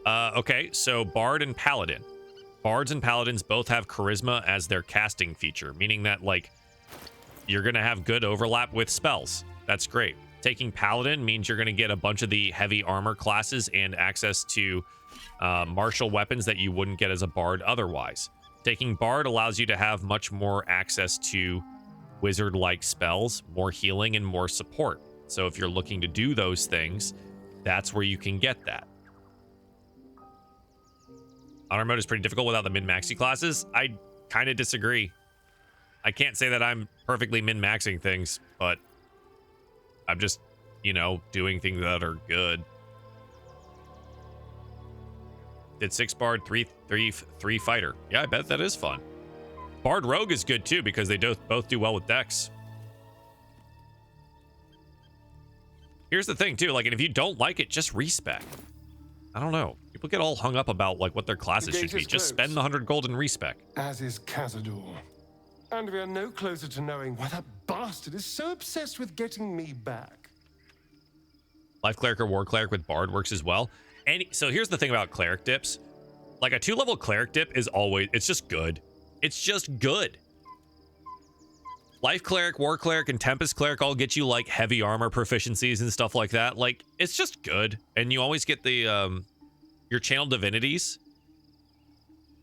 Okay, so Bard and Paladin. Bards and Paladins both have Charisma as their casting feature, meaning that, like, you're going to have good overlap with spells. That's great. Taking Paladin means you're going to get a bunch of the heavy armor classes and access to martial weapons that you wouldn't get as a Bard otherwise. Taking Bard allows you to have much more access to wizard-like spells, more healing, and more support. So if you're looking to do those things, that's where you can get that. Honor mode is pretty difficult without the min-maxi classes. I kind of disagree. I can't say that I'm perfectly min-maxing things, but I'm just, you know, doing things that are good. Did 6 Bard, 3 Fighter. Yeah, I bet that is fun. Bard Rogue is good too because they both do well with Dex. Here's the thing too, like, and if you don't like it, just respec. I don't know. People get all hung up about like what their classes should be. Just spend the 100 gold and respec. As is Cazador. And we are no closer to knowing why that bastard is so obsessed with getting me back. Life Cleric or War Cleric with Bard works as well. And so here's the thing about Cleric dips. Like a 2-level Cleric dip is always, it's just good. It's just good. Life Cleric, War Cleric, and Tempest Cleric all get you like heavy armor proficiencies and stuff like that. Like, it's just good. And you always get the, your Channel Divinities.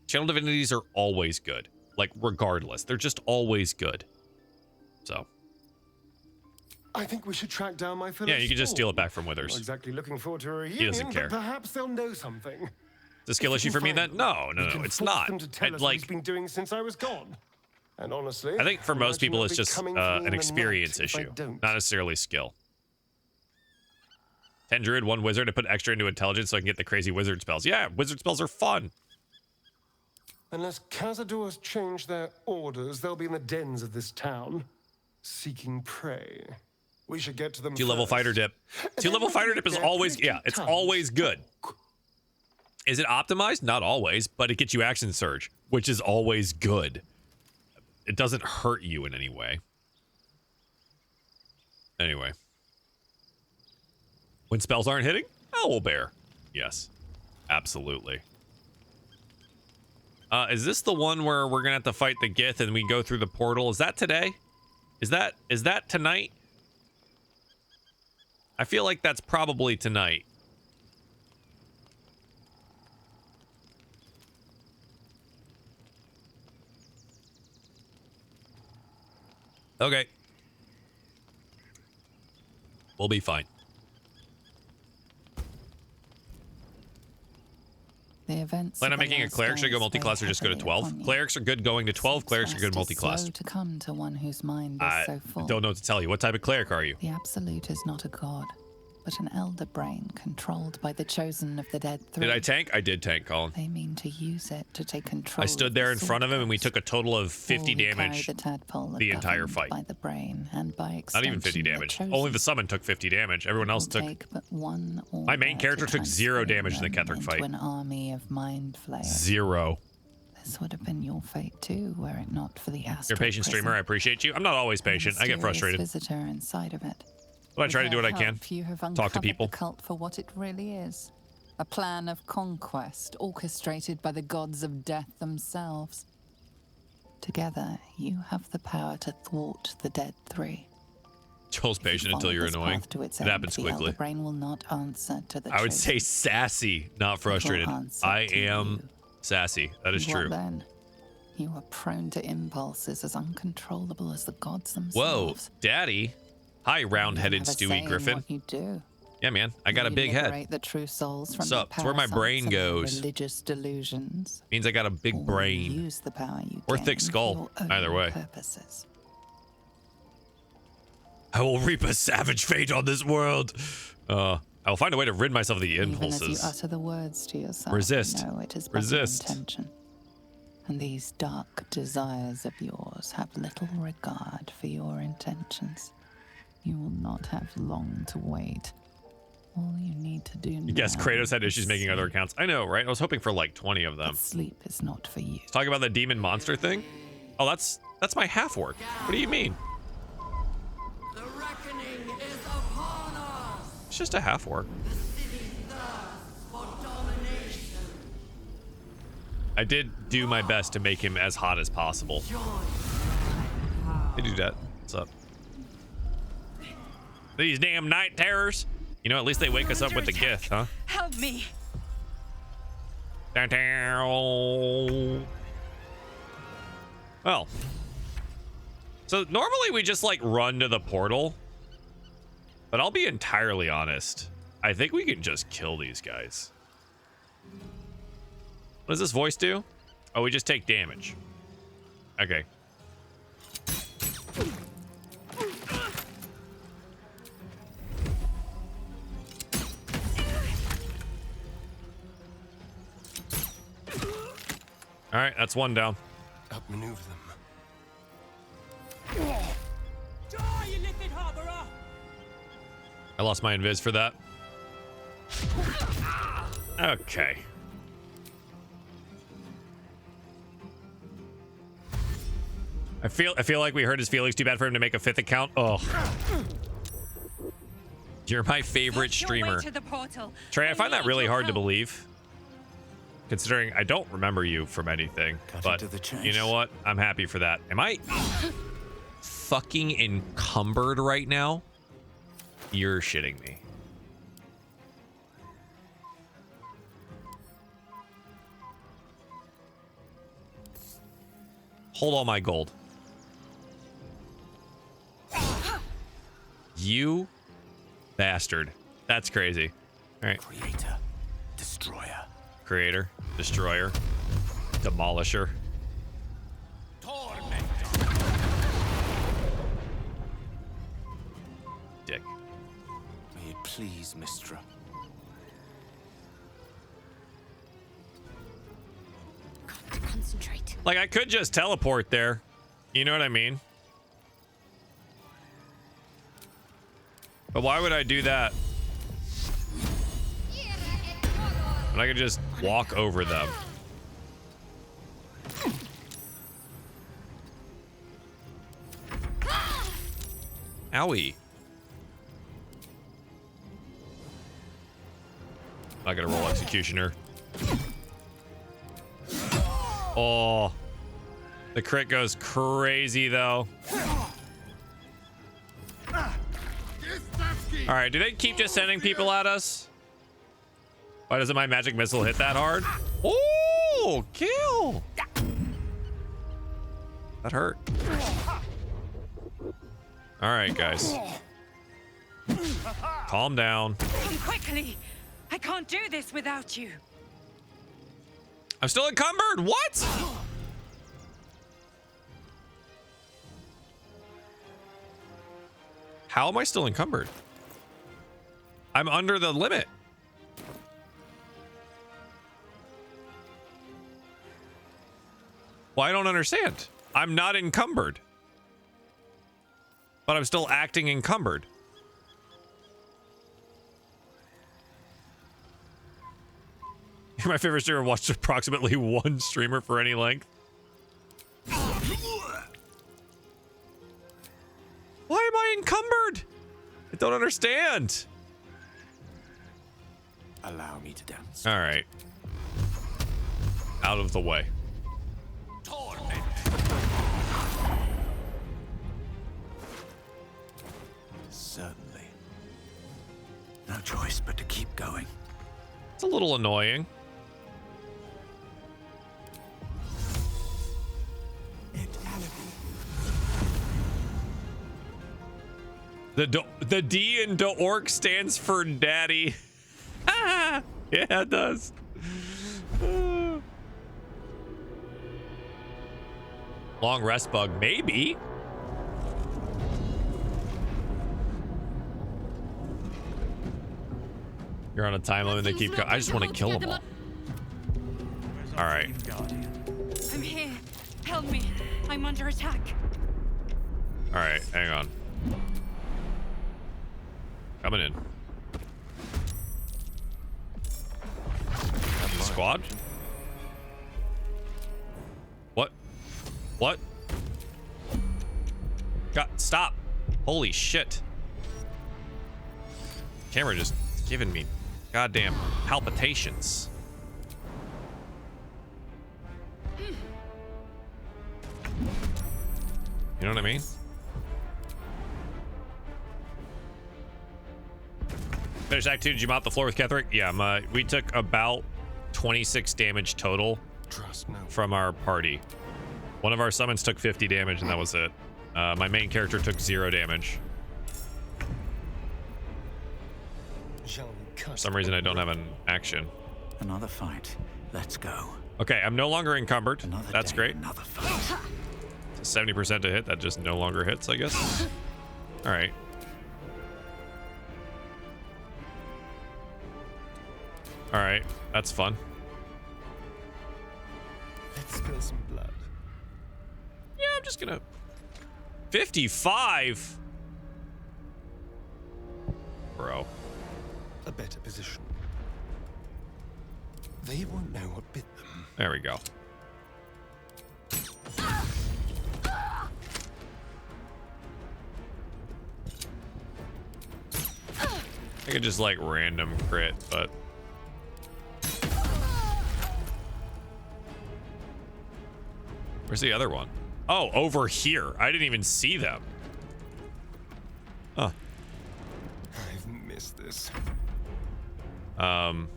Channel Divinities are always good. Like, regardless. They're just always good. So. I think we should track down my fellow. Yeah, you can just steal it back from Withers. Not exactly looking forward to a reunion, He doesn't care. but perhaps they'll know something. It's a skill issue for me then? No, it's not. Them to tell us what he's been doing since I was gone. And honestly, I think for most people it's they'll be just coming for me in an the experience night if I issue, don't. not necessarily skill. 10 Druid, 1 Wizard to put extra into intelligence so I can get the crazy wizard spells. Yeah, wizard spells are fun. Unless Cazador's changed their orders, they'll be in the dens of this town, seeking prey. We should get to them 2-level fighter dip. 2-level fighter dip is always, yeah, it's always good. Is it optimized? Not always, but it gets you action surge, which is always good. It doesn't hurt you in any way. Anyway. When spells aren't hitting, Owlbear. Yes, absolutely. Is this the one where we're gonna have to fight the Gith and we go through the portal? Is that today? Is that tonight? I feel like that's probably tonight. Okay. We'll be fine. The events. Plan on making a cleric. Should I go multi-class or just go to 12? Clerics are good going to 12. Clerics are good multi-class. Slow to come to one whose mind is so full. Don't know what to tell you. What type of cleric are you? The Absolute is not a god, but an elder brain controlled by the chosen of the dead three. Did I tank? I did tank, Colin. They mean to use it to take control. I stood there in front of him and we took a total of 50 damage the entire fight. By the brain and by not even 50 damage. Only the summon took 50 damage. Everyone else took... My main character took 0 damage in the Ketheric fight. An army of mind flayers. 0. This would have been your fate too, were it not for the astral You're a patient streamer. I appreciate you. I'm not always patient. I get frustrated. Visitor inside of it. But I try to do what I can. You have talk to people. The cult for what it really is. A plan of conquest orchestrated by the gods of death themselves. Together, you have the power to thwart the dead three. Joel's patient until you're annoying. It happens quickly. The brain will not answer to the I would say sassy, not frustrated. I am sassy. That is true. Then, you are prone to impulses as uncontrollable as the gods themselves. Whoa, Daddy. Hi, round-headed Stewie Griffin. What you do. Yeah, man. I got a big head. The true souls from What's up? It's where my brain goes. Religious delusions. Means I got a big brain. Use the power you or thick skull. Either way. Purposes. I will reap a savage fate on this world. I will find a way to rid myself of the impulses. Even as you utter the words to yourself, resist. You know it is but resist. Intention. And these dark desires of yours have little regard for your intentions. You will not have long to wait. All you need to do now. Yes, Kratos had issues making other accounts. I know, right? I was hoping for like 20 of them. But sleep is not for you. Talk about the demon monster thing. Oh, that's my half work. What do you mean? The reckoning is upon us. It's just a half work. The I did do my best to make him as hot as possible. Hey, do that. What's up? These damn night terrors. You know, at least they wake us up with the gift, huh? Help me. Well. So normally we just like run to the portal. But I'll be entirely honest. I think we can just kill these guys. What does this voice do? Oh, we just take damage. Okay. All right, that's one down. Outmaneuver them. Die, you liquid harborer! I lost my invis for that. Okay. I feel like we hurt his feelings. Too bad for him to make a 5th account. Oh. You're my favorite streamer. Trey, I find that really hard to believe. Considering I don't remember you from anything. But you know what? I'm happy for that. Am I fucking encumbered right now? You're shitting me. Hold all my gold. You bastard. That's crazy. All right. Creator, destroyer. Creator, destroyer, demolisher. Dick. May it please, Mistra. Concentrate. Like, I could just teleport there. You know what I mean? But why would I do that? When I could just walk over them. Owie. I gotta roll executioner. Oh. The crit goes crazy though. Alright, do they keep just sending people at us? Why doesn't my magic missile hit that hard? Oh, kill! That hurt. Alright, guys. Calm down. Come quickly. I can't do this without you. I'm still encumbered. What? How am I still encumbered? I'm under the limit. Well, I don't understand. I'm not encumbered. But I'm still acting encumbered. You're my favorite streamer. Watched approximately one streamer for any length. Why am I encumbered? I don't understand. Allow me to dance. All right. Out of the way. Certainly. No choice but to keep going. It's a little annoying. The D in orc stands for daddy. Yeah, it does. Long rest bug, maybe. You're on a time limit. They keep. I just want to kill them all. All right. I'm here. Help me. I'm under attack. All right. Hang on. Coming in. Squad? What? What? God, stop. Holy shit. Camera just giving me goddamn palpitations. You know what I mean? Finish Act 2. Did you mop the floor with Ketherick? Yeah, we took about 26 damage total from our party. One of our summons took 50 damage, and that was it. My main character took 0 damage. For some reason, I don't have an action. Another fight. Let's go. Okay, I'm no longer encumbered. That's great. Another fight. It's a 70% to hit. That just no longer hits, I guess. All right. All right, that's fun. Let's spill some blood. Yeah, I'm just gonna... 55? Bro. A better position. They won't know what bit them. There we go. I could just like random crit, but... Where's the other one? Oh, over here. I didn't even see them. Huh. I've missed this. Man,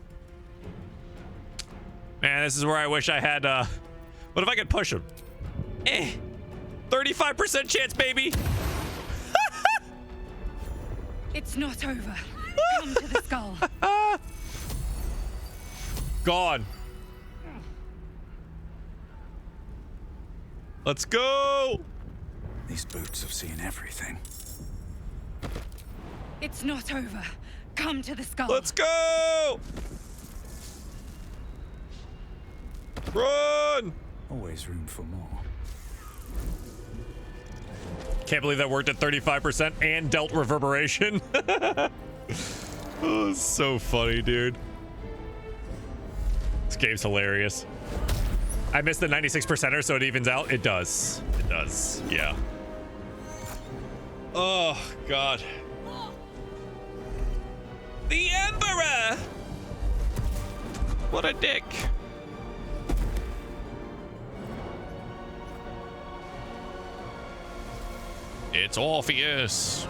this is where I wish I had, what if I could push him? 35% chance, baby! It's not over. Come to the skull. Gone. Let's go! These boots have seen everything. It's not over. Come to the skull. Let's go! Run! Always room for more. Can't believe that worked at 35% and dealt reverberation. Oh, so funny, dude. This game's hilarious. I missed the 96%er, so it evens out. It does. It does. Yeah. Oh, God. The Emperor! What a dick. It's Orpheus.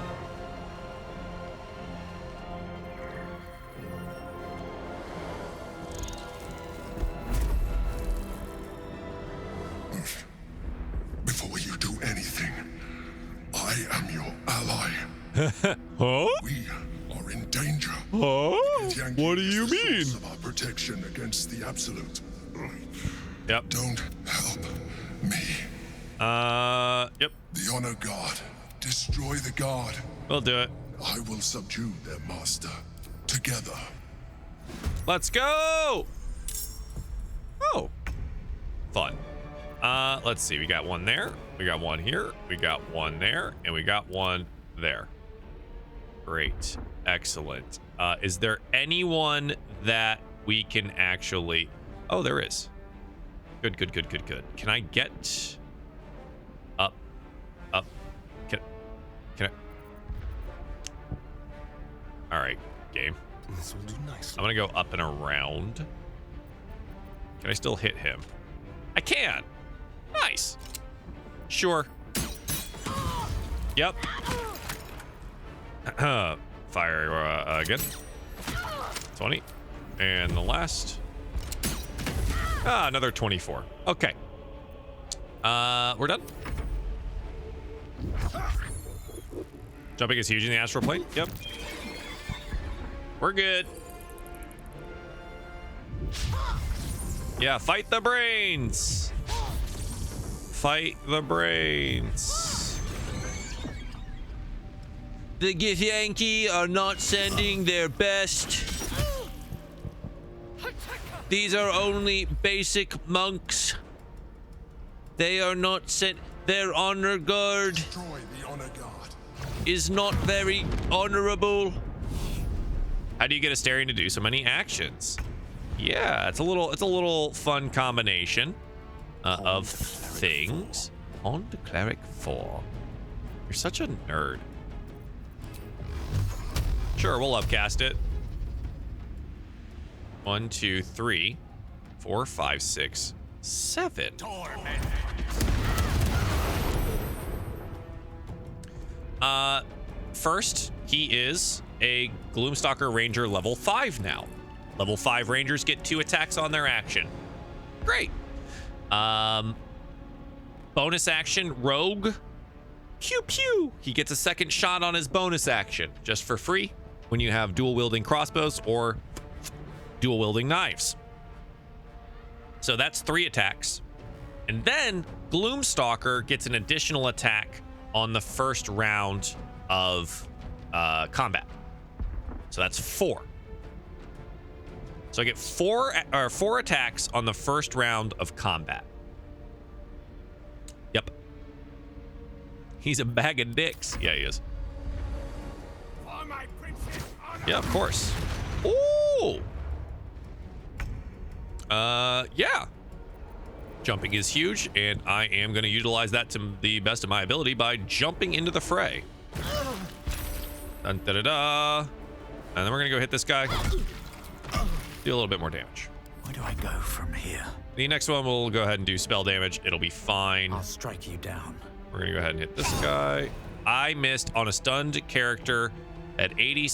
Before you do anything, I am your ally. Huh? We are in danger. Huh? What do you mean? Of our protection against the Absolute. Yep. Don't help me. Yep. The Honor God. Destroy the God. We'll do it. I will subdue their master. Together. Let's go! Oh. Fun. Let's see. We got one there. We got one here. We got one there. And we got one there. Great. Excellent. Is there anyone that we can actually... Oh, there is. Good, good, good, good, good. Can I get... Up. Can I... All right, game. This will do nicely. I'm gonna go up and around. Can I still hit him? I can. Nice. Sure. Yep. Fire again. 20. And the last. Another 24. Okay. We're done. Jumping is huge in the astral plane. Yep. We're good. Yeah, fight the brains. Fight the brains. The Githyanki are not sending their best. These are only basic monks. They are not sent. Their honor guard Destroy the Honor God. is not very honorable. How do you get Astarion to do so many actions? Yeah, it's a little fun combination of things. On to cleric 4. You're such a nerd. Sure, we'll upcast it. 1, 2, 3, 4, 5, 6, 7. First, he is a Gloomstalker Ranger level 5 now. Level 5 Rangers get 2 attacks on their action. Great. Bonus action, Rogue. Pew pew. He gets a second shot on his bonus action just for free when you have dual wielding crossbows or dual wielding knives. So that's 3 attacks. And then Gloomstalker gets an additional attack on the first round of combat. So that's 4. So I get 4 attacks on the first round of combat. Yep. He's a bag of dicks. Yeah, he is. Yeah, of course. Ooh. Yeah. Jumping is huge, and I am going to utilize that to the best of my ability by jumping into the fray. Dun, da, da, da. And then we're going to go hit this guy. Do a little bit more damage. Where do I go from here? The next one will go ahead and do spell damage. It'll be fine. I'll strike you down. We're going to go ahead and hit this guy. I missed on a stunned character at 80.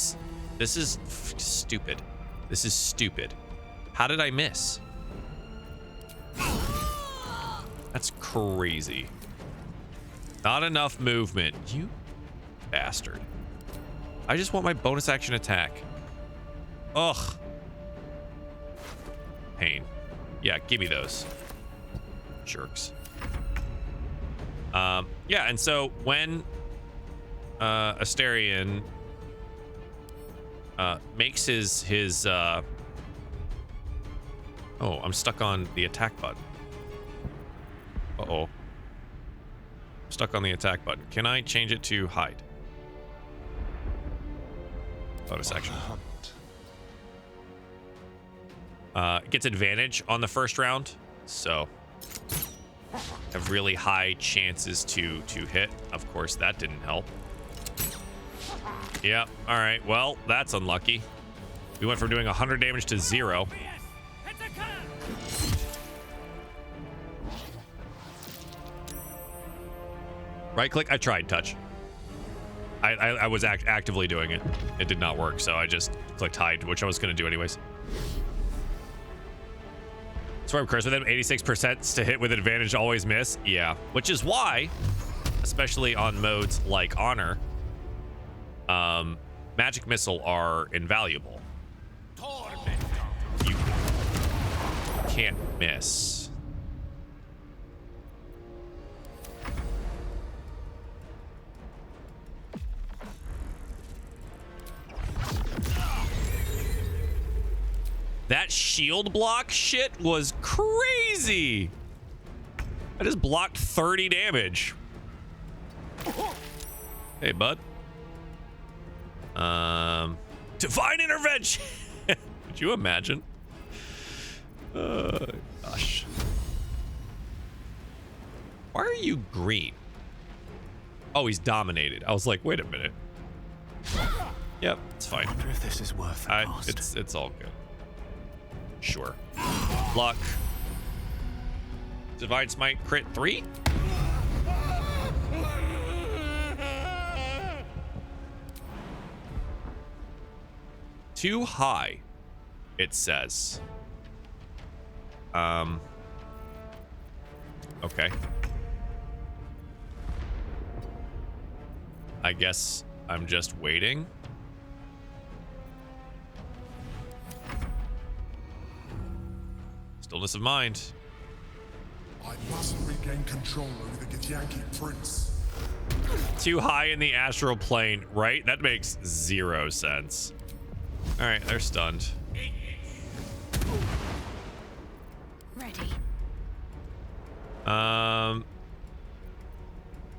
This is stupid. This is stupid. How did I miss? That's crazy. Not enough movement. You bastard. I just want my bonus action attack. Ugh. Pain. Yeah, give me those. Jerks. Yeah, and so when Astarion makes his oh, I'm stuck on the attack button. Uh-oh. Stuck on the attack button. Can I change it to hide? Bonus action. Gets advantage on the first round, so have really high chances to hit. Of course, that didn't help. Yeah, all right. Well, that's unlucky. We went from doing 100 damage to 0. Right click. I tried touch. I was actively doing it. It did not work, so I just clicked hide, which I was going to do anyways. Swear curse with him, 86% to hit with advantage, always miss. Yeah, which is why, especially on modes like Honor, magic missile are invaluable. You can't miss. That shield block shit was crazy. I just blocked 30 damage. Hey, bud. Divine intervention. Could you imagine? Gosh. Why are you green? Oh, he's dominated. I was like, wait a minute. Yep, it's fine. I wonder if this is worth the cost. It's all good. Sure. Luck. Divine Smite crit 3? Too high, it says. Okay. I guess I'm just waiting. Stillness of mind. I must regain control over the Githyanki prince. Too high in the astral plane, right? That makes 0 sense. All right, they're stunned. Ready.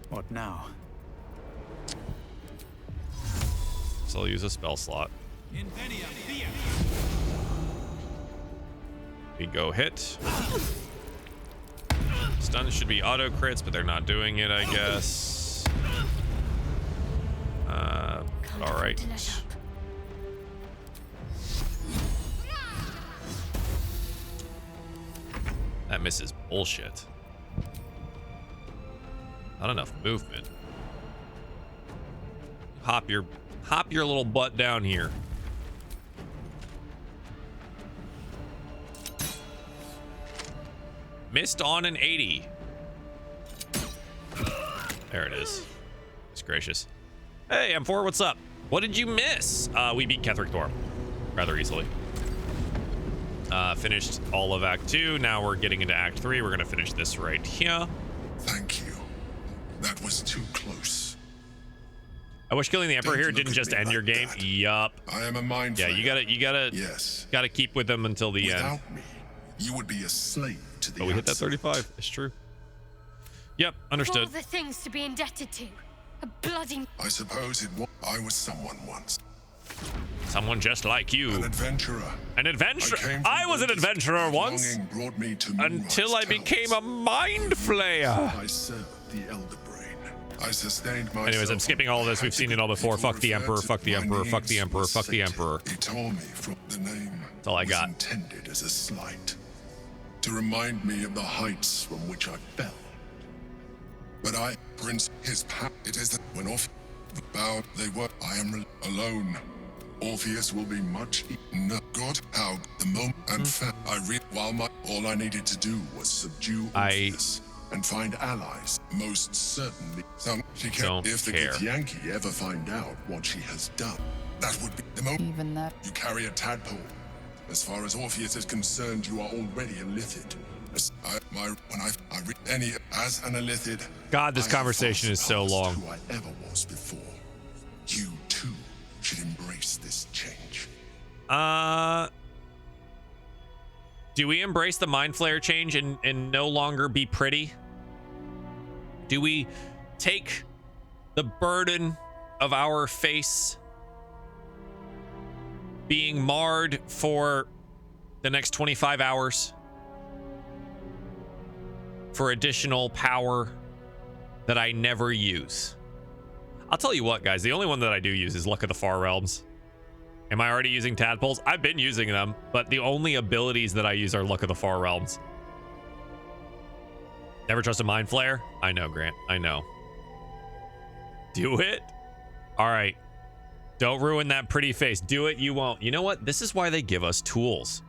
What now? So I'll use a spell slot. We go hit. Stun should be auto crits, but they're not doing it, I guess. All right. That misses bullshit. Not enough movement. hop your little butt down here. Missed on an 80. There it is. It's gracious. Hey, M4, what's up? What did you miss? We beat Ketheric Thorm rather easily. Finished all of Act 2. Now we're getting into Act 3. We're gonna finish this right here. Thank you. That was too close. I wish killing the Emperor here didn't just end your game. Yup. I am a mind Yeah, flayer. you gotta Yes. gotta keep with them until the end. Without me, you would be a slave to the Oh, we hit that Absolute. 35. It's true. Yep, understood. Of all the things to be indebted to, a bloody. I suppose I was someone once. Someone just like you. An adventurer. An adventurer. I was an adventurer once. Brought me to Until I became a mind flayer. I served the Elder Brain. I sustained myself. Anyways, I'm skipping all of this. We've seen it all before. Fuck the Emperor. Fuck the Emperor. Fuck the Emperor. Fuck the Emperor. He tore me from the name. That's all I got. Intended as a slight, to remind me of the heights from which I fell. But Prince, his power. It is that when off bowed they were. I am alone. Orpheus will be much. No, God, how the moment and all I needed to do was subdue Orpheus and find allies. Most certainly, she can. If the Githyanki ever find out what she has done, that would be the moment. Even that. You carry a tadpole. As far as Orpheus is concerned, you are already a Lithid. As an Illithid. God, this conversation is so long. Who I ever was before. You too should embrace this change. Do we embrace the Mind Flayer change and no longer be pretty? Do we take the burden of our face being marred for the next 25 hours for additional power that I never use? I'll tell you what, guys, the only one that I do use is Luck of the Far Realms. Am I already using tadpoles? I've been using them, but the only abilities that I use are Luck of the Far Realms. Never trust a Mind Flayer? I know, Grant. I know. Do it? All right. Don't ruin that pretty face. Do it, you won't. You know what? This is why they give us tools.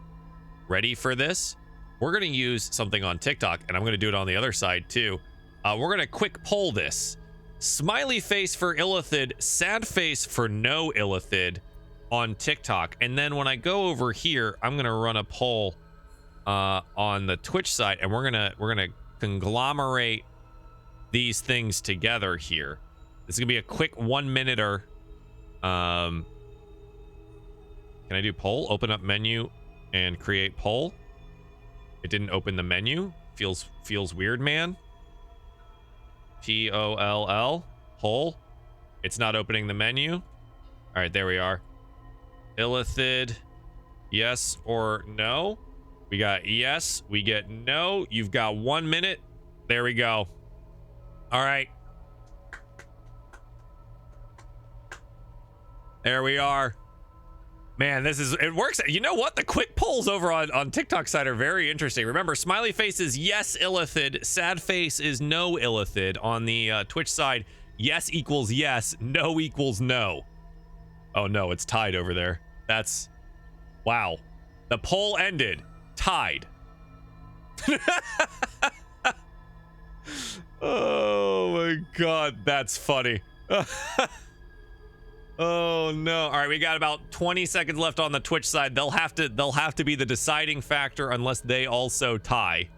Ready for this? We're going to use something on TikTok, and I'm going to do it on the other side, too. We're going to quick poll this. Smiley face for Illithid, sad face for no Illithid on TikTok. And then when I go over here, I'm going to run a poll on the Twitch side, and we're going to conglomerate these things together here. This is going to be a quick 1 minute-er. Can I do poll? Open up menu and create poll. It didn't open the menu. Feels weird, man. Poll. Poll. It's not opening the menu. All right, there we are. Illithid, yes or no? We got yes. We get no. You've got 1 minute. There we go. All right. There we are. Man, it works. You know what? The quick polls over on TikTok side are very interesting. Remember, smiley face is yes Illithid, sad face is no Illithid. On the Twitch side, yes equals yes, no equals no. Oh no, it's tied over there. That's, wow. The poll ended, tied. Oh my God, that's funny. Oh no. All right, we got about 20 seconds left on the Twitch side. They'll have to be the deciding factor unless they also tie.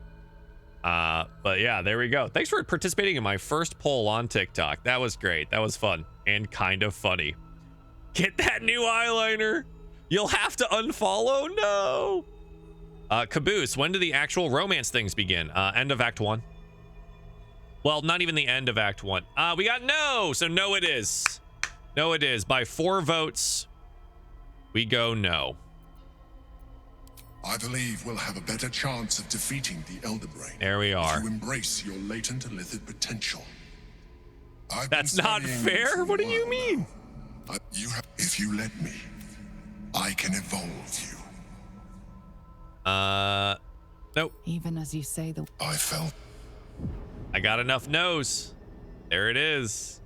But yeah, there we go. Thanks for participating in my first poll on TikTok. That was great. That was fun and kind of funny. Get that new eyeliner. You'll have to unfollow. No. Caboose, when do the actual romance things begin? End of Act 1. Well, not even the end of Act 1. We got no, so no it is. No, it is. By 4 votes, we go no. I believe we'll have a better chance of defeating the Elder Brain. There we are. If you embrace your latent Illithid potential. That's not fair? What do you mean? If you let me, I can evolve you. Nope. Even as you say the... I felt... I got enough no's. There it is.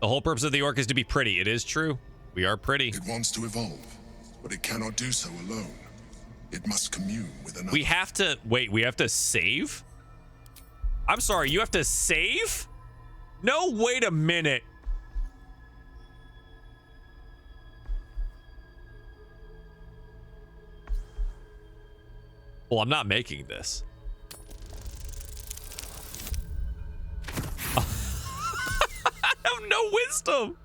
The whole purpose of the orc is to be pretty. It is true. We are pretty. It wants to evolve, but it cannot do so alone. It must commune with another. We have to... Wait, we have to save? I'm sorry, you have to save? No, wait a minute. Well, I'm not making this. I have no wisdom.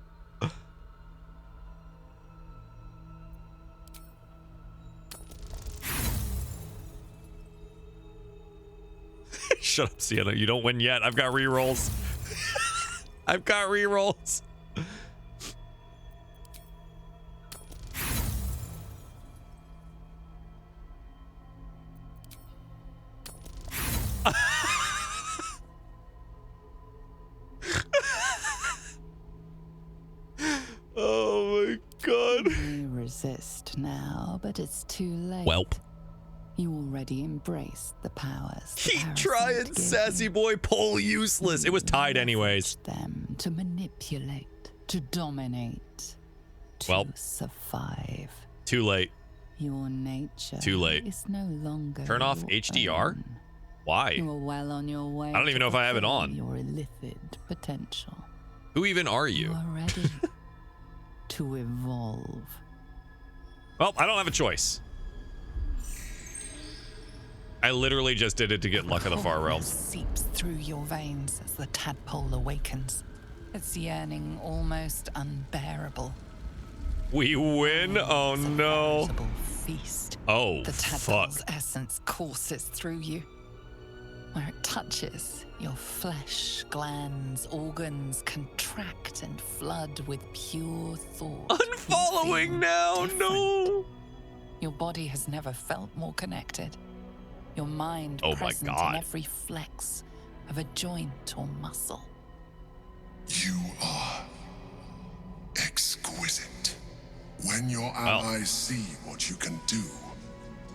Shut up, Sienna. You don't win yet. I've got rerolls. I've got rerolls. Oh my god. You resist now, but it's too late. Welp. You already embraced the powers. Keep trying, sassy boy. Pull useless. It was tied anyways. Them to manipulate, to dominate, to survive. Too late. Your nature Too late. is no longer. Turn off your HDR? own. Why? You are well on your way. I don't even know if I have it on. Your illithid potential. Who even are You you? are ready to evolve. Well, I don't have a choice. I literally just did it to get luck of the far realms. Seeps through your veins as the tadpole awakens. Its yearning almost unbearable. We win? Oh no. Feast. Oh, the fuck. tadpole's essence courses through you. Where it touches, your flesh, glands, organs contract and flood with pure thought. Unfollowing now, no. Your body has never felt more connected. Your mind Oh my present God. in every flex of a joint or muscle. You are exquisite. When your allies see what you can do,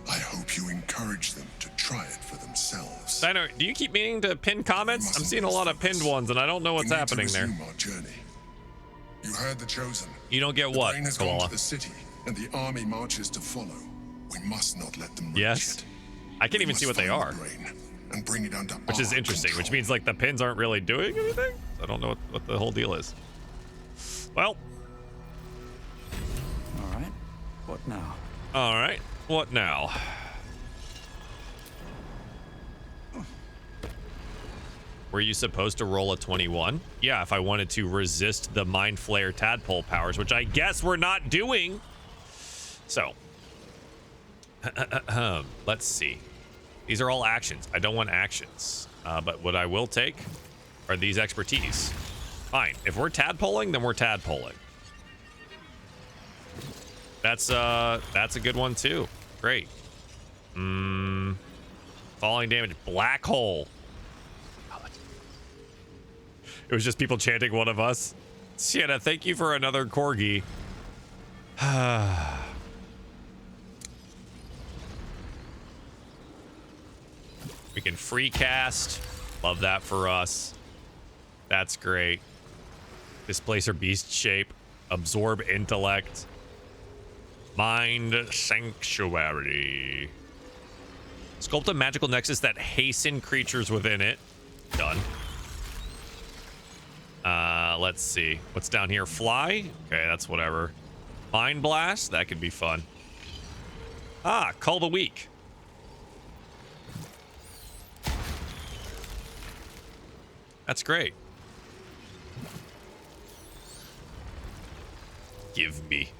I hope you encourage them to try it for themselves. Dino, do you keep meaning to pin comments? I'm seeing a lot of pinned ones, and I don't know what's happening there. We need to resume our journey. You heard the chosen. You don't get The what, brain has gone Koala? to the city, and the army marches to follow. We must not let them reach Yes. it. I can't even see what they are. And bring it under Which is our interesting, control. which means like the pins aren't really doing anything. I don't know what the whole deal is. Well. All right. What now? All right. What now? Were you supposed to roll a 21? Yeah, if I wanted to resist the Mind Flayer Tadpole powers, which I guess we're not doing. So. Let's see. These are all actions. I don't want actions. But what I will take are these expertise. Fine. If we're tadpoling, then we're tadpoling. That's a good one too. Great. Falling damage. Black hole. It was just people chanting one of us. Sienna, thank you for another corgi. We can free cast. Love that for us. That's great. Displacer beast shape. Absorb intellect. Mind sanctuary. Sculpt a magical nexus that hasten creatures within it. Done. Let's see. What's down here? Fly? Okay, that's whatever. Mind blast? That could be fun. Ah, call the weak. That's great. Give me.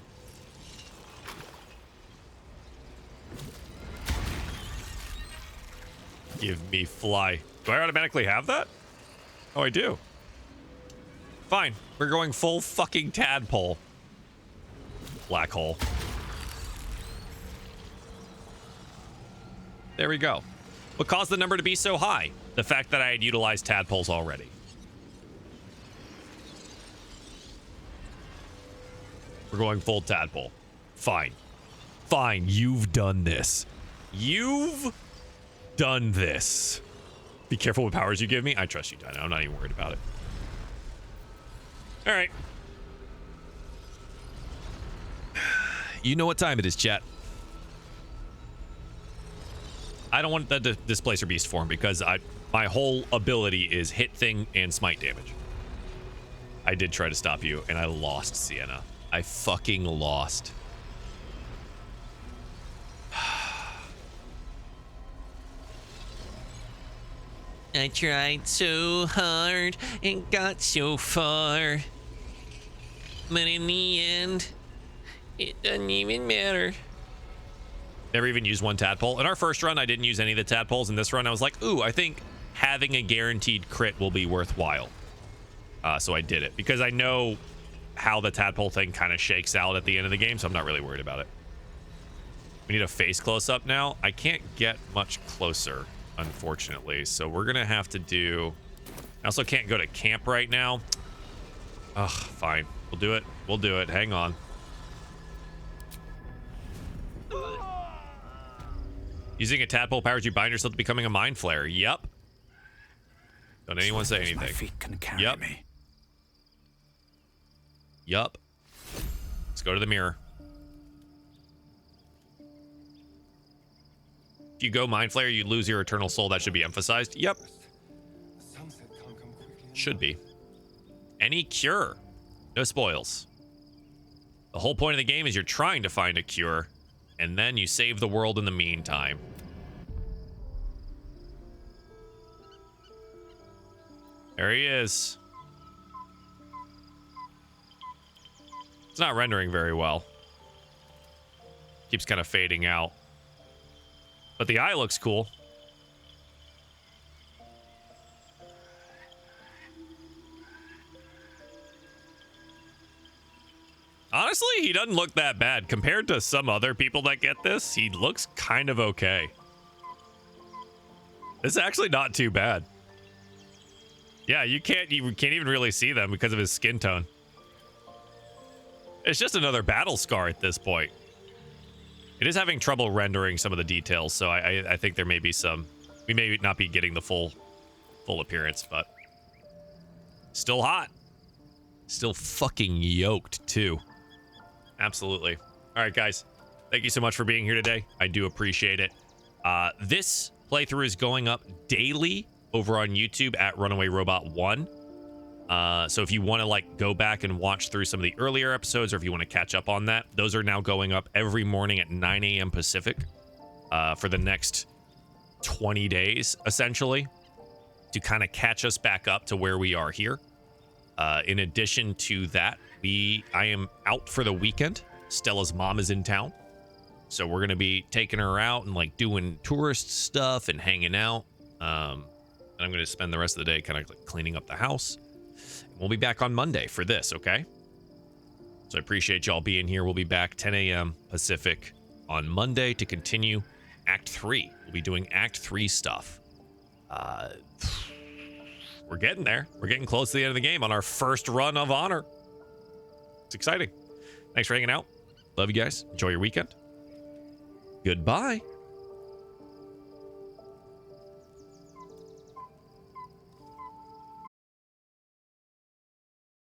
Give me fly. Do I automatically have that? Oh, I do. Fine. We're going full fucking tadpole. Black hole. There we go. What caused the number to be so high? The fact that I had utilized tadpoles already. We're going full tadpole. Fine. Fine. You've done this. You've done this. Be careful what powers you give me. I trust you, Dino. I'm not even worried about it. All right. You know what time it is, chat. I don't want the Displacer Beast form because my whole ability is hit thing and smite damage. I did try to stop you, and I lost, Sienna. I fucking lost. I tried so hard and got so far. But in the end, it doesn't even matter. Never even used one tadpole. In our first run, I didn't use any of the tadpoles. In this run, I was like, ooh, I think having a guaranteed crit will be worthwhile. So I did it because I know how the tadpole thing kind of shakes out at the end of the game, so I'm not really worried about it. We need a face close-up now. I can't get much closer, unfortunately, so we're gonna have to do... I also can't go to camp right now. Ugh, fine. We'll do it. We'll do it. Hang on. Using a tadpole powers you bind yourself to becoming a mind flayer. Yep. Don't anyone say anything. My feet can carry yep. me. Yup. Let's go to the mirror. If you go Mind Flayer, you lose your eternal soul. That should be emphasized. Yep. Should be. Any cure. No spoils. The whole point of the game is you're trying to find a cure, and then you save the world in the meantime. There he is. It's not rendering very well. Keeps kind of fading out. But the eye looks cool. Honestly, he doesn't look that bad. Compared to some other people that get this, he looks kind of okay. It's actually not too bad. Yeah, you can't even really see them because of his skin tone. It's just another battle scar at this point. It is having trouble rendering some of the details, so I think there may be some... We may not be getting the full appearance, but... Still hot. Still fucking yoked, too. Absolutely. All right, guys. Thank you so much for being here today. I do appreciate it. This playthrough is going up daily over on YouTube at RunawayRobot 1. So if you want to like go back and watch through some of the earlier episodes, or if you want to catch up on that, those are now going up every morning at 9 a.m. Pacific for the next 20 days, essentially, to kind of catch us back up to where we are here. In addition to that, I am out for the weekend. Stella's mom is in town, so we're going to be taking her out and like doing tourist stuff and hanging out. And I'm going to spend the rest of the day kind of like cleaning up the house. We'll be back on Monday for this, okay? So I appreciate y'all being here. We'll be back 10 a.m. Pacific on Monday to continue Act 3. We'll be doing Act 3 stuff. We're getting there. We're getting close to the end of the game on our first run of Honor. It's exciting. Thanks for hanging out. Love you guys. Enjoy your weekend. Goodbye.